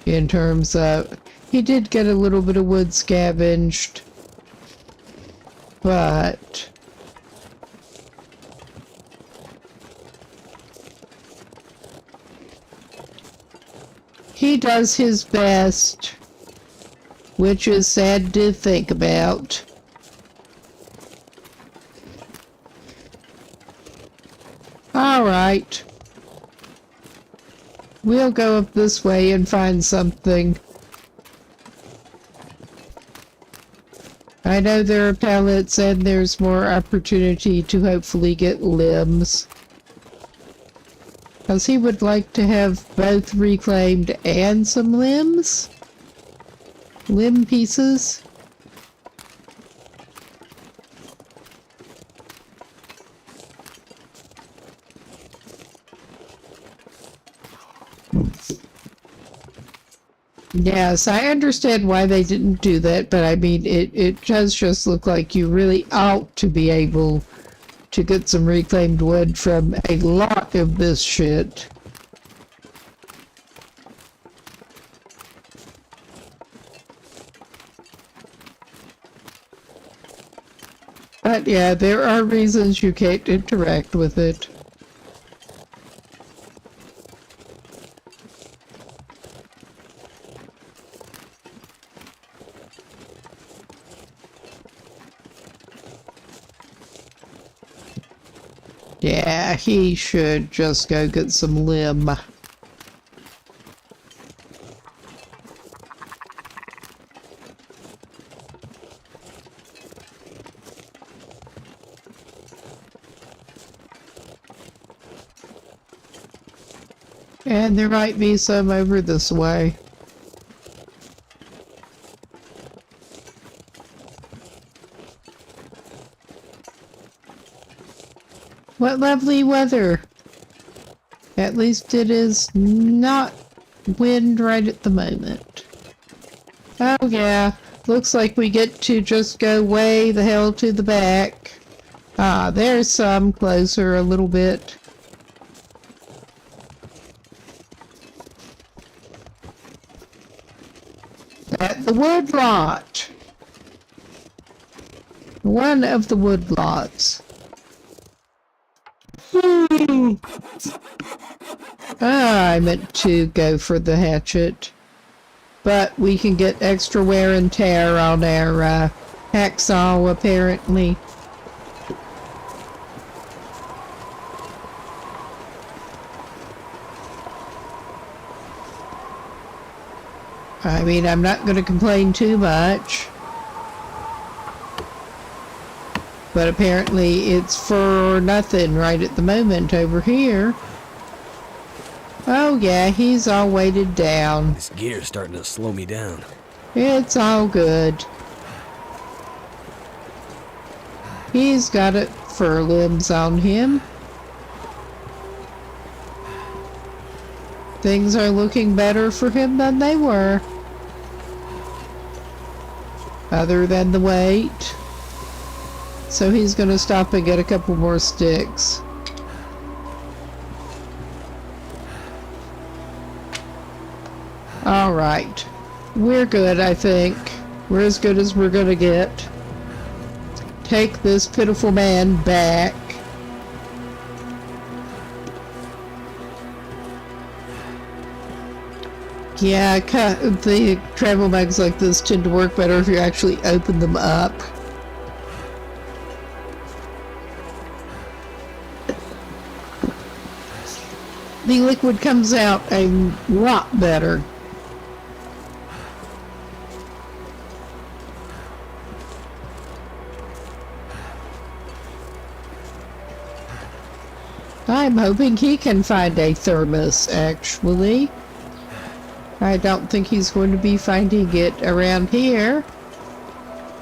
in terms of, he did get a little bit of wood scavenged, but he does his best, which is sad to think about. Alright. We'll go up this way and find something. I know there are pellets and there's more opportunity to hopefully get limbs. Because he would like to have both reclaimed and some limbs? Limb pieces? Yes, I understand why they didn't do that, but I mean, it does just look like you really ought to be able to get some reclaimed wood from a lot of this shit. But yeah, there are reasons you can't interact with it. Yeah, he should just go get some limb. And there might be some over this way. What lovely weather. At least it is not wind right at the moment. Oh yeah, looks like we get to just go way the hell to the back. Ah, there's some closer a little bit. At the wood lot. One of the wood lots. I meant to go for the hatchet, but we can get extra wear and tear on our hacksaw apparently. I mean, I'm not going to complain too much. But apparently it's for nothing right at the moment over here. Oh yeah, he's all weighted down. This gear's starting to slow me down. It's all good. He's got it fur limbs on him. Things are looking better for him than they were. Other than the weight. So he's going to stop and get a couple more sticks. Alright. We're good, I think. We're as good as we're going to get. Take this pitiful man back. Yeah, the travel bags like this tend to work better if you actually open them up. The liquid comes out a lot better. I'm hoping he can find a thermos, actually. I don't think he's going to be finding it around here.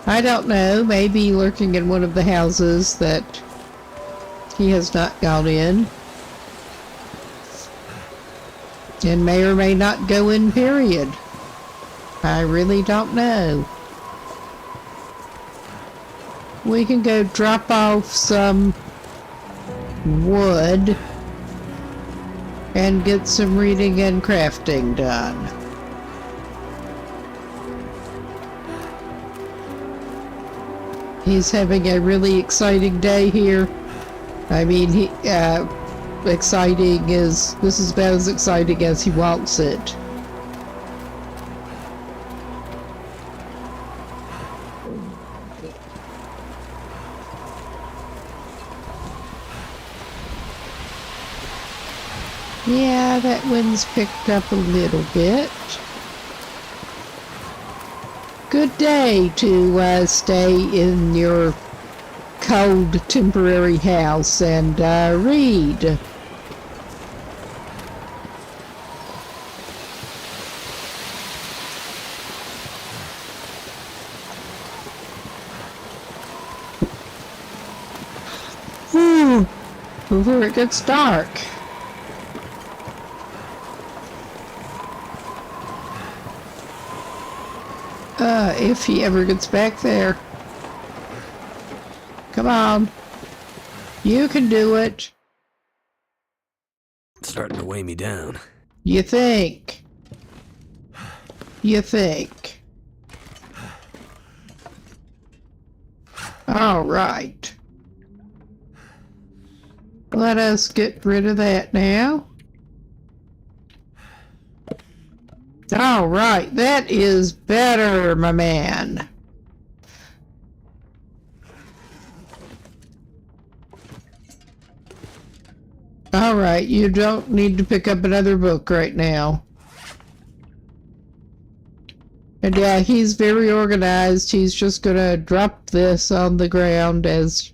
I don't know, maybe lurking in one of the houses that he has not gone in. And may or may not go in, period. I really don't know. We can go drop off some wood and get some reading and crafting done. He's having a really exciting day here. I mean, exciting is, this is about as exciting as he wants it. Yeah, that wind's picked up a little bit. Good day to stay in your cold temporary house and read. Before it gets dark. If he ever gets back there. Come on. You can do it. It's starting to weigh me down. You think. You think. All right. Let us get rid of that now. All right, that is better, my man. All right, you don't need to pick up another book right now. And yeah, he's very organized. He's just gonna drop this on the ground as...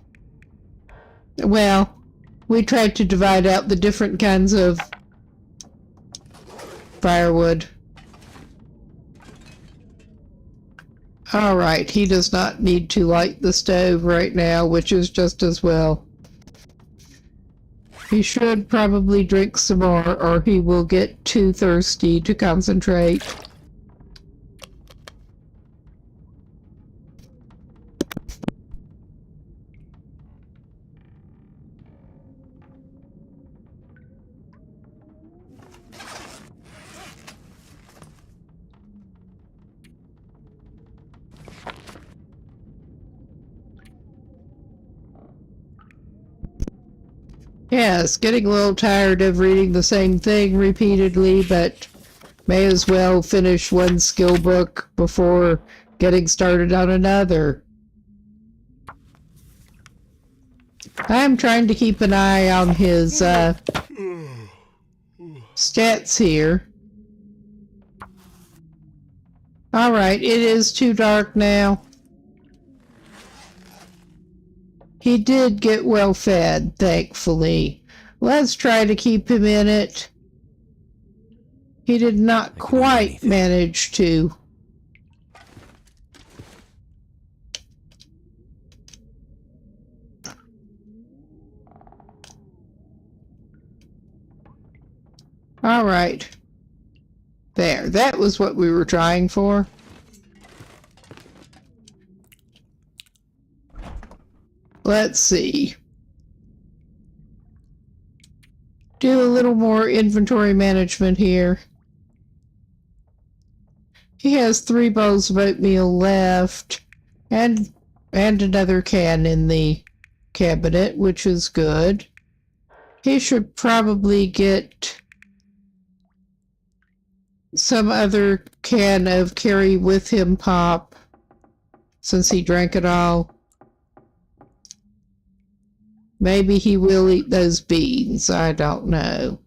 Well, we tried to divide out the different kinds of firewood. Alright, he does not need to light the stove right now, which is just as well. He should probably drink some more, or he will get too thirsty to concentrate. Yes, getting a little tired of reading the same thing repeatedly, but may as well finish one skill book before getting started on another. I'm trying to keep an eye on his stats here. Alright, it is too dark now. He did get well fed, thankfully. Let's try to keep him in it. He did not quite manage to. All right. There, that was what we were trying for. Let's see. Do a little more inventory management here. He has 3 bowls of oatmeal left, and another can in the cabinet, which is good. He should probably get some other can of carry with him pop, since he drank it all. Maybe he will eat those beans, I don't know.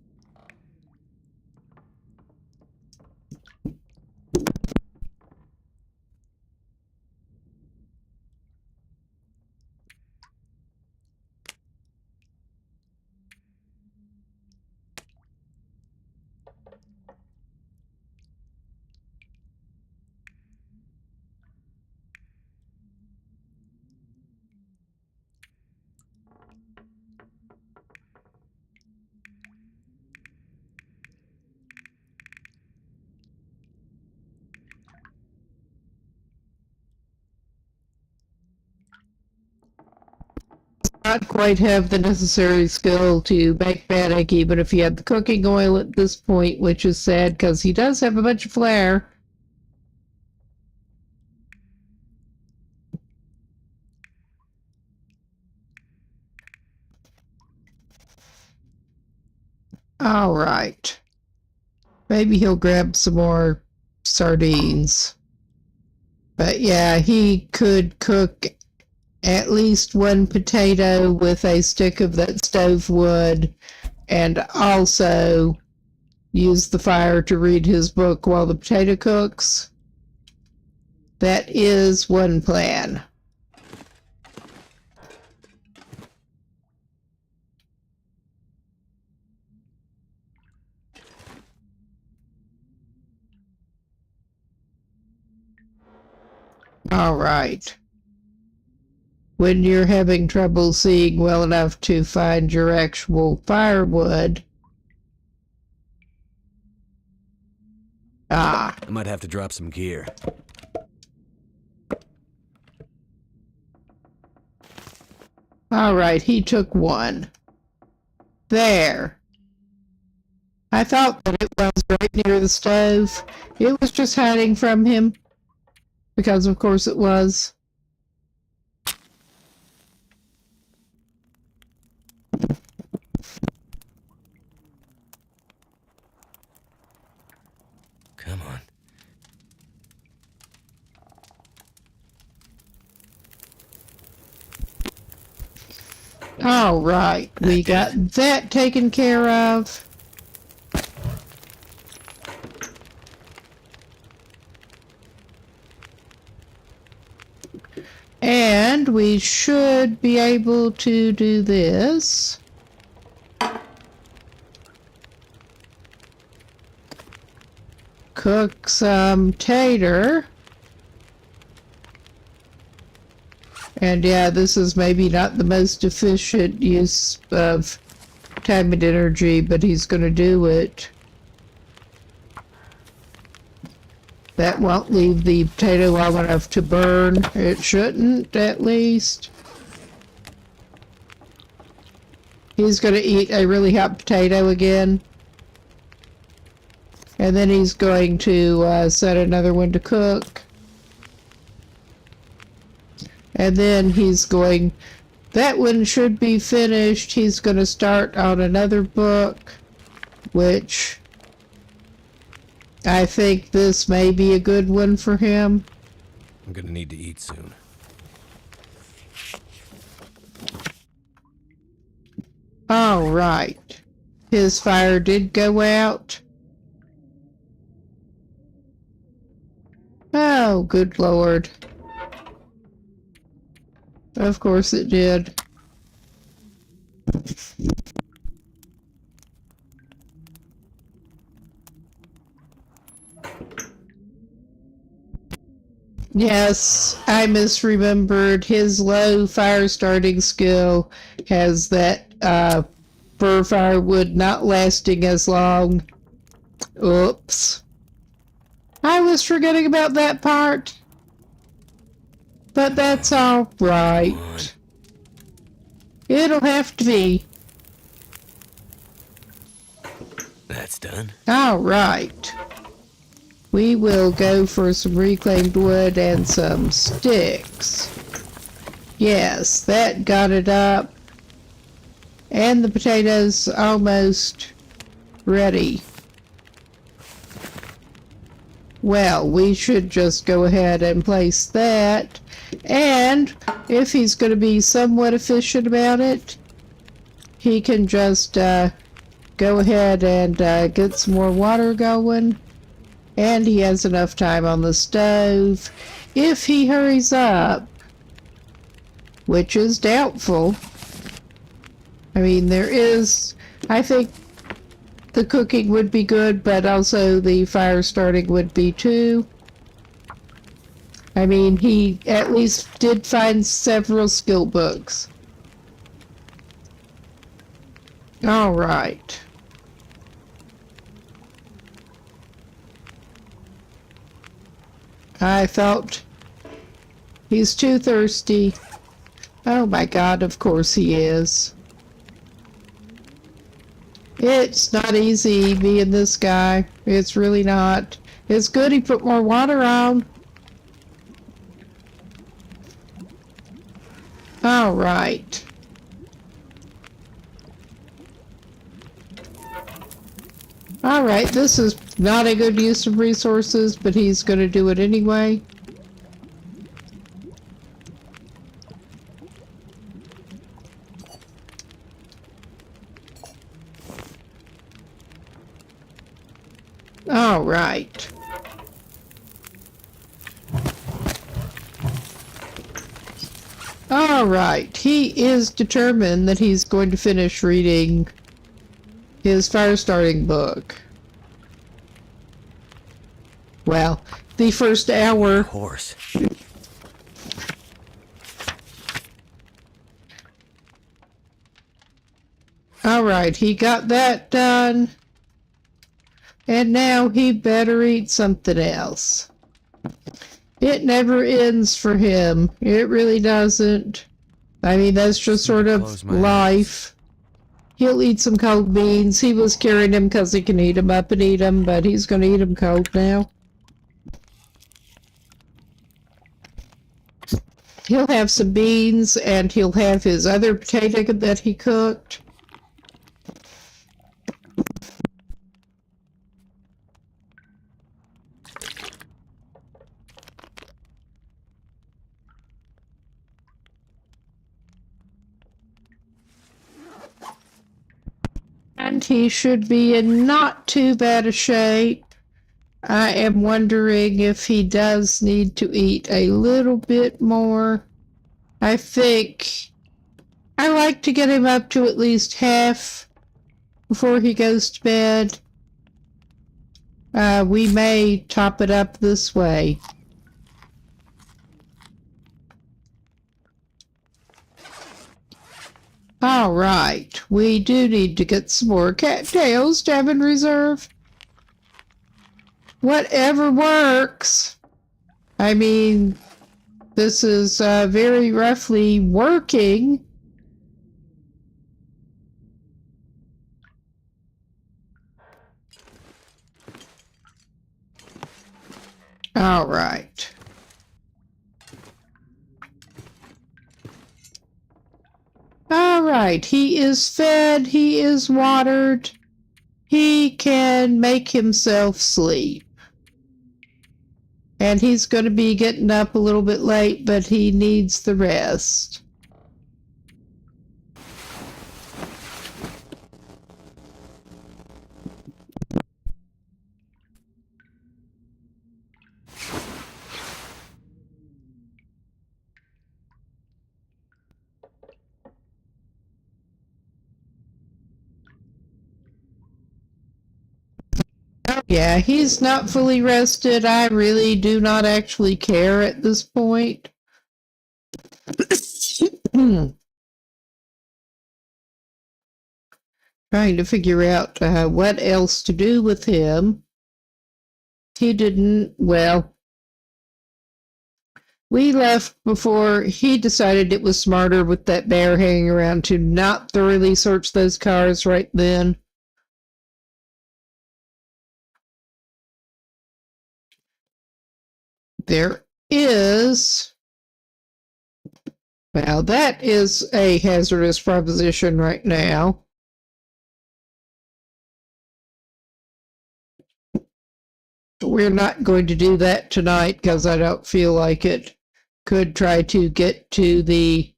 Not quite have the necessary skill to bake bannock, even if he had the cooking oil at this point, which is sad because he does have a bunch of flair. All right. Maybe he'll grab some more sardines. But yeah, he could cook at least 1 potato with a stick of that stove wood, and also use the fire to read his book while the potato cooks. That is one plan. All right. When you're having trouble seeing well enough to find your actual firewood. I might have to drop some gear. All right, he took one. There. I thought that it was right near the stove. It was just hiding from him. Because of course it was. Come on. All right, we got that taken care of. And we should be able to do this. Cook some tater. And yeah, this is maybe not the most efficient use of time and energy, but he's going to do it. That won't leave the potato long enough to burn. It shouldn't, at least. He's going to eat a really hot potato again. And then he's going to set another one to cook. And then he's going... That one should be finished. He's going to start on another book, which... I think this may be a good one for him. I'm gonna need to eat soon. All right. His fire did go out. Oh, good Lord. Of course it did. Yes, I misremembered. His low fire starting skill has that fir firewood not lasting as long. Oops. I was forgetting about that part. But that's all right. It'll have to be. That's done. All right. We will go for some reclaimed wood and some sticks. Yes, that got it up. And the potatoes almost ready. Well, we should just go ahead and place that. And if he's going to be somewhat efficient about it, he can just go ahead and get some more water going. And he has enough time on the stove. If he hurries up, which is doubtful. I mean, I think the cooking would be good, but also the fire starting would be too. I mean, he at least did find several skill books. All right. I thought he's too thirsty. Oh my God, of course he is. It's not easy being this guy. It's really not. It's good he put more water on. All right. All right, this is not a good use of resources, but he's going to do it anyway. right. All right. He is determined that he's going to finish reading his fire starting book. Well, the first hour. Horse. All right, he got that done. And now he better eat something else. It never ends for him. It really doesn't. I mean, that's just sort of life. He'll eat some cold beans. He was carrying them because he can heat them up and eat them, but he's going to eat them cold now. He'll have some beans, and he'll have his other potato that he cooked. And he should be in not too bad a shape. I am wondering if he does need to eat a little bit more. I think I like to get him up to at least half before he goes to bed. We may top it up this way. All right, we do need to get some more cattails to have in reserve. Whatever works. I mean, this is very roughly working. All right. All right, he is fed, he is watered, he can make himself sleep. And he's going to be getting up a little bit late, but he needs the rest. Yeah, he's not fully rested. I really do not actually care at this point. Trying to figure out what else to do with him. He didn't, well, we left before he decided it was smarter with that bear hanging around to not thoroughly search those cars right then. There is, well, that is a hazardous proposition right now. We're not going to do that tonight because I don't feel like it. Could try to get to the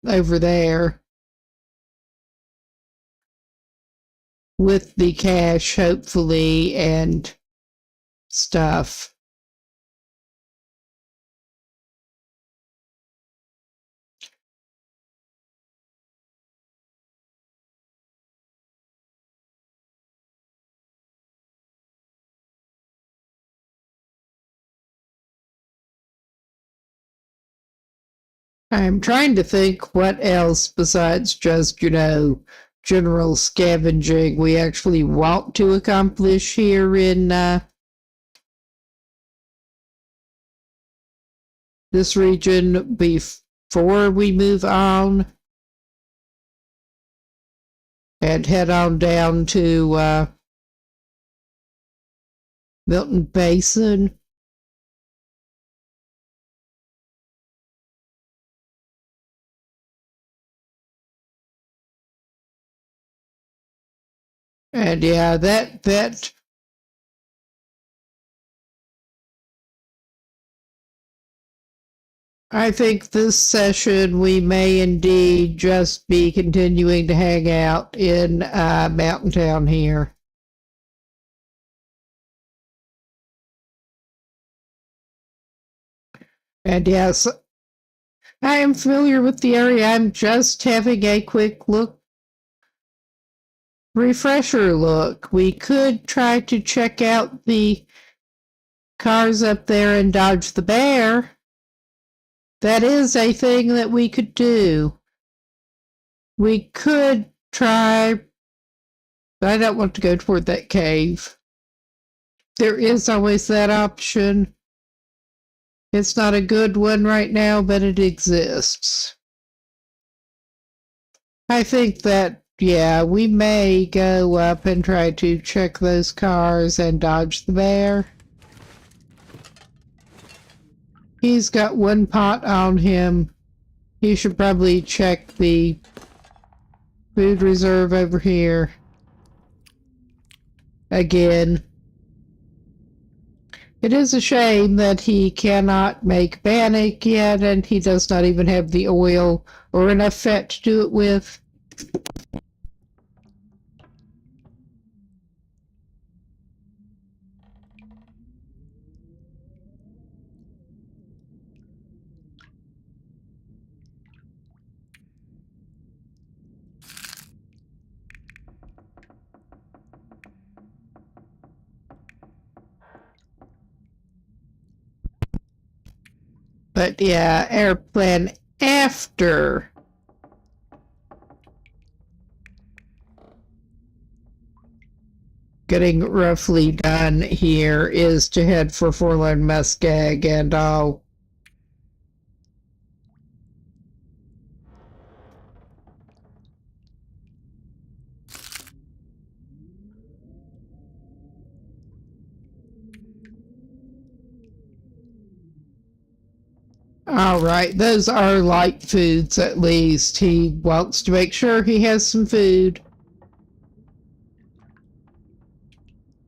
over there with the cash, hopefully, and stuff. I'm trying to think what else besides just, general scavenging we actually want to accomplish here in this region before we move on and head on down to Milton Basin. And yeah, that I think this session we may indeed just be continuing to hang out in Mountain Town here. And yes, I am familiar with the area. I'm just having a quick look, refresher look. We could try to check out the cars up there and dodge the bear. That is a thing that we could do. We could try, but I don't want to go toward that cave. There is always that option. It's not a good one right now, but it exists. I think that, yeah, we may go up and try to check those cars and dodge the bear. He's got one pot on him. He should probably check the food reserve over here. Again. It is a shame that he cannot make bannock yet, and he does not even have the oil or enough fat to do it with. But yeah, our plan after getting roughly done here is to head for Forlorn Muskeg and all. All right, those are light foods at least. He wants to make sure he has some food.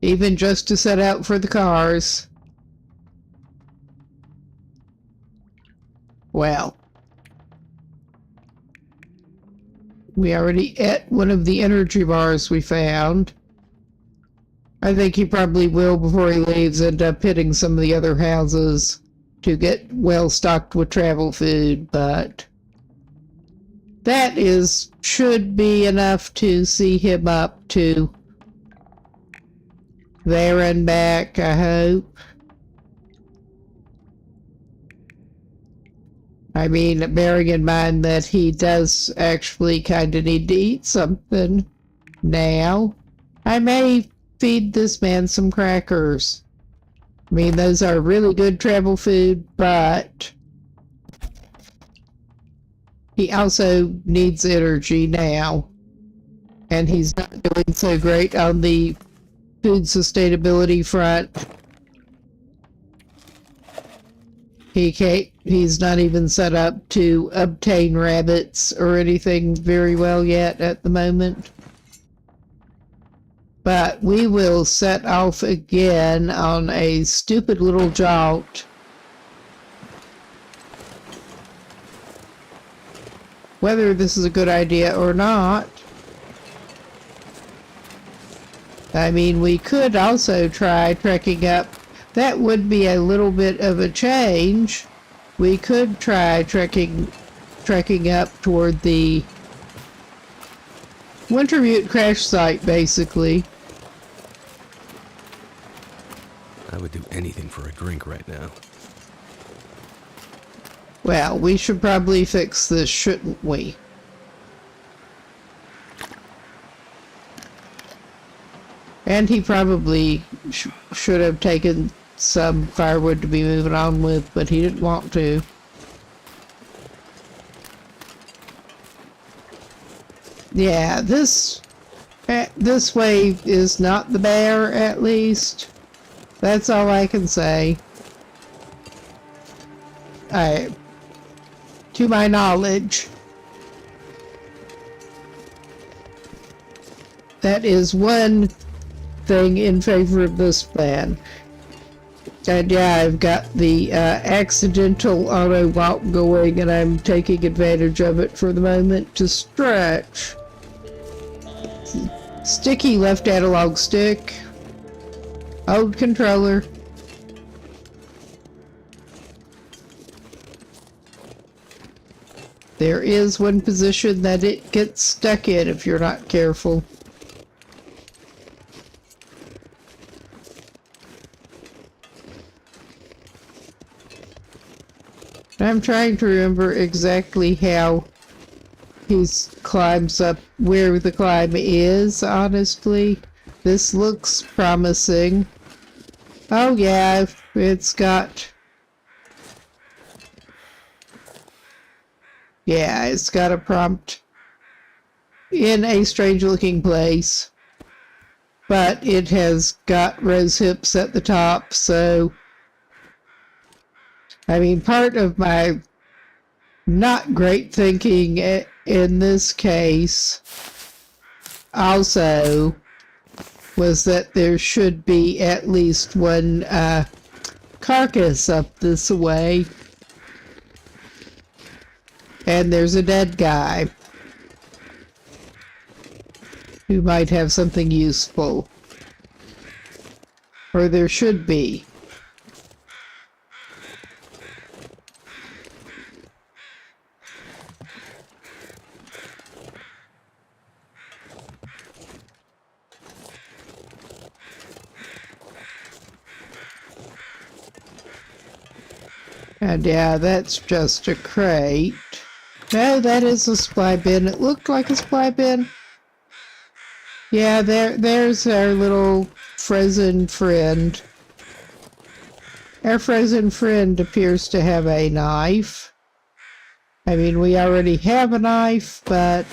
Even just to set out for the cars. Well. We already ate one of the energy bars we found. I think he probably will, before he leaves, end up hitting some of the other houses to get well stocked with travel food, but that should be enough to see him up to there and back, I hope. I mean, bearing in mind that he does actually kind of need to eat something now. I may feed this man some crackers. I mean, those are really good travel food, but he also needs energy now. And he's not doing so great on the food sustainability front. He's not even set up to obtain rabbits or anything very well yet at the moment. But we will set off again on a stupid little jaunt. Whether this is a good idea or not. I mean, we could also try trekking up. That would be a little bit of a change. We could try trekking up toward the Wintermute crash site, basically. I would do anything for a drink right now. Well, we should probably fix this, shouldn't we? And he probably should have taken some firewood to be moving on with, but he didn't want to. Yeah, this way is not the bear, at least. That's all I can say. To my knowledge. That is one thing in favor of this plan. And yeah, I've got the accidental auto walk going, and I'm taking advantage of it for the moment to stretch. Sticky left analog stick. Old controller. there is one position that it gets stuck in if you're not careful. I'm trying to remember exactly how he climbs up, where the climb is, honestly. This looks promising. Oh yeah, it's got... Yeah, it's got a prompt in a strange-looking place. But it has got rose hips at the top, so... I mean, part of my not great thinking in this case also was that there should be at least one carcass up this way. And there's a dead guy who might have something useful. Or there should be. And yeah, that's just a crate. No, that is a supply bin. It looked like a supply bin. Yeah, there's our little frozen friend. Our frozen friend appears to have a knife. I mean, we already have a knife, but...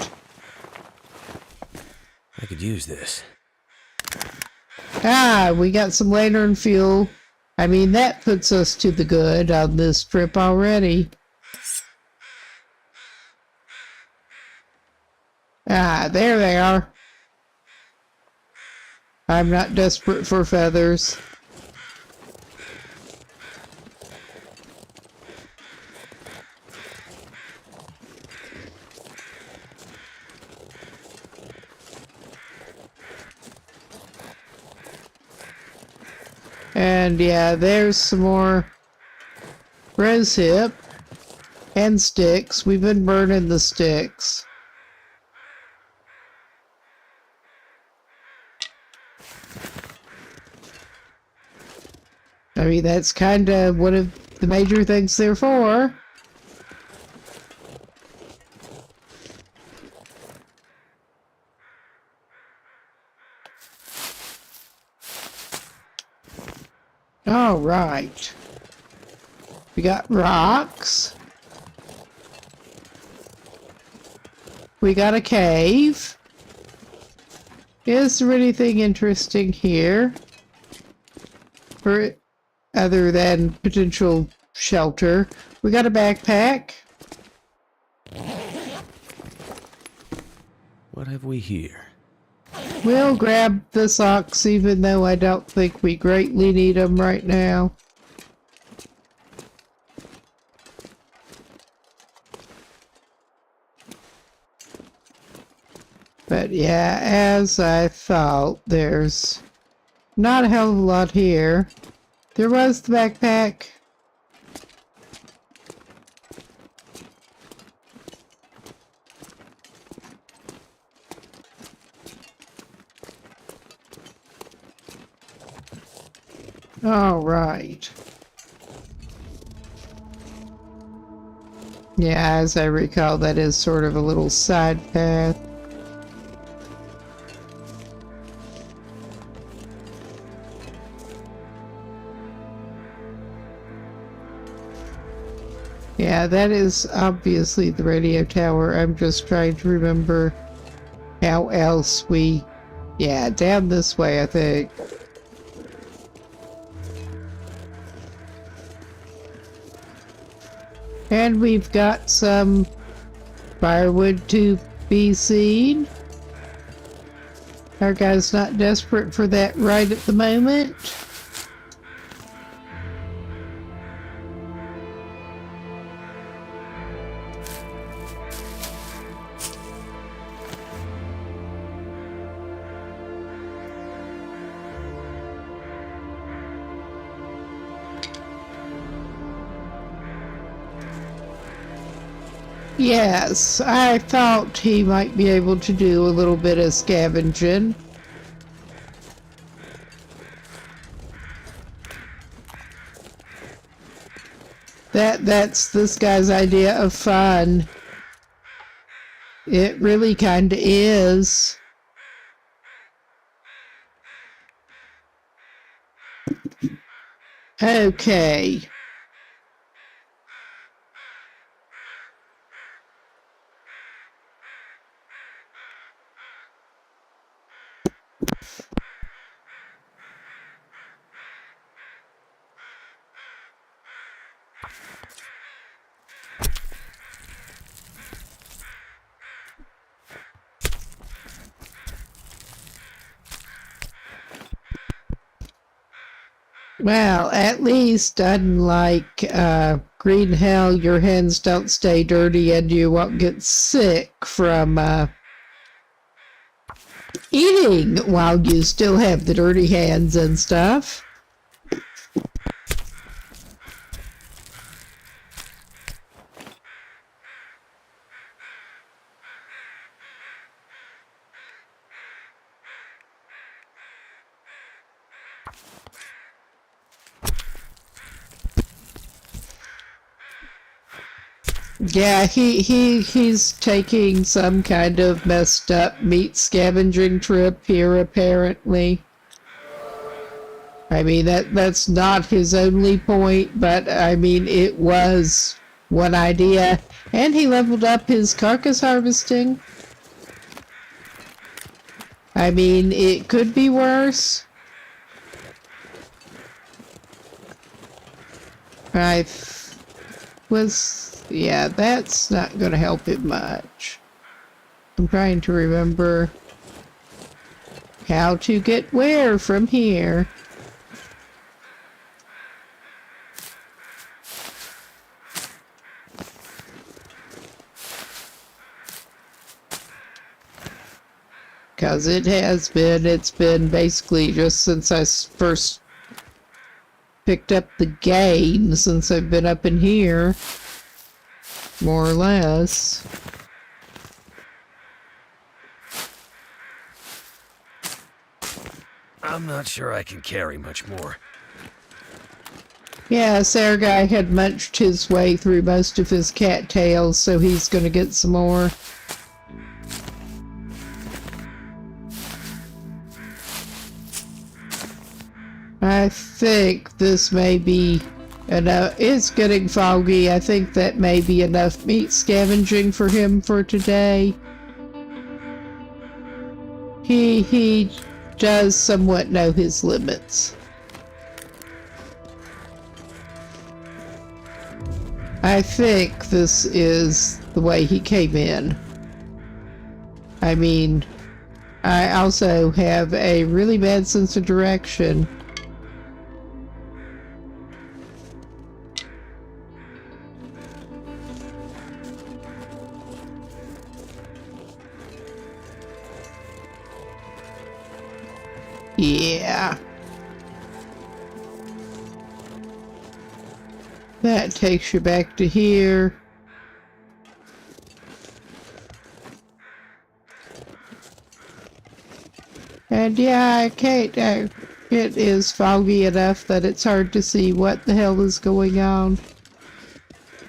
I could use this. Ah, we got some lantern fuel. I mean, that puts us to the good on this trip already. Ah, there they are. I'm not desperate for feathers. And yeah, there's some more rosehip and sticks. We've been burning the sticks. I mean, that's kind of one of the major things they're for. All right. We got rocks. We got a cave. Is there anything interesting here? Other than potential shelter. We got a backpack. What have we here? We'll grab the socks even though I don't think we greatly need them right now. But yeah, as I thought, there's not a hell of a lot here. There was the backpack. All right. Yeah, as I recall, that is sort of a little side path. Yeah, that is obviously the radio tower. I'm just trying to remember how else we... Yeah, down this way, I think. And we've got some firewood to be seen. Our guy's not desperate for that right at the moment. Yes, I thought he might be able to do a little bit of scavenging. That's this guy's idea of fun. It really kind of is. Okay. Well, at least unlike Green Hell, your hands don't stay dirty and you won't get sick from eating while you still have the dirty hands and stuff. Yeah, he's taking some kind of messed up meat scavenging trip here apparently. I mean that's not his only point, but I mean it was one idea. And he leveled up his carcass harvesting. I mean, it could be worse. Yeah, that's not going to help it much. I'm trying to remember how to get where from here. Because it's been basically just since I first picked up the game, since I've been up in here, more or less. I'm not sure I can carry much more. Yeah, Sergei had munched his way through most of his cattails, so he's gonna get some more. I think this may be enough. It's getting foggy. I think that may be enough meat scavenging for him for today. He does somewhat know his limits. I think this is the way he came in. I mean, I also have a really bad sense of direction. Yeah. That takes you back to here. And yeah, I can't, it is foggy enough that it's hard to see what the hell is going on.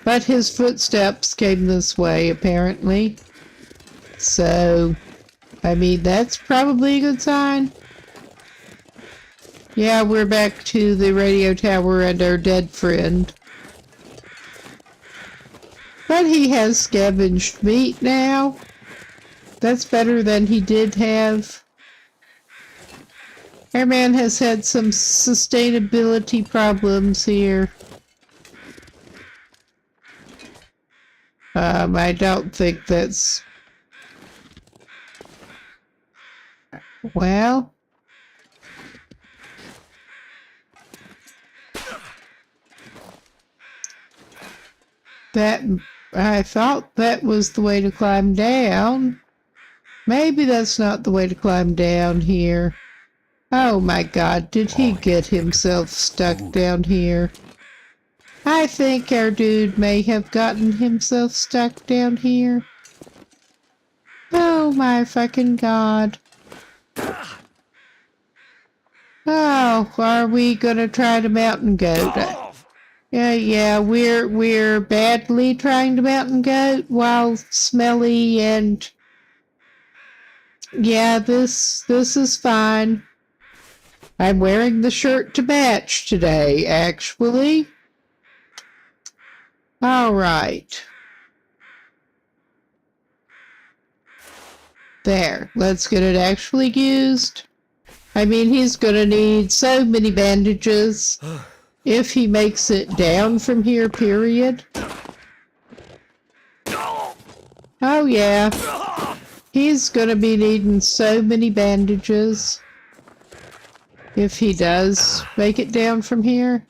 But his footsteps came this way, apparently. So, I mean, that's probably a good sign. Yeah, we're back to the radio tower and our dead friend. But he has scavenged meat now. That's better than he did have. Our man has had some sustainability problems here. I don't think that's... Well... I thought that was the way to climb down. Maybe that's not the way to climb down here. Oh my God, did he get himself stuck down here? I think our dude may have gotten himself stuck down here. Oh my fucking god. Oh, are we gonna try to mountain goat? Yeah, we're badly trying to mountain goat while smelly and yeah, this is fine. I'm wearing the shirt to match today, actually. All right. There, let's get it actually used. I mean, he's gonna need so many bandages if he makes it down from here, period. Oh yeah, he's gonna be needing so many bandages if he does make it down from here.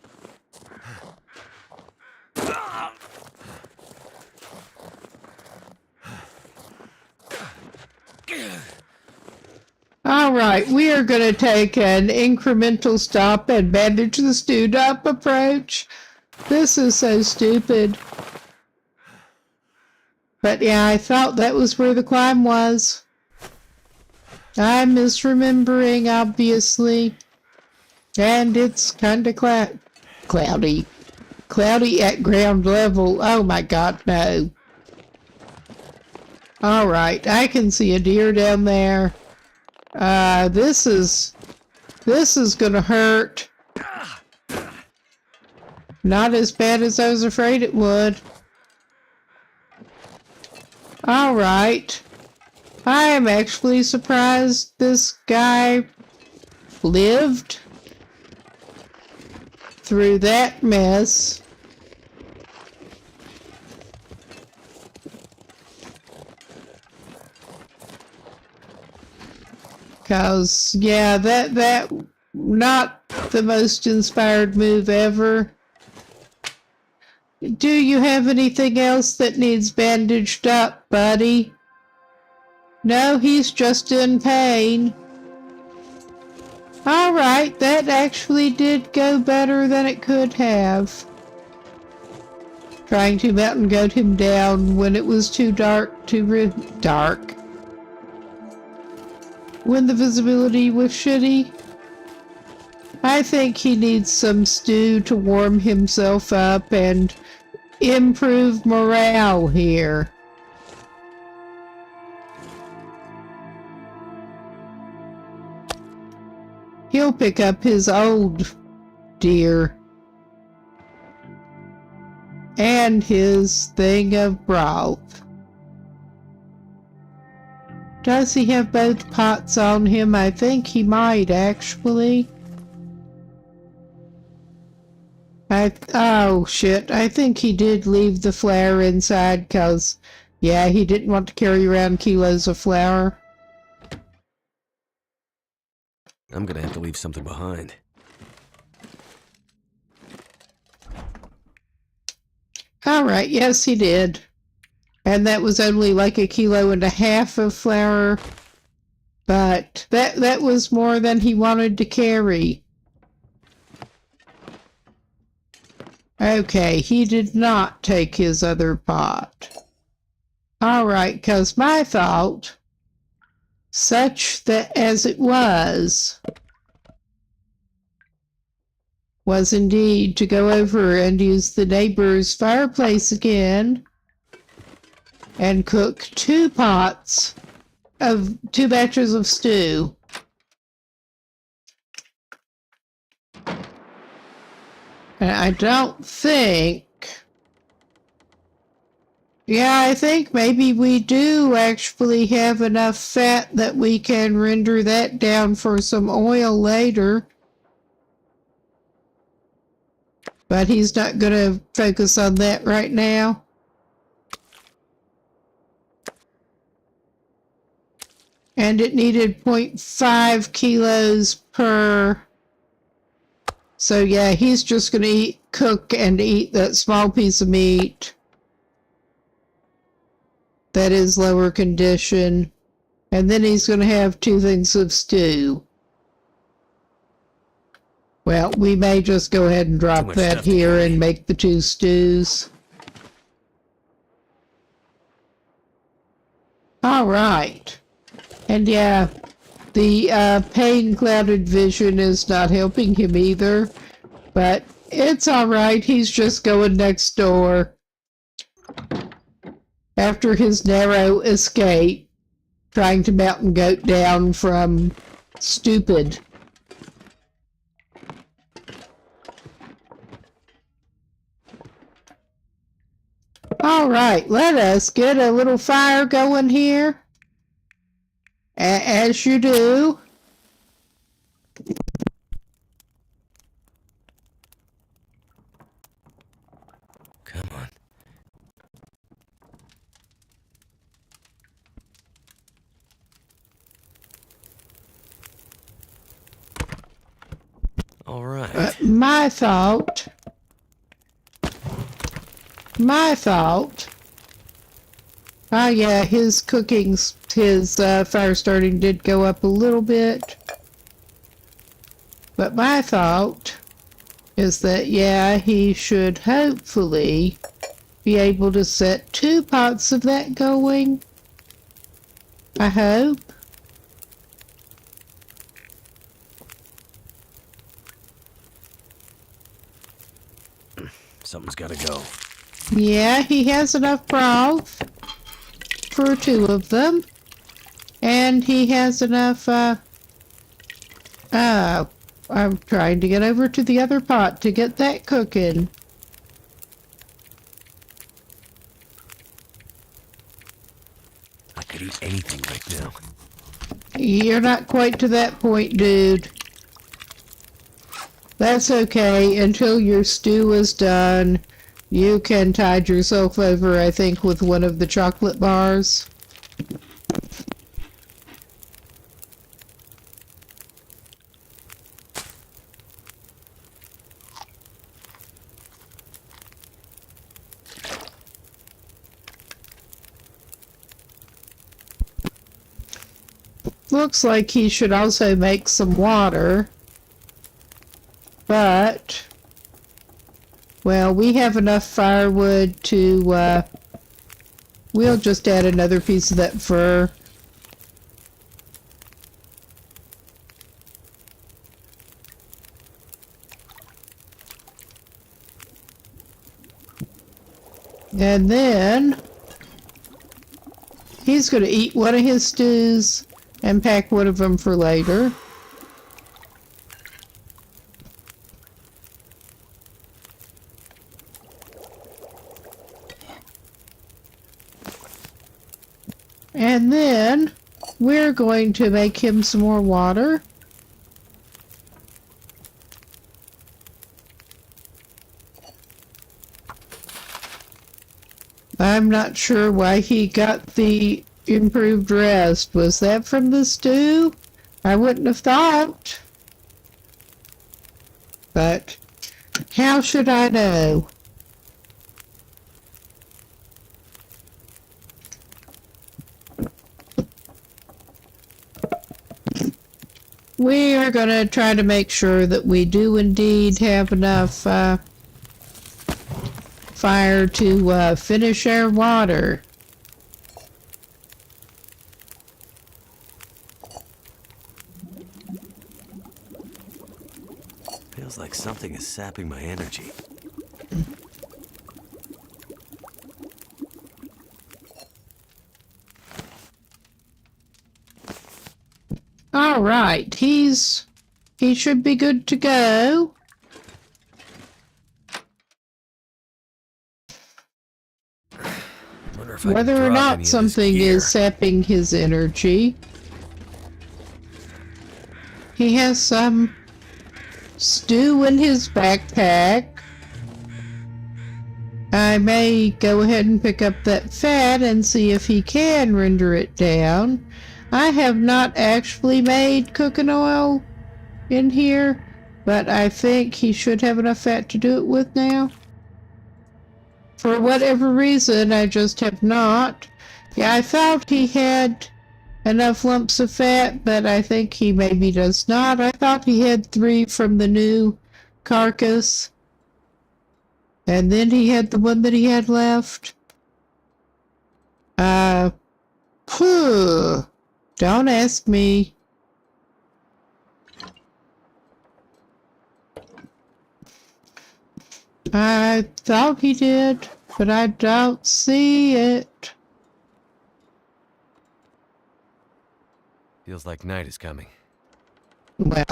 Alright, we are going to take an incremental stop and bandage the stewed up approach. This is so stupid. But yeah, I thought that was where the climb was. I'm misremembering, obviously. And it's kind of cloudy. Cloudy at ground level. Oh my god, no. Alright, I can see a deer down there. This is gonna hurt. Not as bad as I was afraid it would. Alright. I am actually surprised this guy lived through that mess. Cause yeah, that not the most inspired move ever. Do you have anything else that needs bandaged up, buddy? No, he's just in pain. Alright, that actually did go better than it could have. Trying to mountain goat him down when it was too dark. When the visibility was shitty. I think he needs some stew to warm himself up and improve morale here. He'll pick up his old deer and his thing of broth. Does he have both pots on him? I think he might, actually. Oh, shit. I think he did leave the flour inside, because, yeah, he didn't want to carry around kilos of flour. I'm gonna have to leave something behind. Alright, yes, he did. And that was only like 1.5 kilos of flour. But that was more than he wanted to carry. Okay, he did not take his other pot. Alright, because my thought, such that as it was indeed to go over and use the neighbor's fireplace again and cook 2 batches of stew. And I don't think... Yeah, I think maybe we do actually have enough fat that we can render that down for some oil later. But he's not going to focus on that right now. And it needed 0.5 kilos per... So yeah, he's just going to cook and eat that small piece of meat that is lower condition. And then he's going to have 2 things of stew. Well, we may just go ahead and drop much that stuff to here carry. and make the 2 stews. All right. And yeah, the pain-clouded vision is not helping him either. But it's all right. He's just going next door. After his narrow escape, trying to mountain goat down from stupid. All right, let us get a little fire going here. As you do. Come on. All right. My thought. Oh yeah, his fire starting did go up a little bit. But my thought is that, yeah, he should hopefully be able to set 2 pots of that going. I hope. Something's gotta go. Yeah, he has enough broth for 2 of them. And he has enough, I'm trying to get over to the other pot to get that cooking. I could eat anything right now. You're not quite to that point, dude. That's okay. Until your stew is done, you can tide yourself over, I think, with one of the chocolate bars. Looks like he should also make some water. But, well, we have enough firewood to, we'll just add another piece of that fur. And then, he's going to eat one of his stews and pack one of them for later. And then we're going to make him some more water. I'm not sure why he got the improved rest. Was that from the stew? I wouldn't have thought. But how should I know? We are going to try to make sure that we do indeed have enough fire to finish our water. Feels like something is sapping my energy. All right, he should be good to go. Whether or not something is sapping his energy. He has some stew in his backpack. I may go ahead and pick up that fat and see if he can render it down. I have not actually made cooking oil in here, but I think he should have enough fat to do it with now. For whatever reason, I just have not. Yeah, I thought he had enough lumps of fat, but I think he maybe does not. I thought he had 3 from the new carcass. And then he had the one that he had left. Phew. Don't ask me. I thought he did, but I don't see it. Feels like night is coming. Well.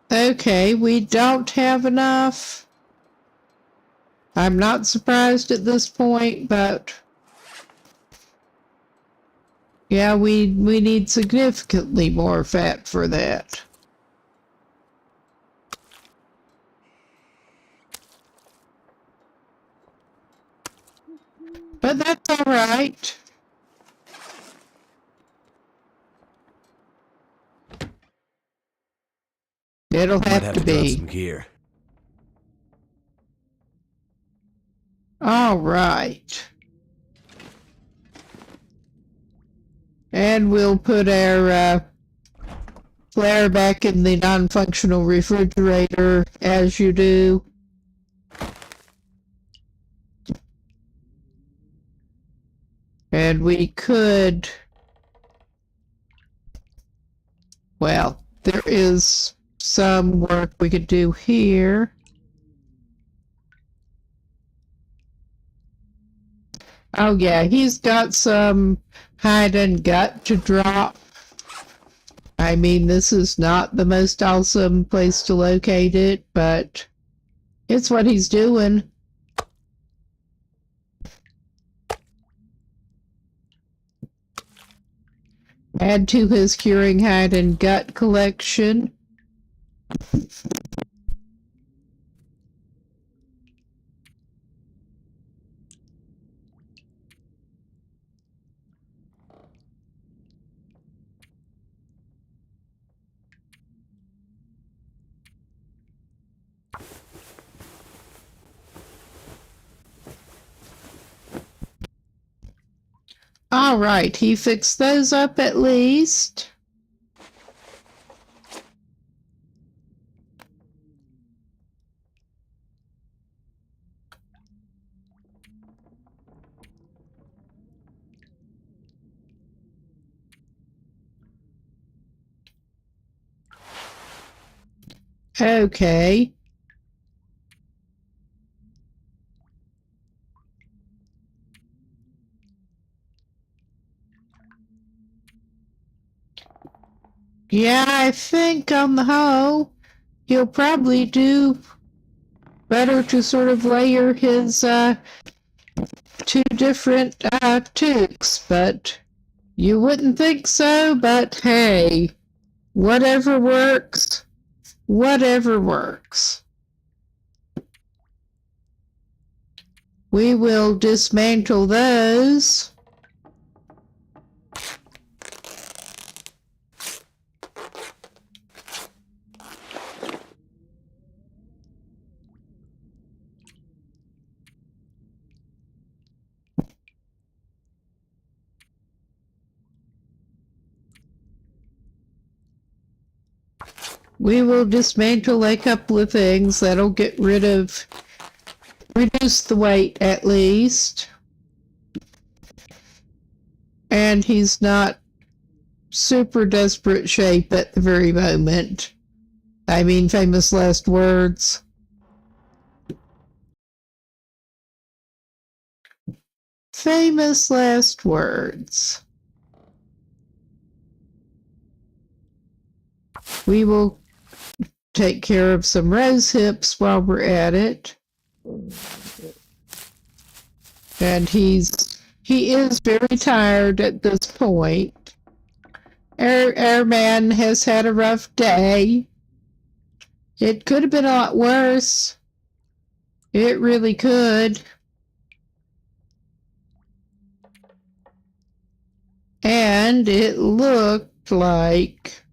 Okay, we don't have enough. I'm not surprised at this point, but yeah, we need significantly more fat for that. But that's all right. It'll Might have have to to drop be. some gear. All right. And we'll put our flare back in the non-functional refrigerator, as you do. And we could... Well, there is some work we could do here. Oh yeah, he's got some hide and gut to drop. I mean, this is not the most awesome place to locate it, but it's what he's doing. Add to his curing hide and gut collection. All right, he fixed those up at least. Okay. Yeah, I think on the whole, he'll probably do better to sort of layer his 2 different toques, but you wouldn't think so, but hey, whatever works, whatever works. We will dismantle those. We will dismantle a couple of things that'll get rid of, reduce the weight at least. And he's not super desperate shape at the very moment. I mean, famous last words. Famous last words. We will take care of some rose hips while we're at it. And he is very tired at this point. Our man has had a rough day. It could have been a lot worse. It really could. And it looked like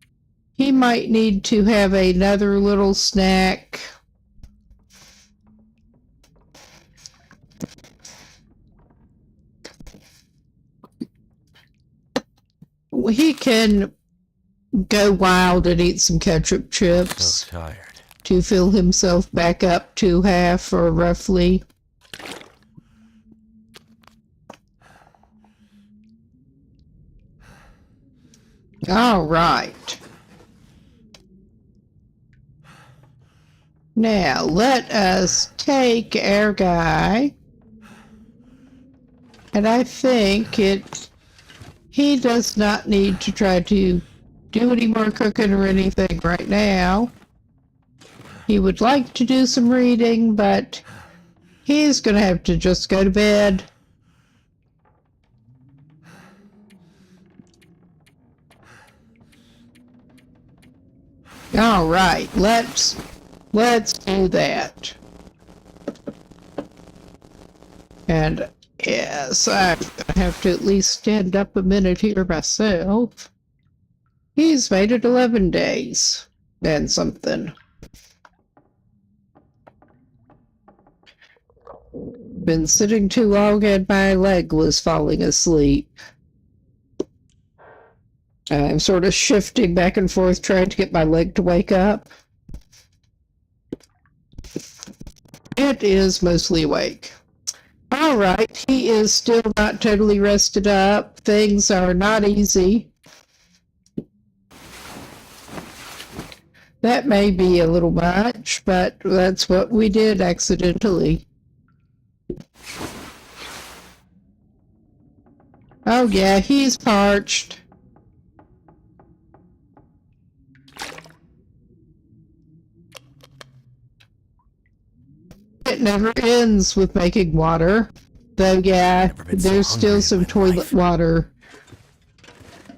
He might need to have another little snack. He can go wild and eat some ketchup chips So tired. to fill himself back up to half or roughly. All right. Now let us take our guy, and I think he does not need to try to do any more cooking or anything right now. He would like to do some reading, but he's going to have to just go to bed. All right, let's do that. And yes, I'm gonna have to at least stand up a minute here myself. He's made it 11 days and something. Been sitting too long and my leg was falling asleep. I'm sort of shifting back and forth trying to get my leg to wake up. It is mostly awake. All right, he is still not totally rested up. Things are not easy. That may be a little much, but that's what we did accidentally. Oh yeah, he's parched. It never ends with making water. Though, yeah, Never been so there's hungry still in some my toilet life. water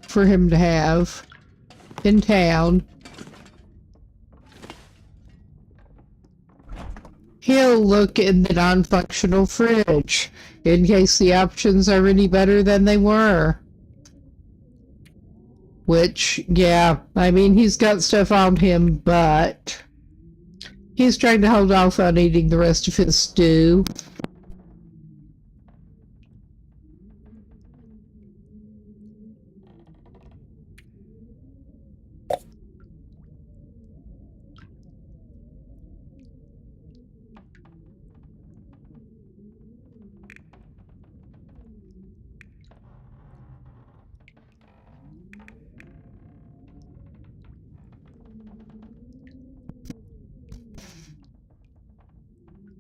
for him to have in town. He'll look in the non-functional fridge in case the options are any better than they were. Which, yeah, I mean, he's got stuff on him, but he's trying to hold off on eating the rest of his stew.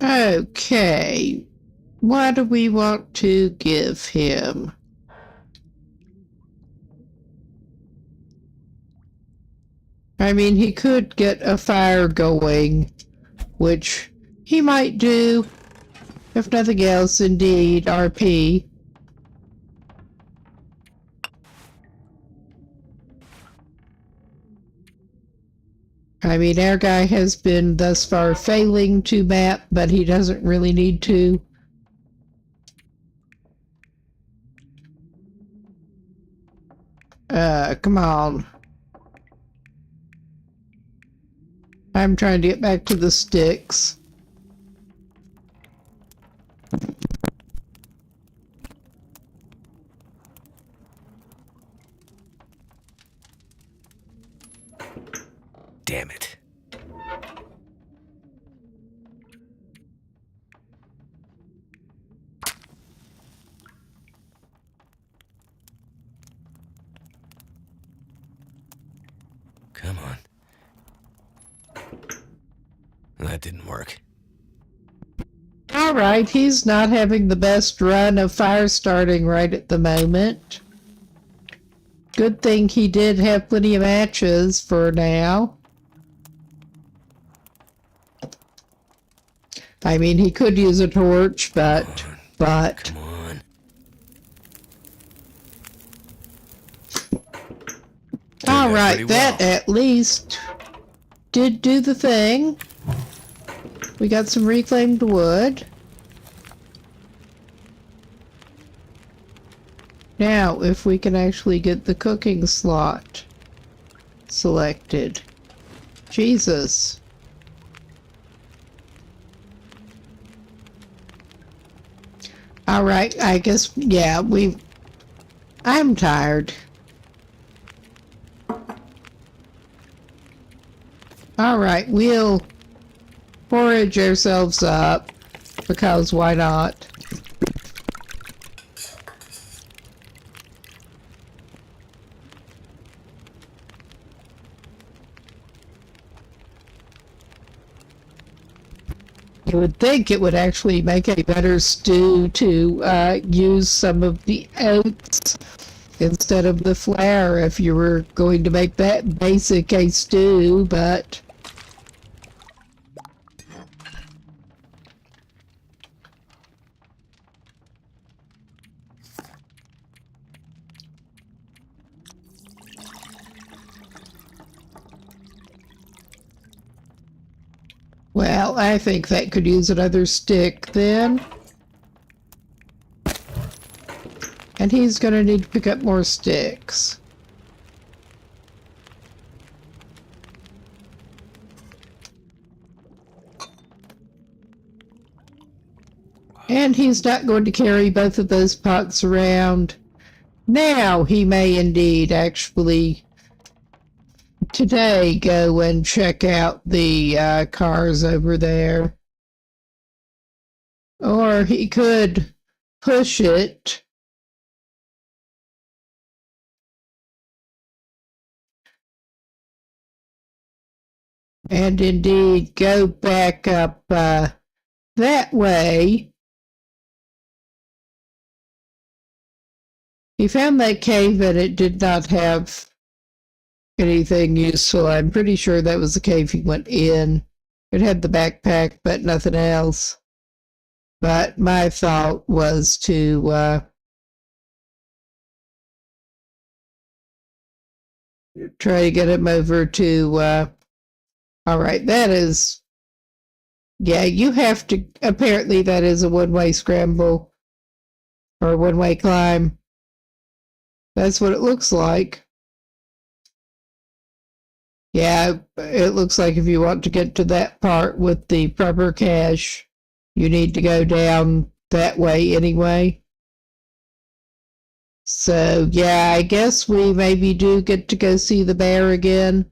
Okay, what do we want to give him? I mean, he could get a fire going, which he might do. If nothing else, indeed, RP. I mean, our guy has been thus far failing to map, but he doesn't really need to. Come on. I'm trying to get back to the sticks. Damn it. Come on. That didn't work. All right, he's not having the best run of fire starting right at the moment. Good thing he did have plenty of matches for now. I mean, he could use a torch, but... Come on. All out right, pretty that well. at least did do the thing. We got some reclaimed wood. Now, if we can actually get the cooking slot selected. Jesus. Alright, I guess, yeah, I'm tired. Alright, we'll forage ourselves up, because why not? You would think it would actually make a better stew to use some of the oats instead of the flour if you were going to make that basic a stew, but well, I think that could use another stick then. And he's gonna need to pick up more sticks. And he's not going to carry both of those pots around. Now he may indeed actually today go and check out the cars over there. Or he could push it and indeed go back up that way. He found that cave and it did not have anything useful. I'm pretty sure that was the cave he went in. It had the backpack, but nothing else. But my thought was to try to get him over to alright, that is, yeah, you have to, apparently that is a one-way scramble, or a one-way climb. That's what it looks like. Yeah, it looks like if you want to get to that part with the proper cache, you need to go down that way anyway. So, yeah, I guess we maybe do get to go see the bear again.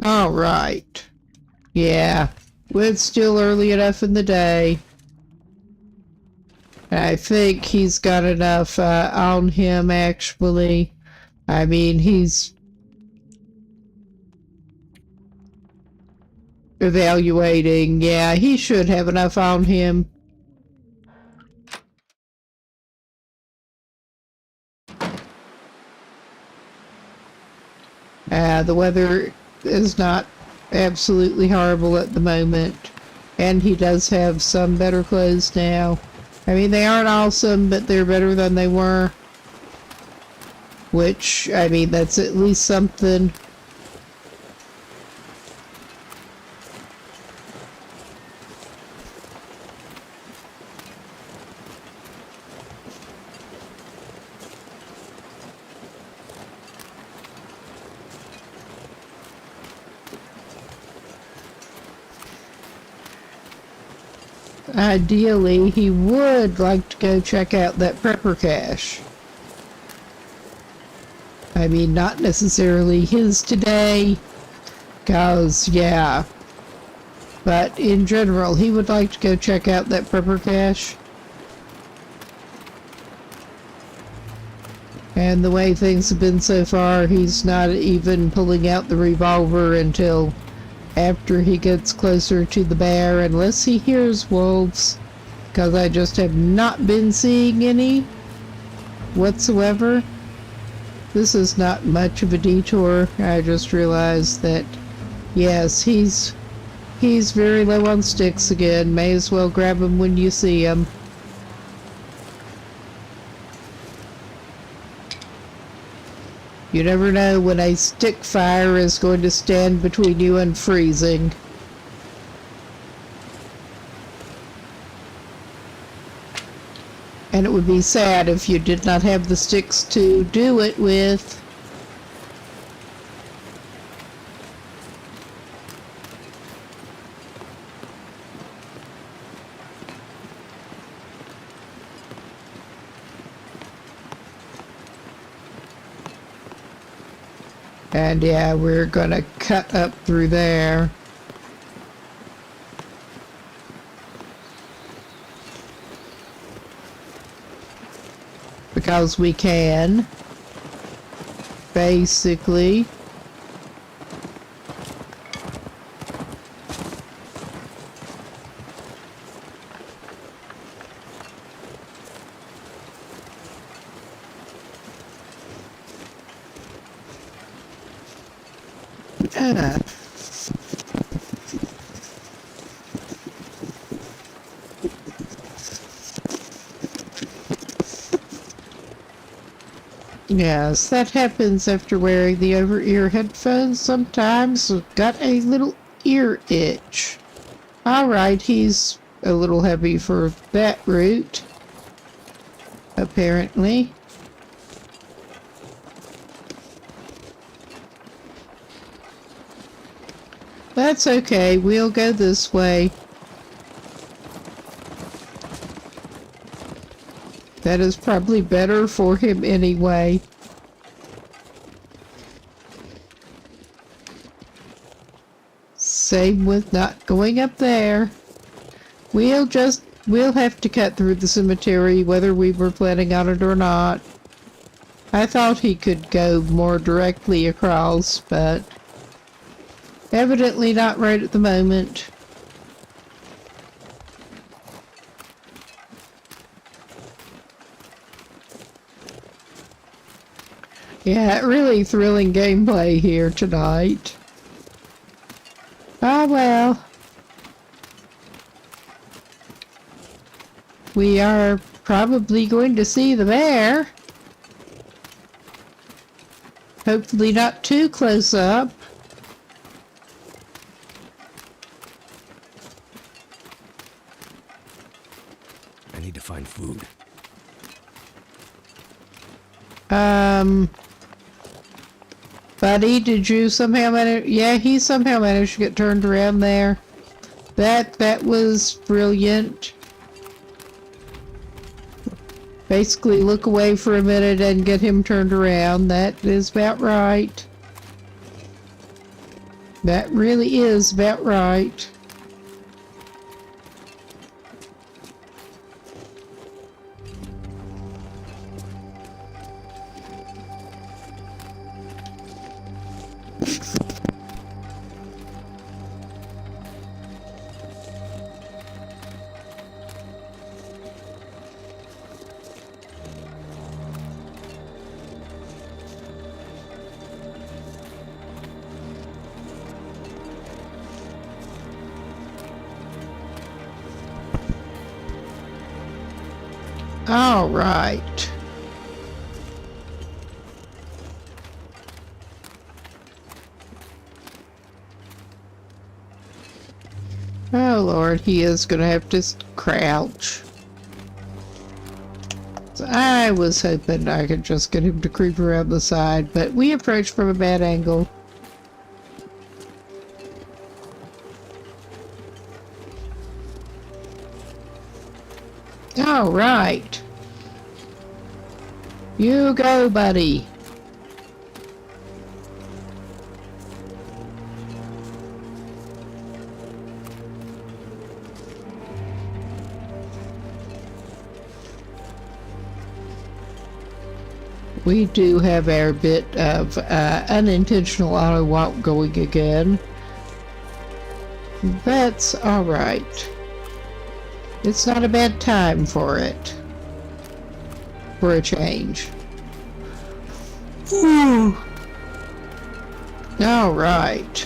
All right. Yeah, it's still early enough in the day. I think he's got enough on him, actually. I mean, he's evaluating. Yeah, he should have enough on him. The weather is not absolutely horrible at the moment, and he does have some better clothes now. I mean, they aren't awesome, but they're better than they were, which, I mean, that's at least something. Ideally, he would like to go check out that prepper cache. I mean, not necessarily his today, because, yeah. But in general, he would like to go check out that prepper cache. And the way things have been so far, he's not even pulling out the revolver until after he gets closer to the bear, unless he hears wolves, because I just have not been seeing any whatsoever. This is not much of a detour. I just realized that, yes, he's very low on sticks again. May as well grab him when you see him. You never know when a stick fire is going to stand between you and freezing. And it would be sad if you did not have the sticks to do it with. And yeah, we're gonna cut up through there. Because we can. Basically. Yes, that happens after wearing the over-ear headphones sometimes. Got a little ear itch. Alright, he's a little heavy for that route. Apparently. That's okay, we'll go this way. That is probably better for him anyway. Same with not going up there. We'll have to cut through the cemetery whether we were planning on it or not. I thought he could go more directly across, but evidently not right at the moment. Yeah, really thrilling gameplay here tonight. Ah, well. We are probably going to see the bear. Hopefully not too close up. I need to find food. Buddy, did you somehow manage? Yeah, he somehow managed to get turned around there. That was brilliant. Basically, look away for a minute and get him turned around. That is about right. That really is about right. All right. Oh Lord, he is gonna have to crouch. So I was hoping I could just get him to creep around the side, but we approached from a bad angle. All right. You go, buddy. We do have our bit of unintentional auto walk going again. That's all right. It's not a bad time for it. For a change. Whew. All right.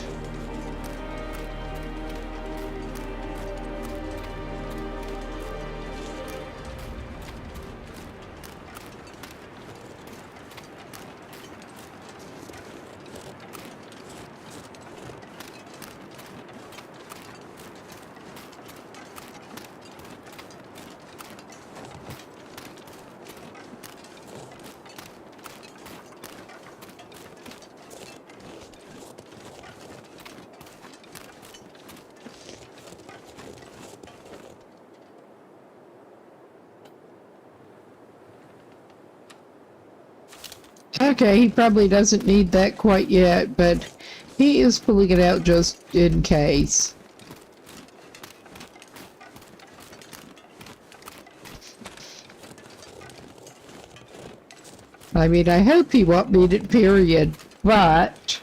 Okay, he probably doesn't need that quite yet, but he is pulling it out just in case. I mean, I hope he won't need it, period, but...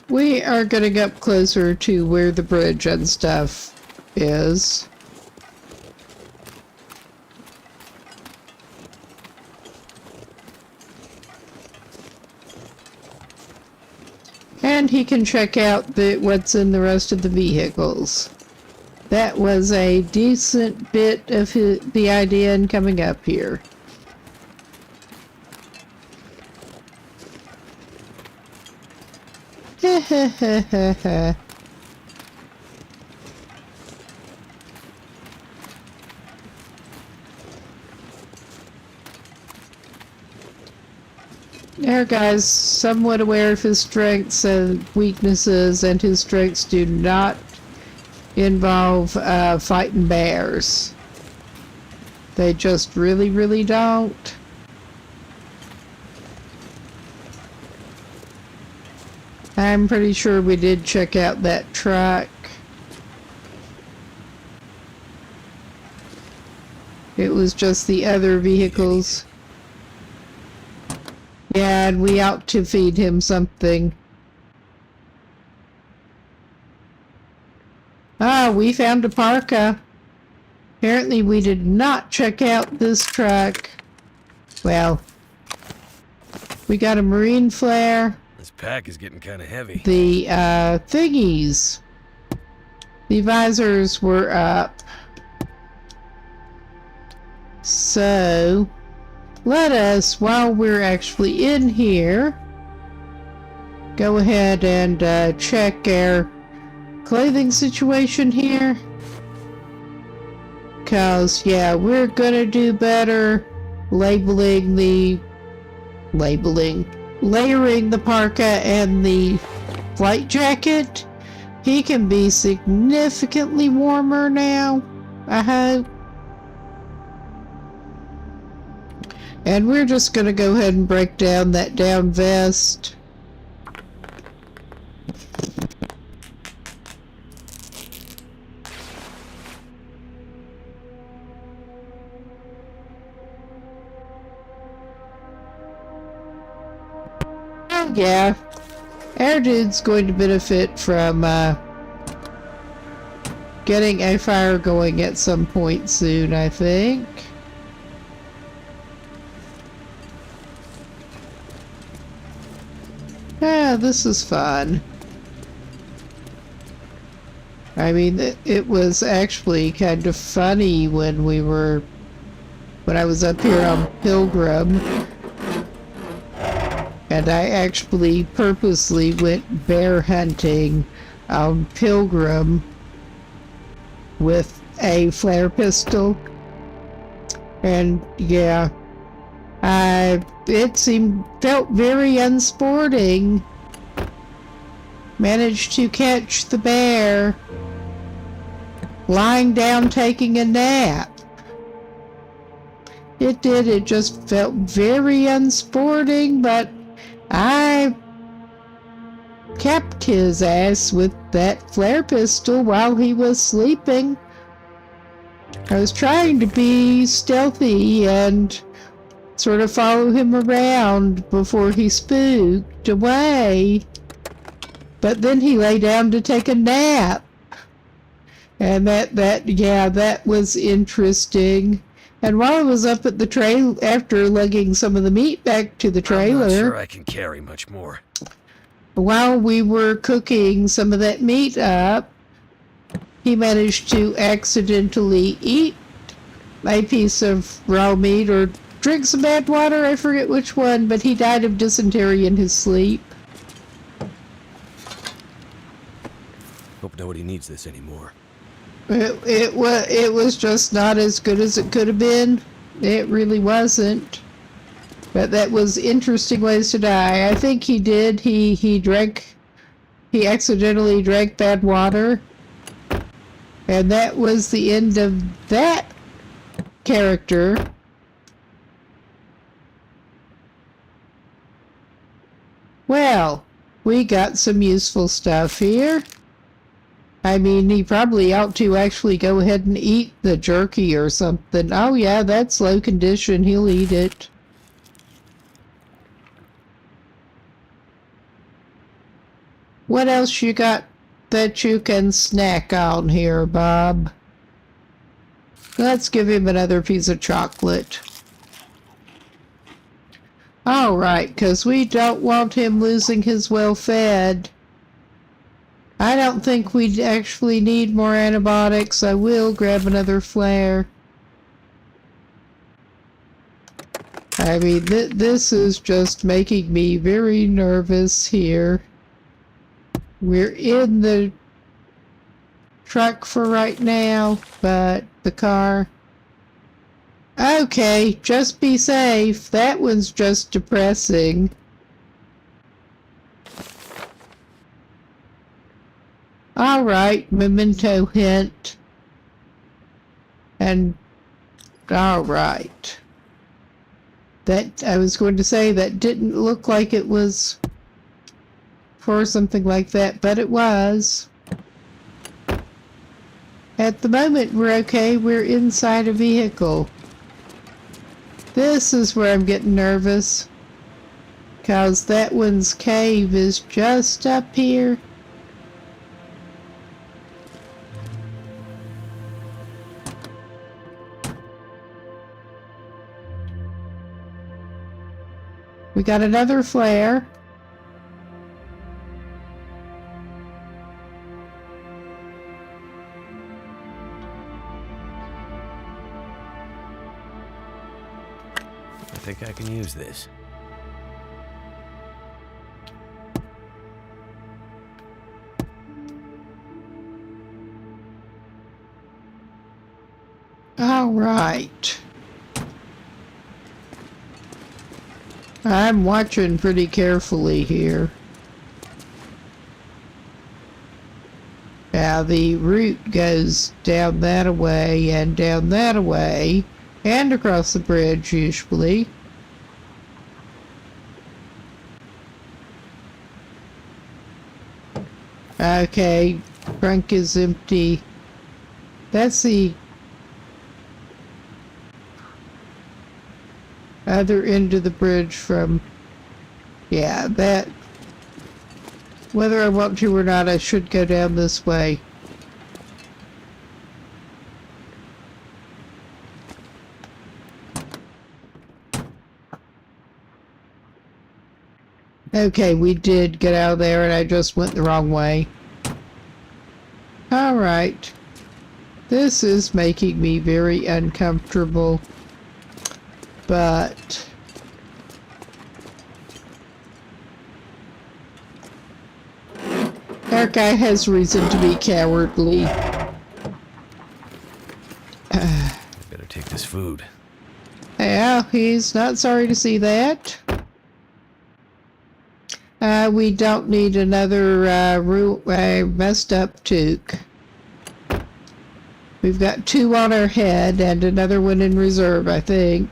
we are getting up closer to where the bridge and stuff is. And he can check out what's in the rest of the vehicles. That was a decent bit of the idea in coming up here. Our guy's somewhat aware of his strengths and weaknesses, and his strengths do not involve fighting bears. They just really, really don't. I'm pretty sure we did check out that truck. It was just the other vehicles. Yeah, and we ought to feed him something. Ah, we found a parka. Apparently we did not check out this truck. Well, we got a marine flare. This pack is getting kind of heavy. The thingies. The visors were up. So, let us, while we're actually in here, go ahead and check our clothing situation here. Because, yeah, we're gonna do better layering the parka and the flight jacket. He can be significantly warmer now, I hope. And we're just gonna go ahead and break down that down vest. Oh yeah, our dude's going to benefit from getting a fire going at some point soon, I think. Yeah, this is fun. I mean, it was actually kind of funny when I was up here on Pilgrim, and I actually purposely went bear hunting on Pilgrim with a flare pistol. And yeah, felt very unsporting. Managed to catch the bear lying down taking a nap. It just felt very unsporting, but I kept his ass with that flare pistol while he was sleeping. I was trying to be stealthy and sort of follow him around before he spooked away. But then he lay down to take a nap. And that was interesting. And while I was up at the trail, after lugging some of the meat back to the trailer, I'm not sure I can carry much more. While we were cooking some of that meat up, he managed to accidentally eat a piece of raw meat or drink some bad water, I forget which one, but he died of dysentery in his sleep. Hope nobody needs this anymore. It was just not as good as it could have been. it really wasn't. But that was interesting ways to die. I think he did. He accidentally drank bad water. And that was the end of that character. Well, we got some useful stuff here. I mean, he probably ought to actually go ahead and eat the jerky or something. Oh yeah, that's low condition. He'll eat it. What else you got that you can snack on here, Bob? Let's give him another piece of chocolate. All right, because we don't want him losing his well-fed. I don't think we actually need more antibiotics. I will grab another flare. I mean, this is just making me very nervous here. We're in the truck for right now, but the car... Okay, just be safe. That one's just depressing. Alright, memento hint. And... Alright. That, I was going to say, that didn't look like it was for something like that, but it was. At the moment, we're okay. We're inside a vehicle. This is where I'm getting nervous. Because that one's cave is just up here. We got another flare. I think I can use this. All right. I'm watching pretty carefully here. Now the route goes down that way and down that way and across the bridge usually. Okay, trunk is empty. That's the other end of the bridge from... Yeah, that... Whether I want to or not, I should go down this way. Okay, we did get out of there and I just went the wrong way. Alright. This is making me very uncomfortable. But... Our guy has reason to be cowardly. Better take this food. Yeah, he's not sorry to see that. We don't need another messed up toque. We've got 2 on our head and another one in reserve, I think.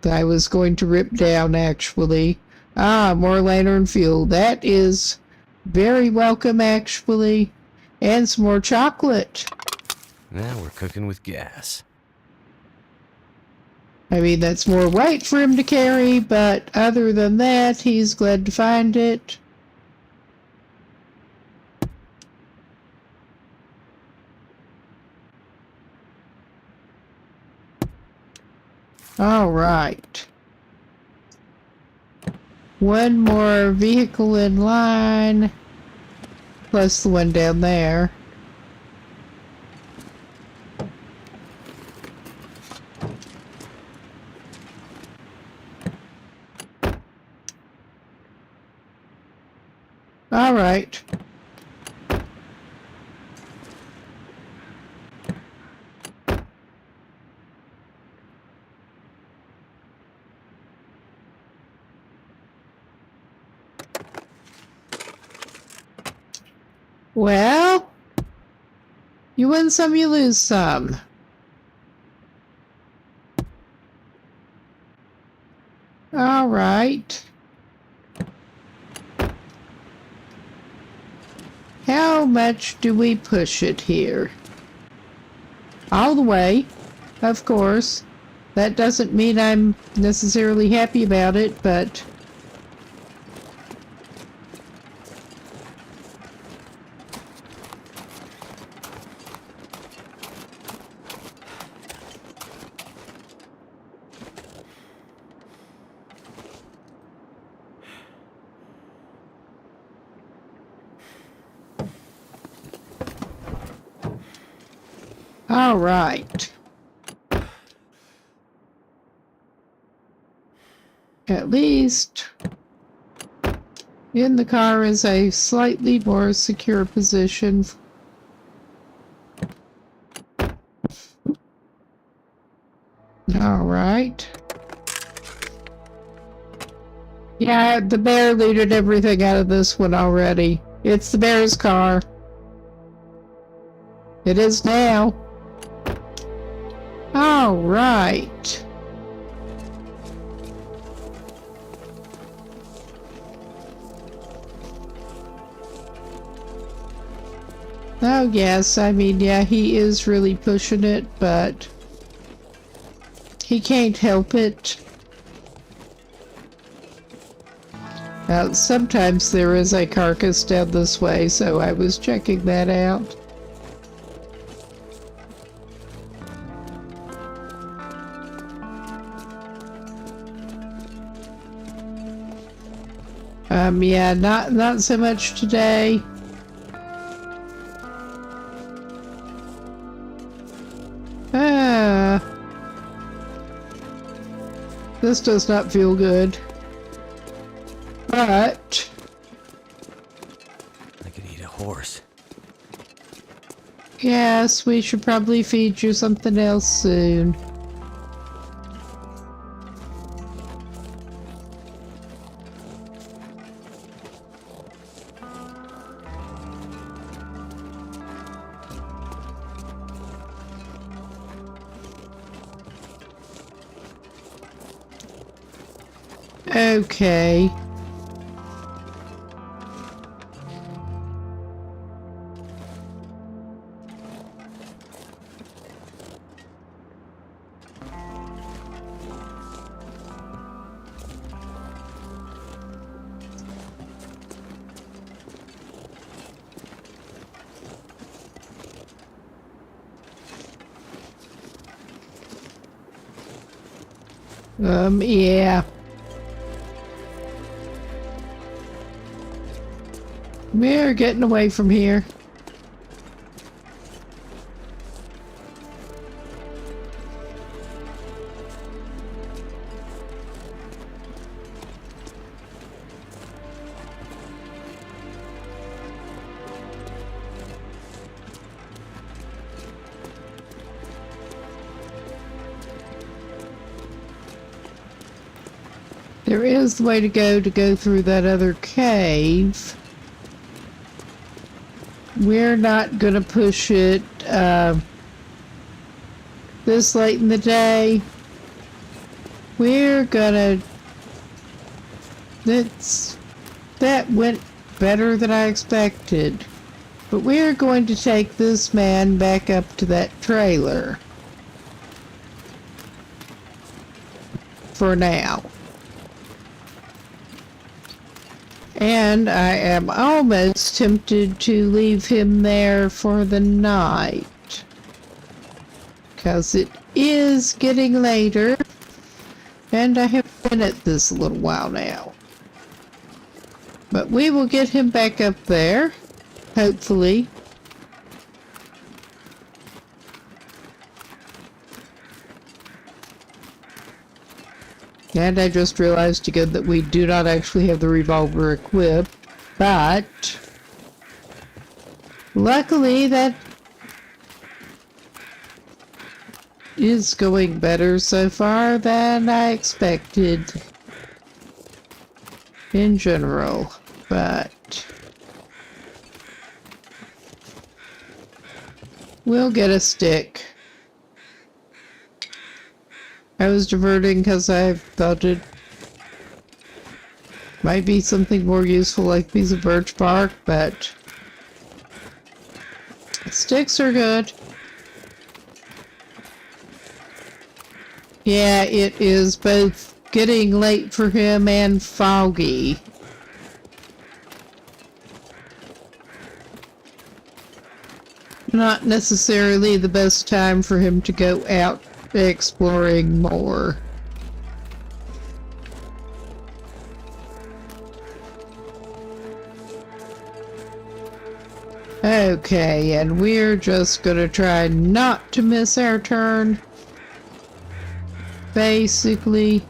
That I was going to rip down, actually. Ah, more lantern fuel. That is very welcome, actually. And some more chocolate. Now we're cooking with gas. I mean, that's more weight for him to carry, but other than that, he's glad to find it. All right. One more vehicle in line, plus the one down there. All right. Well, you win some, you lose some. All right. How much do we push it here? All the way, of course. That doesn't mean I'm necessarily happy about it, but... all right. At least in the car is a slightly more secure position. All right. Yeah, the bear looted everything out of this one already. It's the bear's car. It is now. All right. Oh, yes, I mean, yeah, he is really pushing it, but he can't help it. Sometimes there is a carcass down this way, so I was checking that out. Yeah, not so much today. This does not feel good. But I could eat a horse. yes, we should probably feed you something else soon. Okay. Yeah. We're getting away from here. There is the way to go through that other cave. We're not gonna push it this late in the day. We're gonna... That went better than I expected. But we're going to take this man back up to that trailer. For now. And I am almost tempted to leave him there for the night. Because it is getting later. And I have been at this a little while now. But we will get him back up there. Hopefully. And I just realized again that we do not actually have the revolver equipped, but luckily that is going better so far than I expected in general, but We'll get a stick. I was diverting because I thought it might be something more useful like a piece of birch bark, but sticks are good. Yeah, it is both getting late for him and foggy. Not necessarily the best time for him to go out exploring more. Okay, and we're just gonna try not to miss our turn. Basically.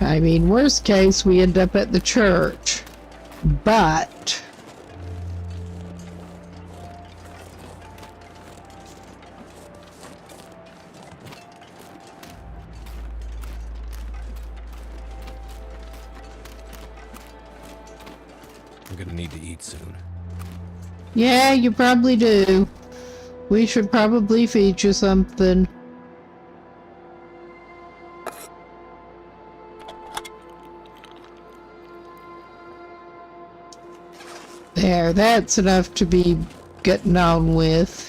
I mean, worst case, we end up at the church. But I'm gonna need to eat soon. yeah, you probably do. We should probably feed you something. There, that's enough to be getting on with.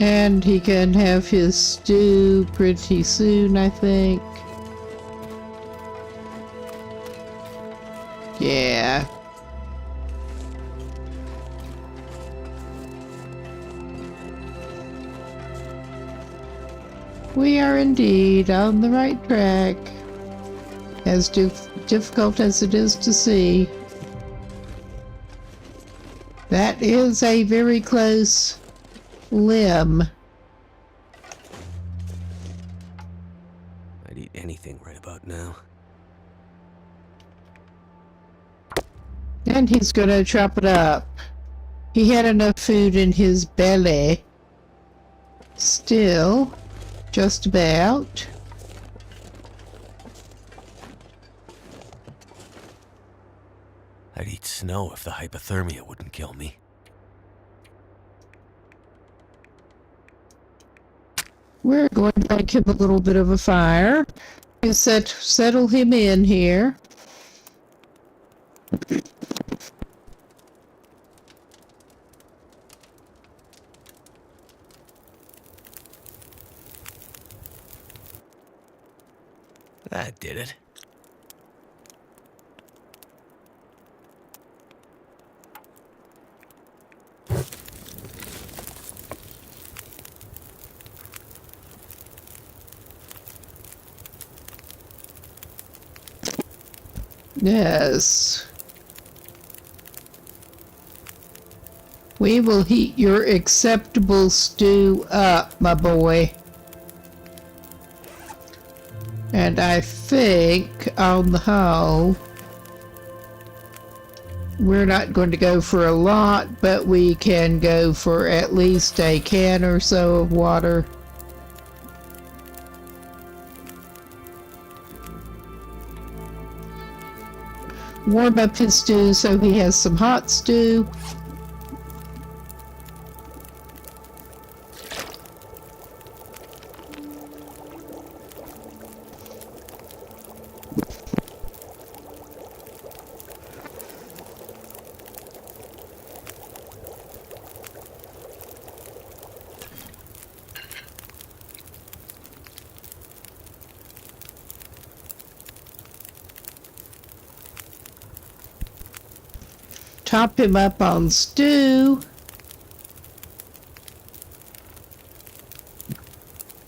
And he can have his stew pretty soon, I think. Yeah. We are indeed on the right track, as difficult as it is to see. That is a very close limb. I'd eat anything right about now. And he's gonna chop it up. He had enough food in his belly. Still, just about. I'd eat snow if the hypothermia wouldn't kill me. We're going to make him a little bit of a fire. You settle him in here. That did it. Yes. We will heat your acceptable stew up, my boy. And I think, on the whole, we're not going to go for a lot, but we can go for at least a can or so of water. Warm up his stew so he has some hot stew. Top him up on stew.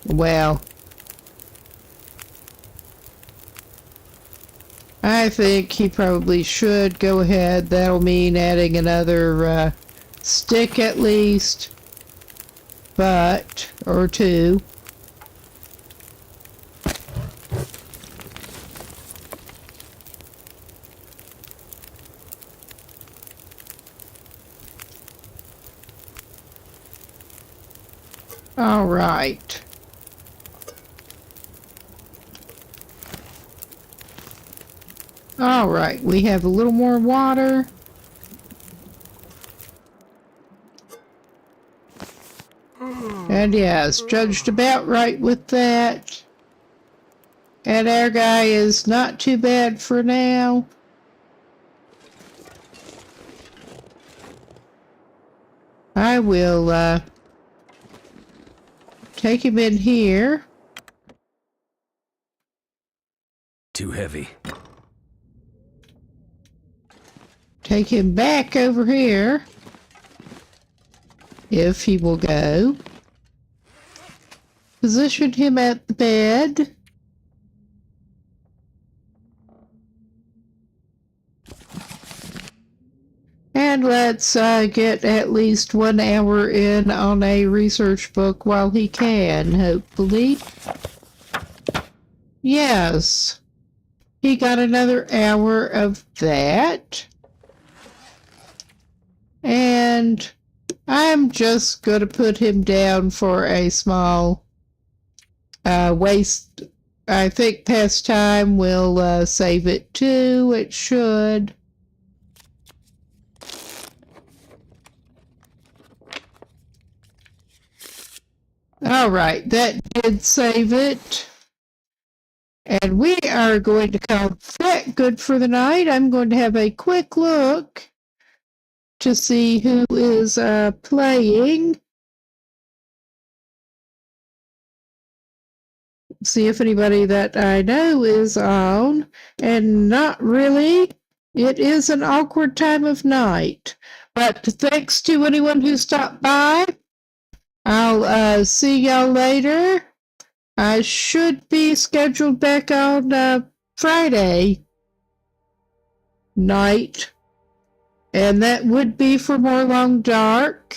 Well, I think he probably should go ahead. That'll mean adding another stick at least, or two. All right. All right, we have a little more water. And yes, judged about right with that. And our guy is not too bad for now. I will take him in here. Too heavy. Take him back over here, if he will go. Position him at the bed. And let's get at least 1 hour in on a research book while he can, hopefully. Yes. He got another hour of that. And I'm just going to put him down for a small waste. I think pastime will save it too. It should. All right, that did save it. And we are going to call that good for the night. I'm going to have a quick look to see who is playing. See if anybody that I know is on. And not really. It is an awkward time of night. But thanks to anyone who stopped by. I'll see y'all later. I should be scheduled back on Friday night. And that would be for more Long Dark.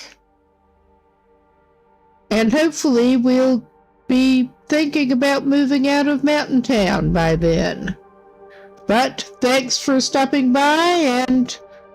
And hopefully we'll be thinking about moving out of Mountain Town by then. But thanks for stopping by, and